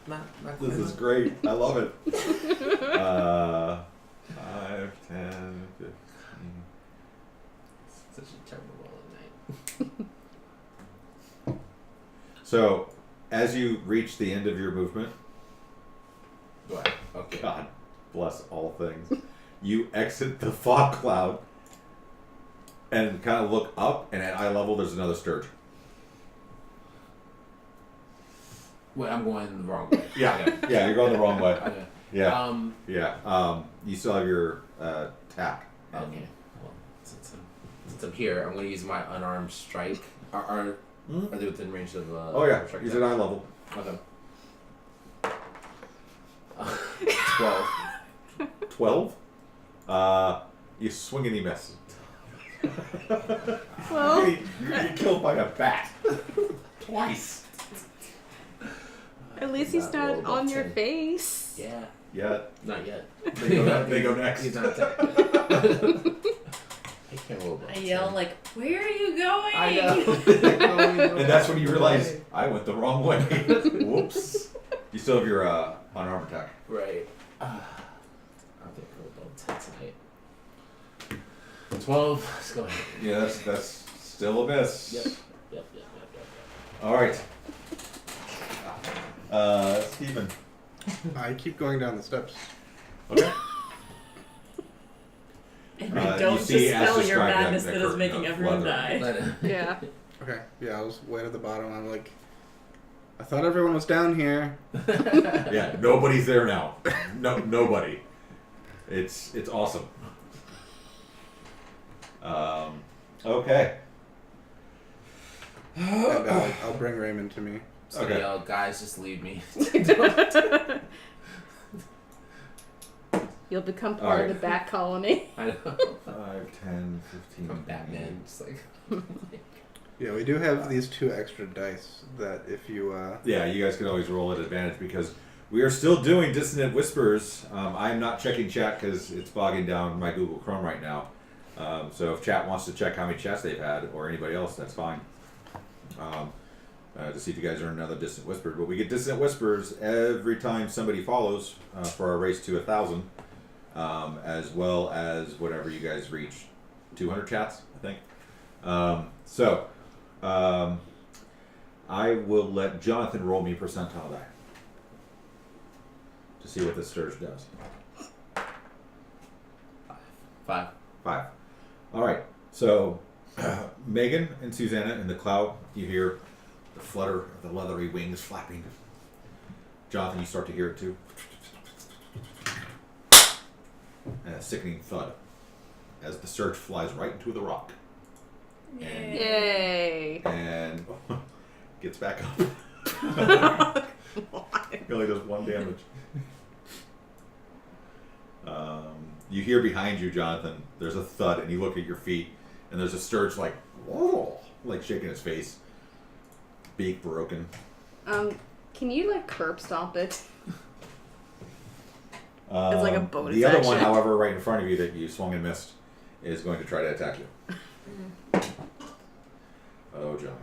D: Not
A: This is great. I love it. 5, 10, 15.
D: Such a terrible roll at night.
A: So, as you reach the end of your movement,
D: What? Okay.
A: God bless all things, you exit the fog cloud and kind of look up, and at eye level, there's another sturge.
D: Wait, I'm going the wrong way.
A: Yeah,
D: Okay.
A: yeah, you're going the wrong way.
D: Okay.
A: Yeah, yeah. You still have your tack.
D: Okay. Well, since I'm here, I'm going to use my unarmed strike. Are they within range of?
A: Oh yeah,
D: strike
A: he's
D: attack?
A: at eye level.
D: Okay.
A: 12. You swing and you miss.
C: Well,
A: You're getting killed by a bat. Twice.
C: at least he's
D: Not
C: not
D: roll
C: on your
D: 10.
C: face.
D: Yeah.
A: Yeah.
D: Not yet.
A: They go next.
D: He's not attacking. I can't roll.
E: I yell like, "Where are you going?"
D: I know.
A: And that's when you realize I went the wrong way. Whoops. You still have your unarmed attack.
D: Right. I think I rolled all 10 tonight. 12. Let's go ahead.
A: Yeah, that's still a miss.
D: Yep.
A: All right. Steven.
B: I keep going down the steps.
A: Okay.
E: And
A: You
E: don't
A: see, as
E: dispel your
A: described,
E: madness
A: that
E: that is
A: curtain
E: making
A: of
E: everyone
A: leather.
E: die.
C: Yeah.
B: Okay, yeah, I was way at the bottom. I'm like, I thought everyone was down here.
A: Yeah, nobody's there now. No, nobody. It's awesome. Okay.
B: And I'll bring Raymond to me.
D: So
A: Okay.
D: yell, guys, just leave me.
C: You'll become part of the bat colony.
D: I know.
A: 5, 10, 15.
D: I'm Batman. Just like.
B: Yeah, we do have these 2 extra dice that if you,
A: Yeah, you guys can always roll at advantage because we are still doing Dissonant Whispers. I'm not checking chat because it's bogging down my Google Chrome right now. So if chat wants to check how many chats they've had or anybody else, that's fine. to see if you guys earn another Dissonant Whisper. But we get Dissonant Whispers every time somebody follows for our race to 1,000, as well as whatever you guys reach. 200 chats, I think. I will let Jonathan roll me percentile die to see what the Sturge does.
D: 5.
A: 5. All right. So, Megan and Susanna in the cloud, you hear the flutter of the leathery wings flapping. Jonathan, you start to hear it too. And a sickening thud as the Surge flies right into the rock. And,
C: Yay!
A: and gets back up. It only does 1 damage. You hear behind you, Jonathan, there's a thud, and you look at your feet, and there's a Sturge like, whoa, like shaking his face. Beak broken.
C: Can you like curb stomp it? It's like a bonus
A: The other
C: action.
A: one, however, right in front of you that you swung and missed, is going to try to attack you. Oh, Jonathan.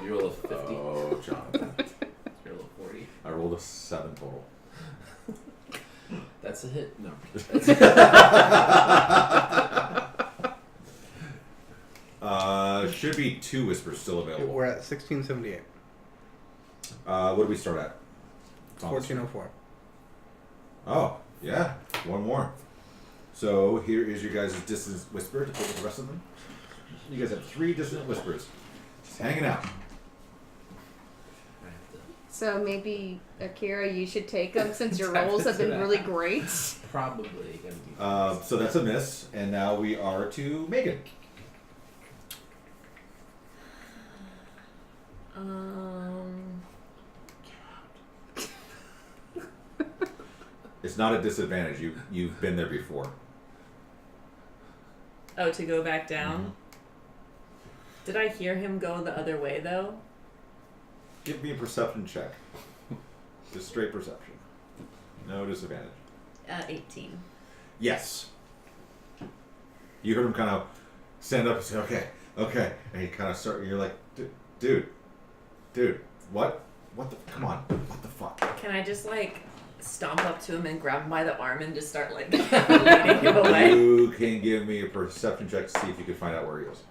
D: You roll a 50.
A: Oh, Jonathan.
D: You roll a 40.
A: I rolled a 7 total.
D: That's a hit. No.
A: Should be 2 whispers still available.
B: We're at 1678.
A: What do we start at?
B: 1404.
A: Oh, yeah. 1 more. So here is your guys' Dissonant Whisper to put with the rest of them. You guys have 3 Dissonant Whispers. Just hanging out.
C: So maybe, Akira, you should take them since your
D: Tap
C: rolls have
D: into
C: been
D: that.
C: really great.
D: Probably gonna be.
A: So that's a miss, and now we are to Megan. It's not a disadvantage. You've been there before.
E: Oh, to go back down?
A: Mhm.
E: Did I hear him go the other way, though?
A: Give me a perception check. Just straight perception. No disadvantage.
E: 18.
A: Yes. You heard him kind of stand up and say, okay. And he kind of start, you're like, dude, what? What the, come on, what the fuck?
E: Can I just, like, stomp up to him and grab him by the arm and just start, like, leading him away?
A: You can give me a perception check to see if you can find out where he is.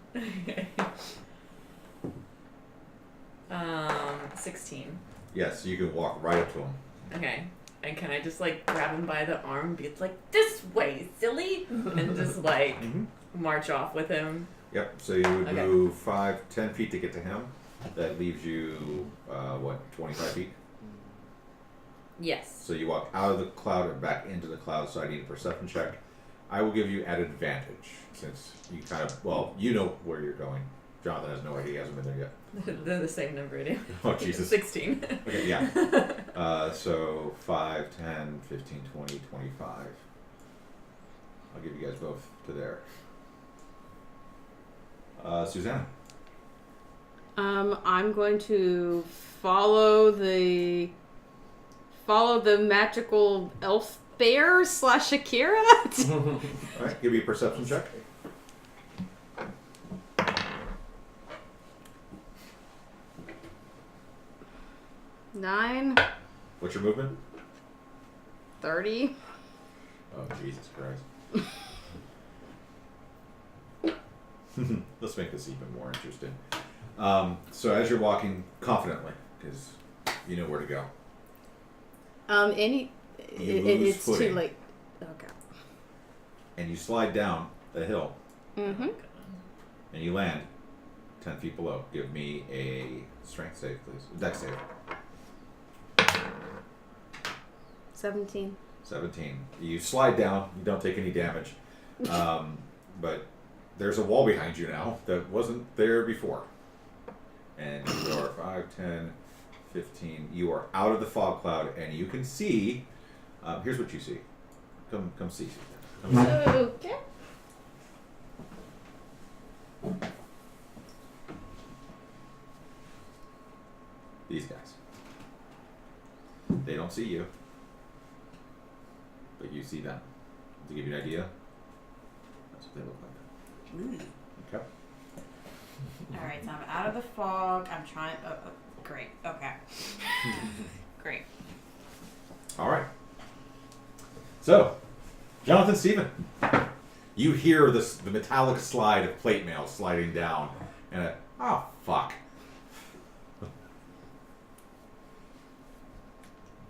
E: 16.
A: Yes, you can walk right up to him.
E: Okay. And can I just, like, grab him by the arm and be like, this way, silly? And just, like, march off with him?
A: Yep, so you would
E: Okay.
A: move 10 feet to get to him. That leaves you, 25 feet?
E: Yes.
A: So you walk out of the cloud and back into the cloud, so I need a perception check. I will give you at advantage, since you kind of, well, you know where you're going. Jonathan has no idea, he hasn't been there yet.
E: They're the same number, dude.
A: Oh, Jesus.
E: 16.
A: Okay, yeah. So 5, 10, 15, 20, 25. I'll give you guys both to there. Susanna.
C: I'm going to follow the magical elf bear / Akira.
A: Alright, give me a perception check.
C: 9,
A: What's your movement?
C: 30.
A: Oh, Jesus Christ. Let's make this even more interesting. So as you're walking confidently, because you know where to go.
C: It's too
A: footing.
C: late. Okay.
A: And you slide down the hill,
C: Mm-hmm.
A: and you land 10 feet below. Give me a strength save, please. Dex save.
C: 17.
A: 17. You slide down. You don't take any damage. But there's a wall behind you now that wasn't there before. And you are 5, 10, 15. You are out of the fog cloud, and you can see. Here's what you see. Come see. Come see.
C: Okay.
A: These guys. They don't see you, but you see them. To give you an idea, that's what they look like. Okay.
G: Alright, so I'm out of the fog. I'm trying. Great. Okay. Great.
A: All right. So, Jonathan, Stephen, you hear the metallic slide of plate mail sliding down, and fuck.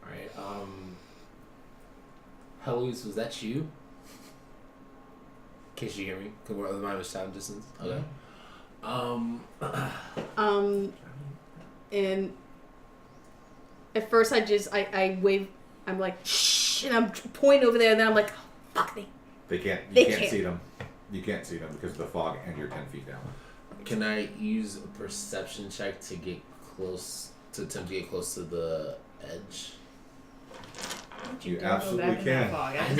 D: Alright, Heloise, was that you? In case you hear me, because we're other sound distance. Okay.
C: And at first I wave, I'm like, shh, and I'm pointing over there, and then I'm like, oh, fuck me.
A: You can't see them. You can't see them because of the fog, and you're 10 feet down.
D: Can I use a perception check to get close, to attempt to get close to the edge?
A: You absolutely can.
D: I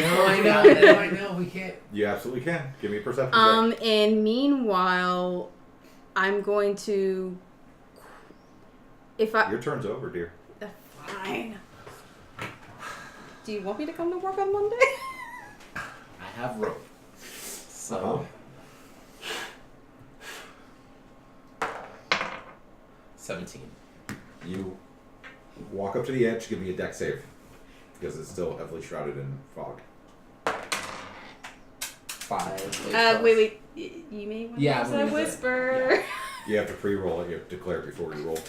D: know, we can't.
A: You absolutely can. Give me a perception check.
C: And meanwhile, I'm going to,
A: Your turn's over, dear.
C: Fine. Do you want me to come to work on Monday?
D: I have rope. So. 17.
A: You walk up to the edge, give me a deck save. Because it's still heavily shrouded in fog.
D: 5.
C: Wait. You may want to whisper.
A: You have to pre-roll it. You have to declare it before you roll.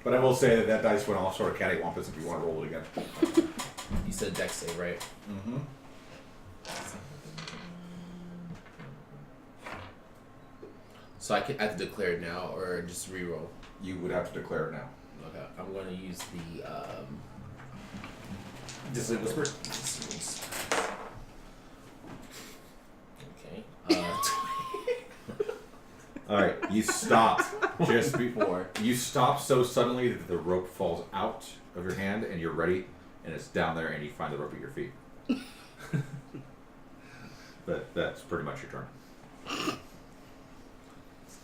A: But I will say that dice went off sort of cattywampus if you want to roll it again.
D: You said deck save, right?
A: Mm-hmm.
D: So I have to declare it now or just re-roll?
A: You would have to declare it now.
D: Okay, I'm going to use the...
A: Just whisper.
D: Okay.
A: Alright, you stop just before. You stop so suddenly that the rope falls out of your hand and you're ready, and it's down there and you find the rope at your feet. But that's pretty much your turn.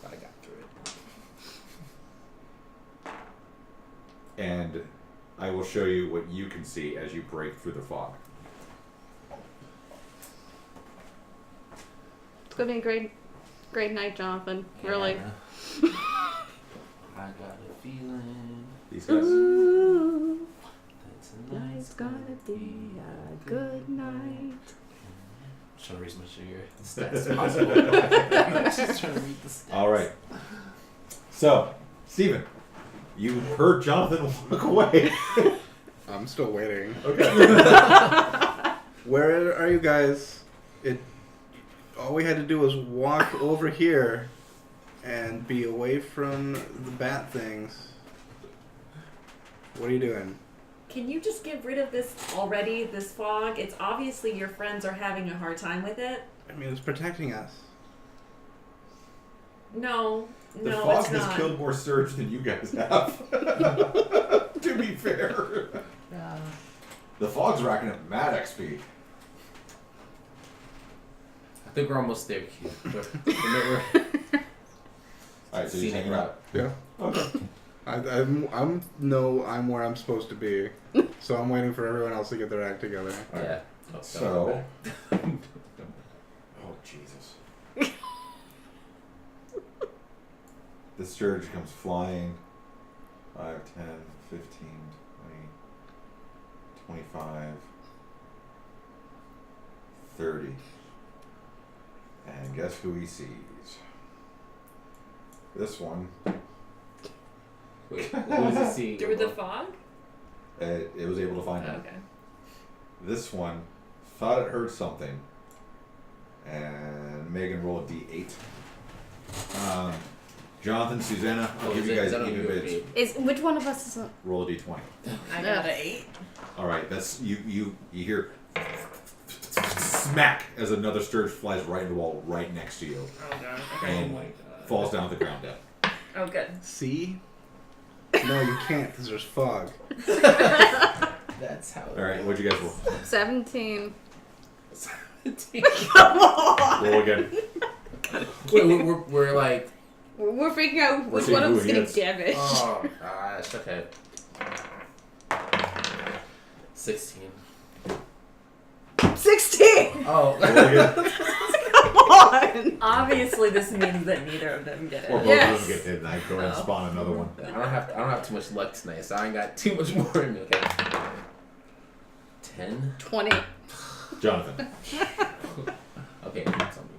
D: Glad I got through it.
A: And I will show you what you can see as you break through the fog.
C: It's going to be a great night, Jonathan. Really.
D: I got a feeling
A: These guys.
C: Ooh,
D: that
C: tonight's gonna be a good night.
D: Trying to read as much of your stats as possible. Just trying to read the stats.
A: All right. So, Steven, you heard Jonathan walk away.
B: I'm still waiting.
A: Okay.
B: Where are you guys? All we had to do was walk over here and be away from the bat things. What are you doing?
E: Can you just get rid of this already, this fog? It's obviously your friends are having a hard time with it.
B: I mean, it's protecting us.
E: No,
A: The
E: no,
A: fog
E: it's
A: has
E: not.
A: killed more Surge than you guys have. To be fair. The fog's racking up mad XP.
D: I think we're almost there, Q.
A: Alright, so you're hanging out.
B: Yeah.
A: Okay.
B: I'm where I'm supposed to be. So I'm waiting for everyone else to get their act together.
D: Yeah.
A: So. Oh, Jesus. The Sturge comes flying. 5, 10, 15, 20, 25, 30. And guess who he sees? This one.
D: Wait, what was he seeing?
E: Through the fog?
A: It was able to find him.
E: Okay.
A: This one thought it heard something. And Megan roll a d8. Jonathan, Susanna, I'll give you guys even bids.
C: Which one of us is a...
A: Roll a d20.
F: I got an 8.
A: Alright, that's you hear smack as another Sturge flies right into the wall right next to you.
E: Oh god.
A: And falls down to the ground dead.
E: Oh good.
B: See? No, you can't because there's fog.
D: That's how.
A: Alright, what'd you guys roll?
C: 17.
D: 17.
C: Come on!
A: Roll again.
D: Wait, we're like.
C: We're figuring out which
A: seeing
C: one of
A: who
C: us
A: he
C: getting
A: is.
C: damaged.
D: Oh gosh. Okay. 16.
C: 16!
D: Oh.
A: Roll again.
C: Come on! again.
E: Obviously, this means that neither of them get
A: Or
E: it.
A: both
C: Yes.
A: of them get hit, and I go ahead and spawn another one.
D: I don't have too much luck tonight, so I ain't got too much more in me. Okay. 10.
C: 20.
A: Jonathan.
D: Okay, that's on me.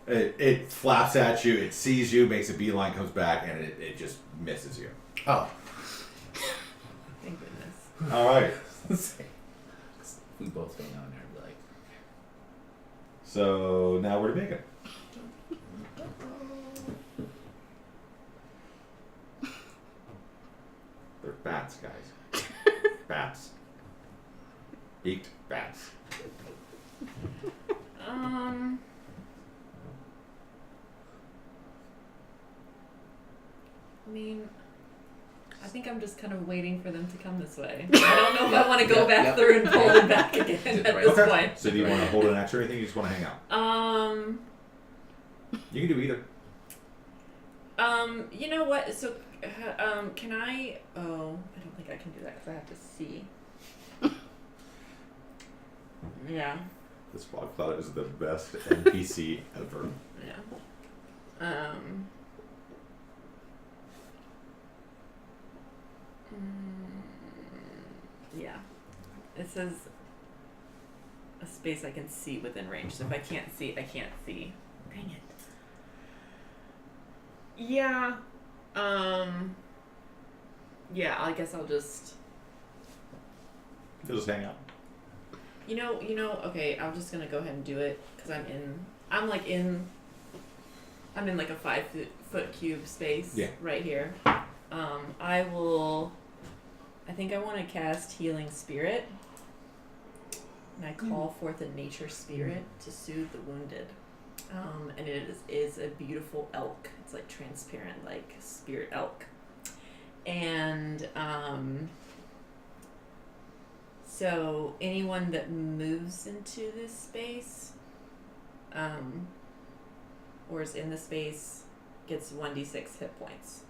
A: It flaps at you, it sees you, makes a beeline, comes back, and it just misses you.
D: Oh.
E: Thank goodness.
A: Alright.
D: We both hang on there and be like,
A: So now we're to make it. They're bats, guys. Bats. Beaked bats.
E: I mean, I think I'm just kind of waiting for them to come this way. I don't know if I want to go back through and pull them back again at this point.
A: So do you want to hold an action or anything? You just want to hang out? You can do either.
E: You know what? So, can I? Oh, I don't think I can do that because I have to see. Yeah.
A: This blog thought it was the best NPC ever.
E: Yeah. Yeah. It says a space I can see within range. So if I can't see, I can't see. Dang it. Yeah. Yeah, I guess I'll just
A: You'll just hang out.
E: okay, I'm just gonna go ahead and do it because I'm in like a 5-foot cube space right here. I think I want to cast Healing Spirit. And I call forth a nature spirit to soothe the wounded. And it is a beautiful elk. It's like transparent, like spirit elk. And so anyone that moves into this space, or is in the space, gets 1d6 hit points.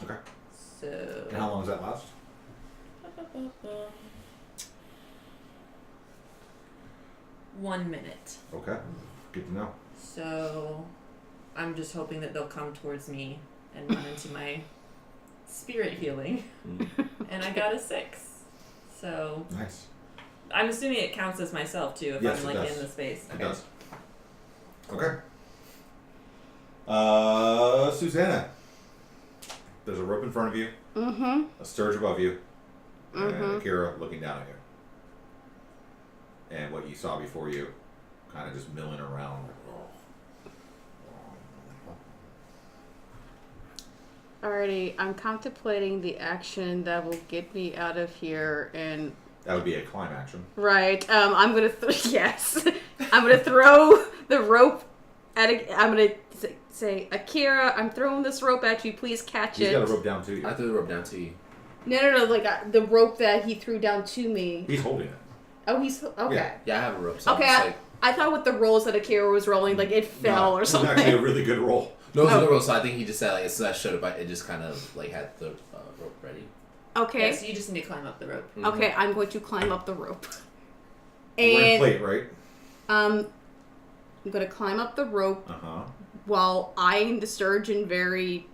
A: Okay.
E: So.
A: And how long does that last?
E: 1 minute.
A: Okay. Good to know.
E: So I'm just hoping that they'll come towards me and run into my spirit healing. And I got a 6. So
A: Nice.
E: I'm assuming it counts as myself too if
A: Yes,
E: I'm
A: it
E: like
A: does.
E: in the space.
A: It
E: Okay.
A: does. Okay. Susanna. There's a rope in front of you,
C: Mm-hmm.
A: a sturge above you, and
C: Mhm.
A: Akira looking down at you. And what you saw before you, kind of just milling around.
C: Alrighty, I'm contemplating the action that will get me out of here, and
A: That would be a climb action.
C: right, I'm gonna yes, I'm gonna throw the rope I'm gonna say, Akira, I'm throwing this rope at you. Please catch
A: He's
C: it.
A: got a rope down to you.
D: I threw the rope down to you.
C: No, like the rope that he threw down to me.
A: He's holding it.
C: Oh, he's okay.
A: Yeah.
D: Yeah, I have a rope. So
C: Okay,
D: I'm just like,
C: I thought with the rolls that Akira was rolling, like it fell or
A: It's
C: something.
A: actually a really good roll.
D: no, it's
C: Oh.
D: a good rope. So I think he just said like as soon as I showed up, it just kind of like had the rope ready.
C: Okay.
E: Yeah, so you just need to climb up the rope.
D: Mhm.
C: Okay, I'm going to climb up the rope.
A: We're in
C: And
A: plate, right?
C: I'm going to climb up the rope
A: Uh-huh.
C: while eyeing the sturgeon very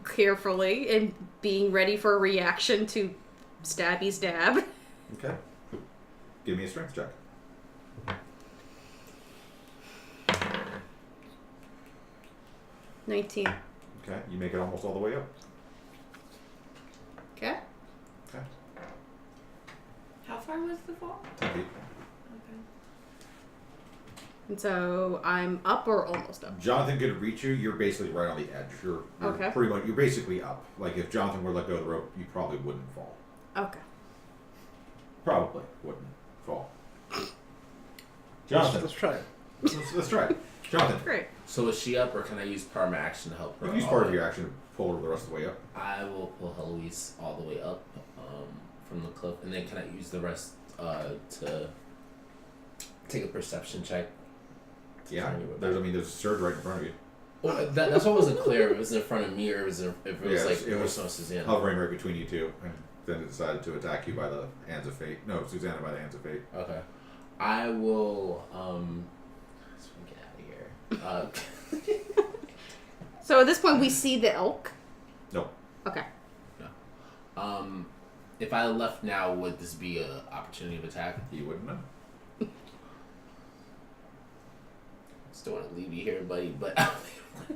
C: carefully and being ready for a reaction to stabby stab.
A: Okay. Give me a strength check.
C: $19.
A: Okay. You make it almost all the way up.
C: Okay.
A: Okay.
E: How far was the fall?
A: 10 feet.
E: Okay.
C: And so I'm up or almost up.
A: Jonathan could reach you. You're basically right on the edge. You're
C: Okay.
A: pretty much. You're basically up. Like if Jonathan were to let go of the rope, you probably wouldn't fall.
C: Okay.
A: Probably wouldn't fall. Jonathan,
B: Let's try it.
A: let's try it. Jonathan,
C: Great.
D: So is she up, or can I use part of my action to help her?
A: you use
D: all
A: part
D: the
A: of
D: way?
A: your action to pull her the rest of the way up.
D: I will pull Heloise all the way up from the cliff, and then can I use the rest to take a perception check? to
A: Yeah.
D: find you
A: There's a surge right in front of you,
D: Well, that's what wasn't clear. If it was in front of me, or if it was
A: Yeah,
D: like
A: it was
D: no Suzanne.
A: hovering right between you two, and then it decided to attack you by the hands of fate. No, Susanna by the hands of fate.
D: Okay. I I will let's get out of here.
C: So at this point, we see the elk.
A: No.
C: Okay.
D: If I left now, would this be an opportunity of attack?
A: You wouldn't know.
D: Still want to leave you here, buddy, but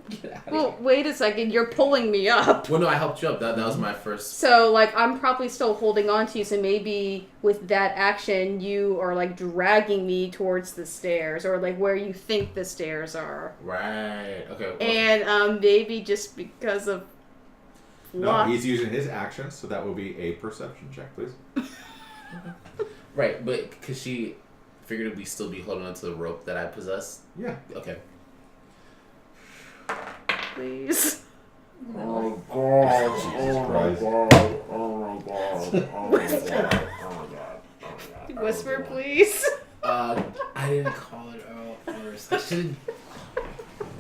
D: get out of
C: Well,
D: here.
C: wait a second. You're pulling me up.
D: Well, no, I helped you up. That was my first.
C: So, like, I'm probably still holding on to you, so maybe with that action, you are, like, dragging me towards the stairs, or, like, where you think the stairs are.
D: Right. Okay. Well,
C: And, maybe just because of
A: No,
C: luck.
A: he's using his actions, so that will be a perception check, please.
D: right, but could she figuratively still be holding onto the rope that I possess?
A: Yeah.
D: Okay.
C: Please.
A: Oh, God. Jesus Christ.
C: Whisper, please.
D: I didn't call it out first. I should.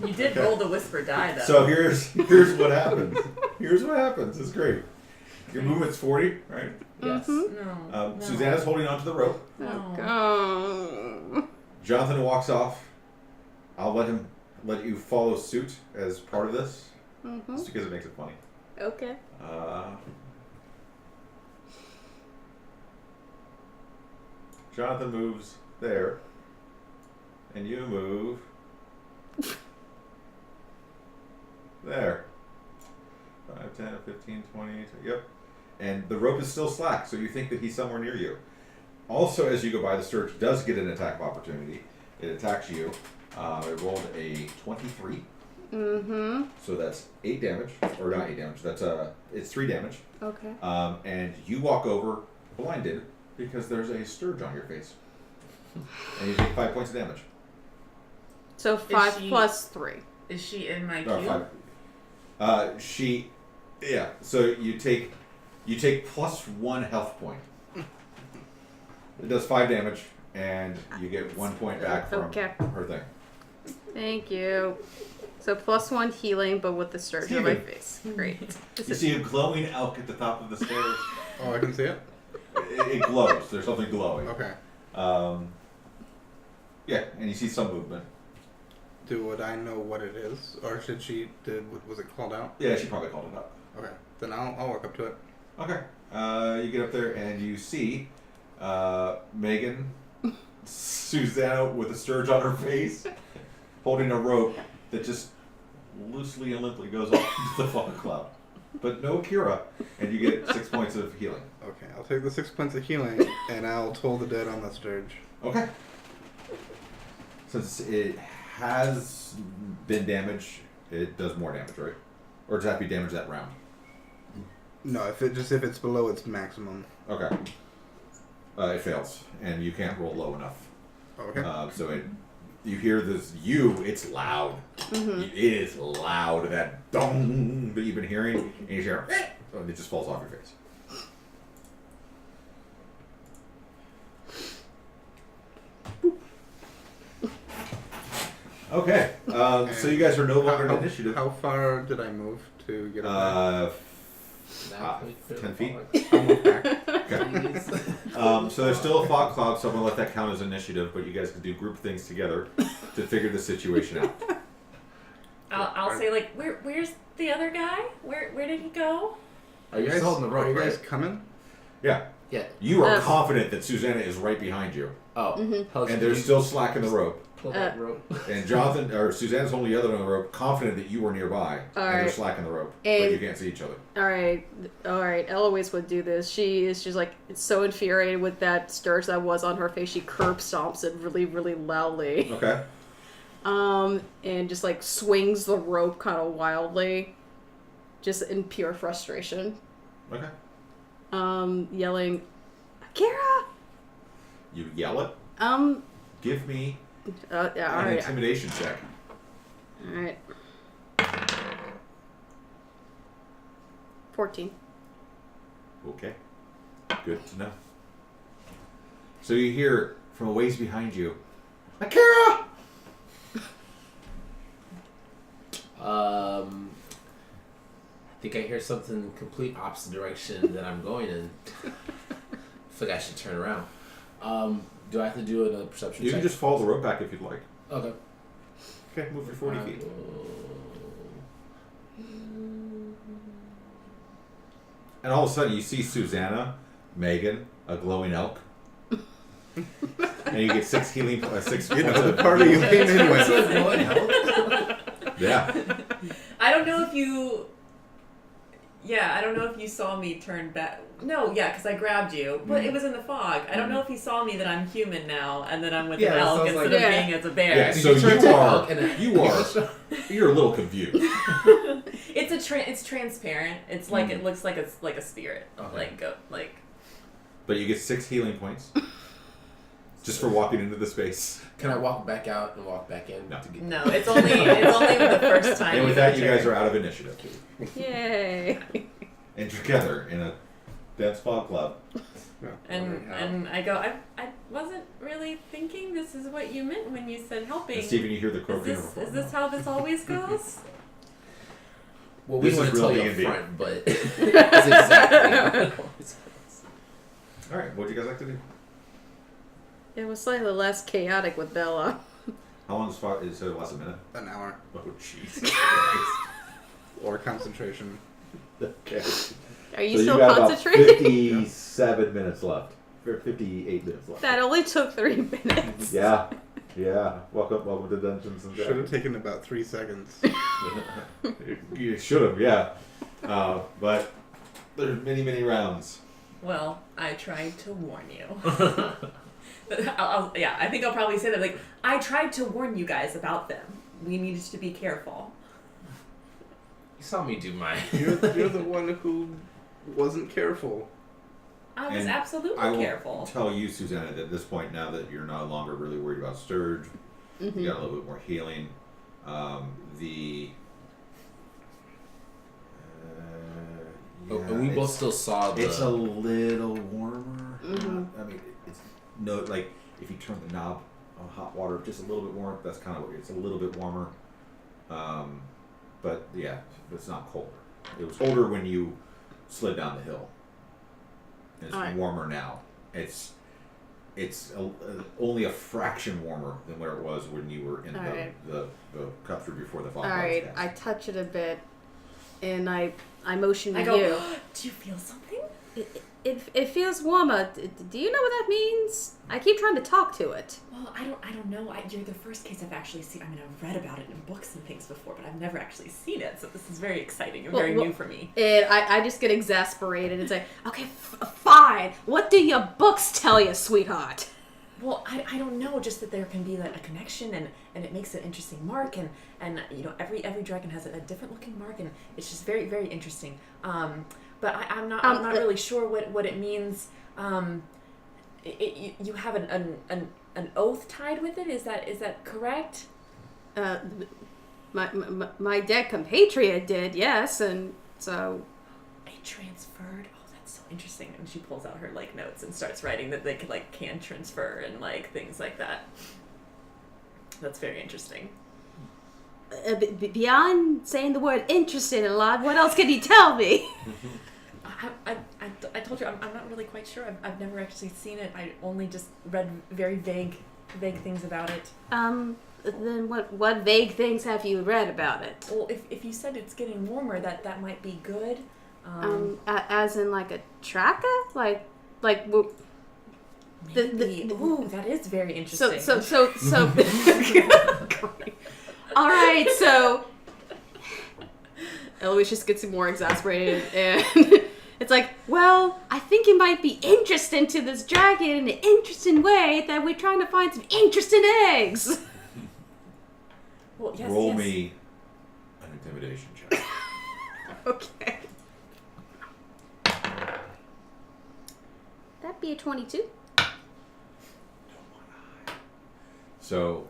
F: You did roll the whisper die though.
A: So here's what happens. Here's what happens. It's great. Your movement's 40, right?
D: Yes.
F: no.
A: Susanna's holding onto the rope.
C: Oh.
A: Jonathan walks off. I'll let you follow suit as part of this, just because it makes it funny.
C: Okay.
A: Jonathan moves there, and you move there. 5, 10, 15, 20, yep. And the rope is still slack, so you think that he's somewhere near you. Also, as you go by, the Sturge does get an attack of opportunity. It attacks you. It rolled a 23. So that's 8 damage, or not 8 damage. That's it's 3 damage.
C: Okay.
A: And you walk over blinded because there's a Sturge on your face, and you take 5 points of damage.
C: So 5
F: she-
C: plus 3.
F: Is she in my
A: No,
F: cube?
A: 5. Yeah. So you take plus 1 health point. It does 5 damage, and you get 1 point back from
C: Okay.
A: her thing.
C: Thank you. So plus 1 healing, but with the Sturge on my
A: Steven.
C: face. Great.
A: You see a glowing elk at the top of the stairs.
B: Oh, I can see it?
A: It glows. There's something glowing.
B: Okay.
A: Yeah, and you see some movement.
B: Would I know what it is? Or was it called out?
A: Yeah, she probably called it up.
B: Okay. Then I'll walk up to it.
A: Okay. You get up there and you see Megan, Susanna with a Sturge on her face, holding a rope that just loosely and limply goes off into the fog cloud. But no Kira, and you get 6 points of healing.
B: Okay, I'll take the 6 points of healing, and I'll toll the dead on the Sturge.
A: Okay. Since it has been damaged, it does more damage, right? Or does that be damage that round?
B: No, if it's below its maximum.
A: Okay. It fails, and you can't roll low enough.
B: Okay.
A: So you hear this. It's loud. It is loud. That dong that you've been hearing, and you hear, and it just falls off your face. Okay. So you guys are no longer in initiative.
B: How far did I move to get up
A: 10 feet.
B: there? I'll move back.
A: Okay. So there's still a fog cloud, so I'm gonna let that count as initiative. But you guys can do group things together to figure the situation out.
E: I'll say like, where's the other guy? Where did he go?
D: Are you guys holding the
B: Are
D: rope,
B: you guys
D: right?
B: coming?
A: Yeah.
D: Yeah.
A: You are confident that Susanna is right behind you,
D: Oh. Hell,
A: and there's still slack in the rope.
D: pull that rope.
A: And Jonathan or Susanna's holding the other end of the rope, confident that you were nearby, and
C: Alright.
A: there's slack in the rope, but
C: And-
A: you can't see each other.
C: All right. Eloise would do this. She's like so infuriated with that Sturge that was on her face. She curb stomps it really, really loudly.
A: Okay.
C: And just like swings the rope kind of wildly, just in pure frustration.
A: Okay.
C: Yelling, Akira!
A: You yell it. Give me
C: Yeah,
A: an
C: alright.
A: intimidation check.
C: Alright. 14.
A: Okay. Good to know. So you hear from a ways behind you, Akira!
D: I think I hear something complete opposite direction that I'm going in. I feel like I should turn around. Do I have to do another perception
A: You
D: check?
A: can just follow the rope back if you'd like.
D: Okay.
A: Okay, move your 40 feet. And all of a sudden, you see Susanna, Megan, a glowing elk, and you get 6 healing, 6
B: You
A: points
B: know,
A: of
B: the party you came in with.
A: Yeah.
E: I don't know if you. Yeah, I don't know if you saw me turn back. No, yeah, because I grabbed you, but it was in the fog. I don't know if you saw me that I'm human now and that I'm with
D: Yeah,
E: an
D: it
E: elk
D: sounds
E: instead
D: like-
E: of
C: Yeah.
E: being as a bear.
A: Yeah,
D: Did
A: so
D: you turn
A: you
D: to
A: are,
D: elk and a-
A: you're a little confused.
E: It's transparent. It's like it looks like a spirit,
D: Okay.
E: like.
A: But you get 6 healing points. Just for walking into the space.
D: Can I walk back out and walk back in?
A: No.
D: To get
E: No, it's only the first time.
A: And with that, you guys are out of initiative.
C: Yay.
A: And together in a dense fog cloud.
E: And I go, I wasn't really thinking this is what you meant when you said helping.
A: And Stephen, you hear the croaking
E: Is this how this always goes?
D: Well, we
A: This
D: want
A: is
D: to tell
A: real
D: you up
A: D&D.
D: front, but it's exactly.
A: Alright, what would you guys like to do?
C: It was slightly less chaotic with Bella.
A: How long is it last a minute?
B: An hour.
A: Oh, jeez.
B: Or concentration.
A: Okay.
C: Are you
A: So
C: still
A: got
C: concentrating?
A: about 57 minutes left. Or 58 minutes left.
C: That only took 3 minutes.
A: Yeah. Yeah. Welcome to Dungeons and
B: Should have
A: Dragons.
B: taken about 3 seconds.
A: You should have, yeah. But there's many rounds.
E: Well, I tried to warn you. I think I'll probably say that. Like, I tried to warn you guys about them. We needed to be careful.
D: You saw me do mine.
B: You're the one who wasn't careful.
E: I was
A: And
E: absolutely
A: I will
E: careful.
A: tell you, Susanna, that at this point, now that you're no longer really worried about Sturge, you got a little bit more healing.
D: And we both still saw the.
A: It's a little warmer. I mean, it's no like if you turn the knob on hot water just a little bit more. That's kind of what it's a little bit warmer. But yeah, it's not colder. It was colder when you slid down the hill. It's
C: All right.
A: warmer now. It's only a fraction warmer than where it was when you were in
C: All right.
A: the cut through before the fog.
C: All
A: clouds
C: right,
A: cast.
C: I touch it a bit, and I motion to
E: I go,
C: you.
E: do you feel something?
C: It feels warmer. Do you know what that means? I keep trying to talk to it.
E: Well, I don't know. You're the first case I've actually seen. I mean, I've read about it in books and things before, but I've never actually seen it. So this is very exciting and very new for me.
C: And I just get exasperated and say, okay, fine. What do your books tell you, sweetheart?
E: Well, I don't know. Just that there can be a connection, and it makes an interesting mark, and you know every dragon has a different looking mark, and it's just very very interesting. But I'm not really sure what it means. You have an oath tied with it. Is that correct?
C: My dead compatriot did, yes, and so.
E: It transferred. Oh, that's so interesting. And she pulls out her notes and starts writing that they can transfer and things like that. That's very interesting.
C: Beyond saying the word interested a lot, what else can you tell me?
E: I told you I'm not really quite sure. I've never actually seen it. I only just read very vague things about it.
C: Then what vague things have you read about it?
E: Well, if you said it's getting warmer, that might be good.
C: As in a tracker, like.
E: Maybe. Ooh, that is very interesting.
C: So. All right, so Eloise just gets more exasperated, and it's like, well, I think you might be interested to this dragon in an interesting way that we're trying to find some interesting eggs.
E: Well, yes,
A: Roll
E: yes.
A: me an intimidation check.
C: Okay. That'd be a 22.
A: So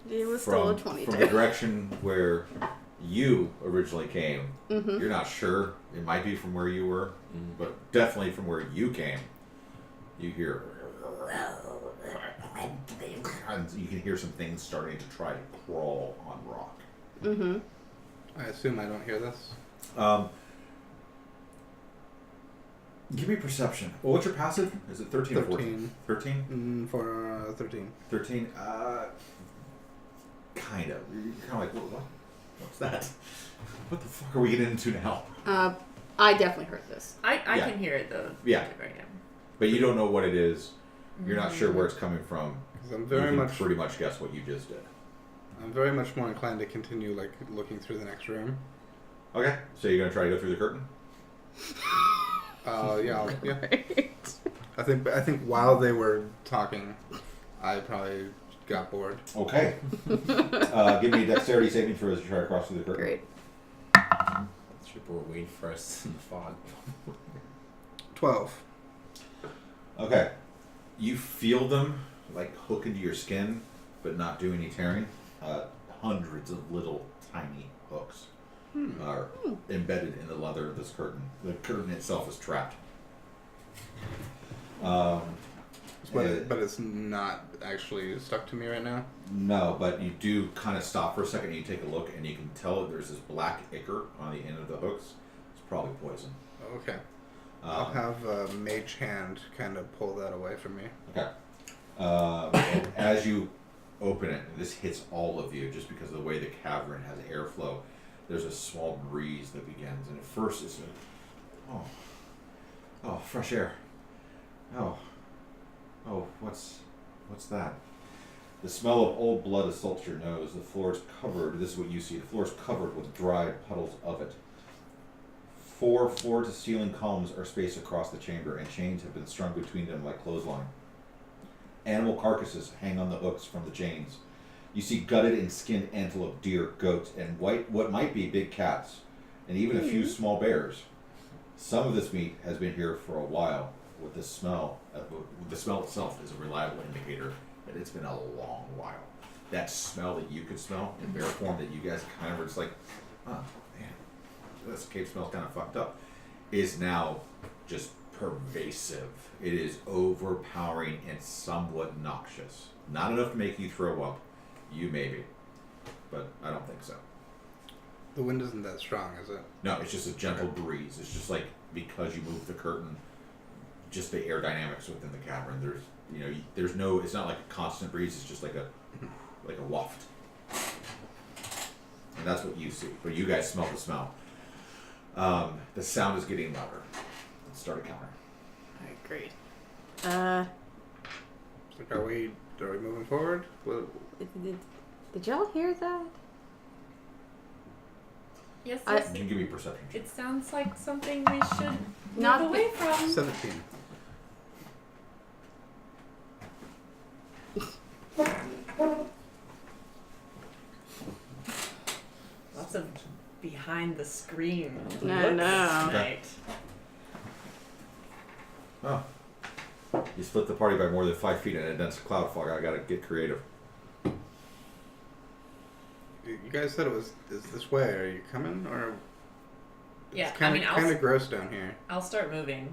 C: It was still a 22.
A: from the direction where you originally came, you're not sure. It might be from where you were, but definitely from where you came. You hear, and you can hear some things starting to try to crawl on rock.
B: I assume I don't hear this.
A: Give me perception. Well, what's your passive? Is it 13 or 14?
B: 13.
A: 13?
B: For 13.
A: 13? Kind of. You're kind of like, what? What's that? What the fuck are we getting into now?
C: I definitely heard this.
E: I
A: Yeah.
E: can hear it though.
A: Yeah.
E: Right now.
A: But you don't know what it is. You're not sure where it's coming from.
B: 'Cause I'm
A: You
B: very
A: can
B: much
A: pretty much guess what you just did.
B: I'm very much more inclined to continue like looking through the next room.
A: Okay, so you're gonna try to go through the curtain?
B: Yeah. I think while they were talking, I probably got bored.
A: Okay. Give me a dexterity saving throw as you try to cross through the curtain.
C: Great.
D: People were waiting for us in the fog.
B: 12.
A: Okay. You feel them like hook into your skin, but not do any tearing. Hundreds of little tiny hooks are embedded in the leather of this curtain. The curtain itself is trapped.
B: But it's not actually stuck to me right now.
A: No, but you do kind of stop for a second and you take a look and you can tell that there's this black ichor on the end of the hooks. It's probably poison.
B: Okay. I'll have Mage Hand kind of pull that away from me.
A: Okay. And as you open it, this hits all of you just because of the way the cavern has airflow. There's a small breeze that begins, and at first it's fresh air. What's that? The smell of old blood assaults your nose. The floor is covered. This is what you see. The floor is covered with dried puddles of it. 4 floor-to-ceiling columns are spaced across the chamber, and chains have been strung between them like clothesline. Animal carcasses hang on the hooks from the chains. You see gutted and skinned antelope, deer, goats, and what might be big cats, and even a few small bears. Some of this meat has been here for a while. With the smell itself is a reliable indicator that it's been a long while. That smell that you could smell in bear form, that you guys kind of were just like, oh man, this cave smells kind of fucked up, is now just pervasive. It is overpowering and somewhat noxious. Not enough to make you throw up. You maybe, but I don't think so.
B: The wind isn't that strong, is it?
A: No, it's just a gentle breeze. It's just like, because you move the curtain, just the air dynamics within the cavern. There's no. It's not like a constant breeze. It's just like a waft, and that's what you see. But you guys smell the smell. The sound is getting louder. Let's start a counter.
C: Alright, great.
B: Are we moving forward?
C: Did y'all hear that?
E: Yes,
C: I-
E: yes.
A: You can give me a perception check.
E: It sounds like something we should
C: Not
E: move away from.
B: 17.
E: Lots of behind the screen.
C: I
E: looks
C: know.
E: tonight.
A: Oh. You split the party by more than 5 feet in a dense cloud fog. I gotta get creative.
B: You guys said is this way? Are you coming or?
E: Yeah,
B: It's kind of gross down here.
E: I'll start moving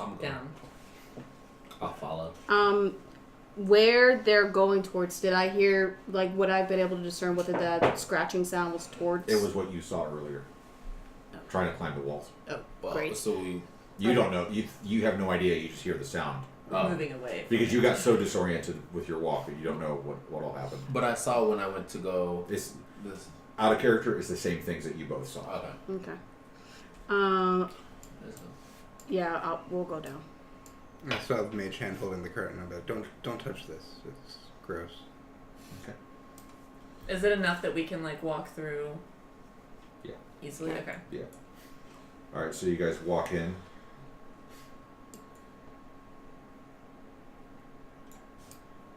D: I'm going.
E: down.
D: I'll follow.
C: Where they're going towards, did I hear, like, would I have been able to discern whether that scratching sound was towards?
A: It was what you saw earlier. Trying to climb the walls.
C: Oh,
D: Well,
C: great.
D: so we.
A: You don't know. You have no idea. You just hear the sound.
E: Moving away.
A: Because you got so disoriented with your walk that you don't know what'll happen.
D: But I saw when I went to go.
A: It's
D: This.
A: out of character. It's the same things that you both saw.
D: Okay.
C: Okay. Yeah, we'll go down.
B: I still have Mage Hand holding the curtain. I'm like, don't touch this. It's gross.
A: Okay.
E: Is it enough that we can like walk through?
A: Yeah.
E: Easily. Okay.
A: Yeah. All right. So you guys walk in.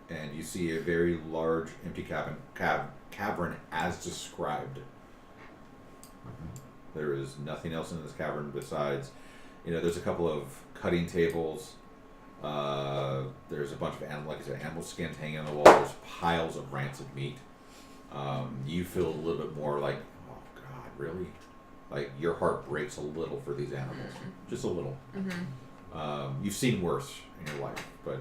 A: And you see a very large empty cavern as described. There is nothing else in this cavern besides, there's a couple of cutting tables. There's a bunch of animal skins hanging on the wall. There's piles of rancid meat. You feel a little bit more like, oh God, really? Like your heart breaks a little for these animals, just a little.
E: Mm-hmm.
A: You've seen worse in your life, but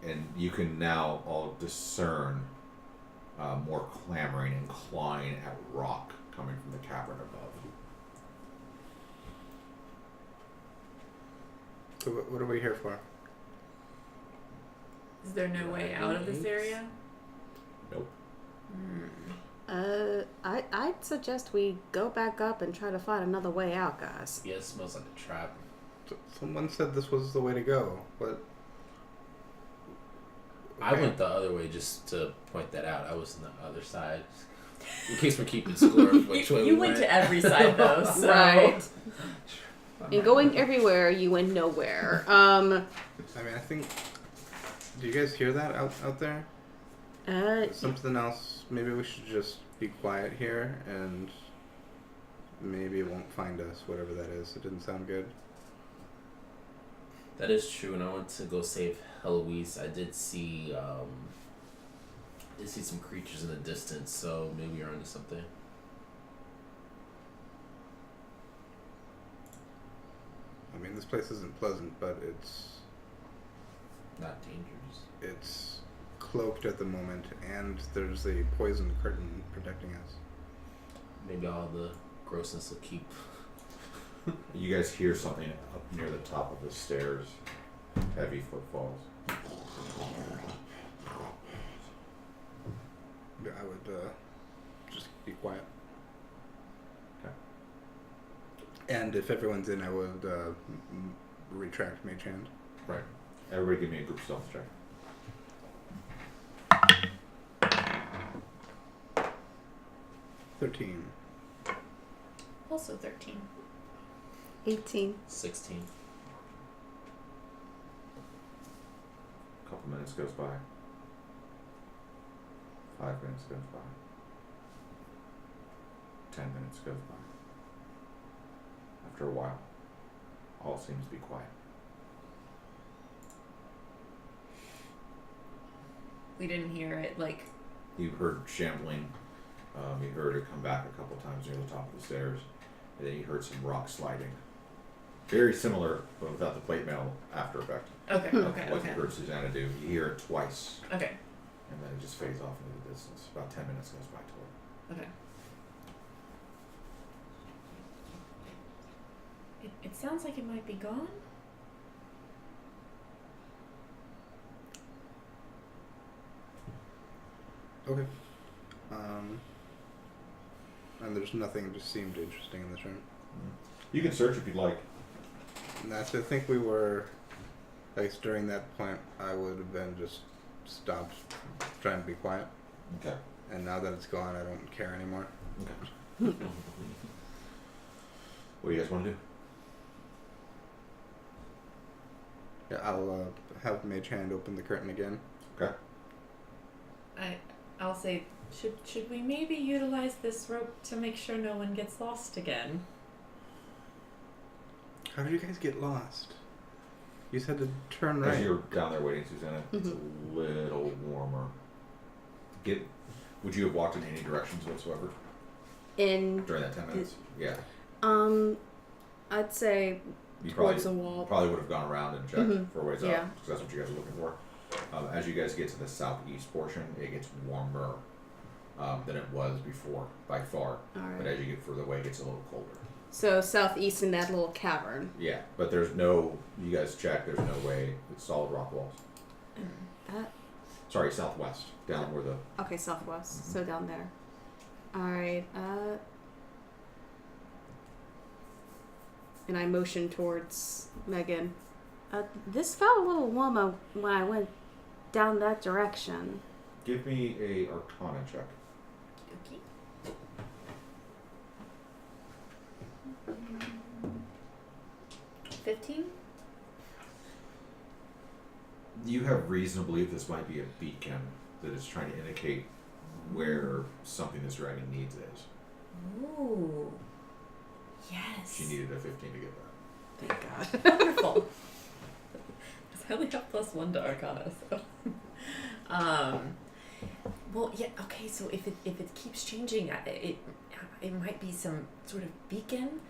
A: and you can now all discern more clamoring and clawing at rock coming from the cavern above.
B: So what are we here for?
F: Is there no way out of this area?
A: Nope.
C: I'd suggest we go back up and try to find another way out, guys.
D: Yeah, it smells like a trap.
B: Someone said this was the way to go, but
D: I went the other way just to point that out. I was on the other side. In case we're keeping score of which way we
E: You went to every side though, so.
C: Right. And going everywhere, you went nowhere.
B: I mean, I think. Do you guys hear that out there? Something else. Maybe we should just be quiet here, and maybe it won't find us. Whatever that is. It didn't sound good.
D: That is true, and I went to go save Heloise. I did see some creatures in the distance, so maybe you're onto something.
B: I mean, this place isn't pleasant, but it's
D: Not dangerous.
B: it's cloaked at the moment, and there's a poison curtain protecting us.
D: Maybe all the grossness will keep.
A: You guys hear something up near the top of the stairs. Heavy footfalls.
B: Yeah, I would just be quiet.
A: Okay.
B: And if everyone's in, I would retract Mage Hand.
A: Right. Everybody give me a group stealth check.
B: 13.
F: Also 13.
C: 18.
D: 16.
A: A couple minutes goes by. 5 minutes goes by. 10 minutes goes by. After a while, all seems to be quiet.
F: We didn't hear it, like,
A: You heard shambling. You heard it come back a couple times near the top of the stairs. And then you heard some rock sliding. Very similar, but without the plate mail after effect.
F: okay,
A: of
F: okay,
A: what
F: okay.
A: you heard Susanna do. You hear it twice,
F: Okay,
A: and then it just fades off into the distance. About 10 minutes goes by total.
F: okay. It sounds like it might be gone.
B: Okay. And there's nothing just seemed interesting in this room.
A: You can search if you'd like.
B: And I think we were, I guess during that point, I would have been just stopped trying to be quiet.
A: Okay.
B: And now that it's gone, I don't care anymore.
A: Okay. What do you guys want to do?
B: Yeah, I'll have Mage Hand open the curtain again.
A: Okay.
F: I'll say, should we maybe utilize this rope to make sure no one gets lost again?
B: How did you guys get lost? You said to turn
A: As
B: right.
A: you're down there waiting, Susanna, it's a little warmer. Would you have walked in any directions whatsoever
C: In
A: during that 10 minutes? Yeah.
C: I'd say
A: You
C: towards the wall.
A: probably would have gone around and checked for ways
C: Yeah.
A: out, because that's what you guys are looking for. As you guys get to the southeast portion, it gets warmer than it was before, by far.
C: All right.
A: But as you get further away, it gets a little colder.
C: So southeast in that little cavern.
A: Yeah, but there's no, you guys check, there's no way, it's solid rock walls. Sorry, southwest, down where the...
C: Okay, southwest. So down there. Alright, and I motion towards Megan. This felt a little warmer when I went down that direction.
A: Give me a Arcana check.
F: Okay. $15?
A: You have reason to believe this might be a beacon that is trying to indicate where something this dragon needs is.
E: Ooh. Yes.
A: She needed a 15 to get that.
C: Thank God.
E: Wonderful. I only have +1 to Arcana, so. Well, yeah. Okay. So if it keeps changing, it might be some sort of beacon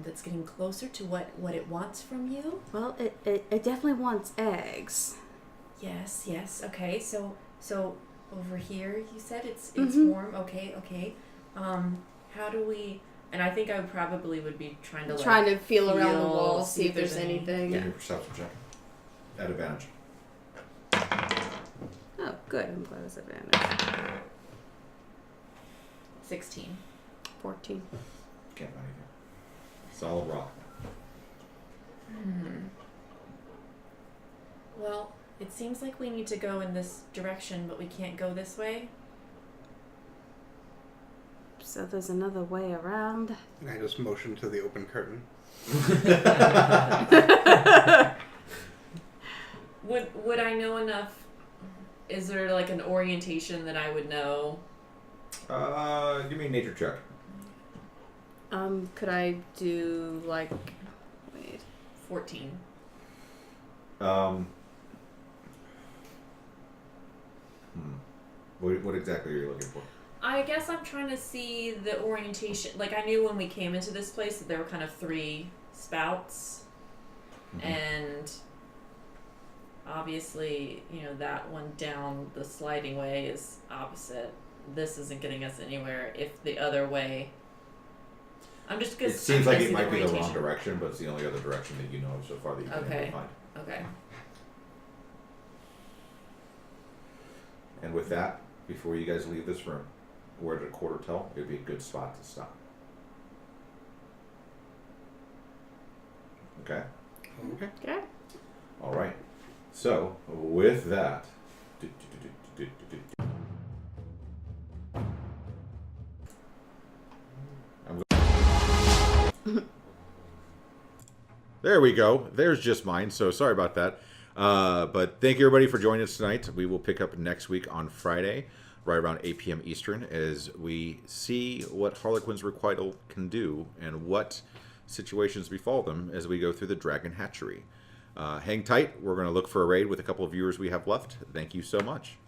E: that's getting closer to what it wants from you.
C: Well, it definitely wants eggs.
E: Yes. Yes. Okay. So over here, you said it's
C: Mhm.
E: warm. Okay. Okay. how do we? And I think I probably would be trying to
C: Trying to feel around the
E: feel,
C: wall, see if there's
E: any-
C: anything.
A: Give me a perception check. At advantage.
C: Oh, good. I'm glad it's advantage.
E: 16.
C: 14.
A: Can't find anything. Solid rock.
E: Well, it seems like we need to go in this direction, but we can't go this way.
C: So there's another way around.
B: And I just motion to the open curtain.
E: Would I know enough? Is there like an orientation that I would know?
A: Give me a nature check.
C: Could I do like, wait,
E: 14.
A: What exactly are you looking for?
E: I guess I'm trying to see the orientation. Like, I knew when we came into this place that there were kind of 3 spouts. And obviously, you know, that one down the sliding way is opposite. This isn't getting us anywhere if the other way... I'm just
A: It seems like it might be the wrong direction, but it's the only other direction that you know of so far that you can
E: Okay.
A: find.
E: Okay.
A: And with that, before you guys leave this room, we're at a quarter till. It'd be a good spot to stop. Okay?
B: Okay.
C: okay.
A: All right. So, with that... There we go. There's just mine, so sorry about that. But thank you, everybody, for joining us tonight. We will pick up next week on Friday, right around 8 p.m. Eastern, as we see what Harlequin's Requital can do and what situations befall them as we go through the Dragon Hatchery. Hang tight. We're going to look for a raid with a couple of viewers we have left. Thank you so much.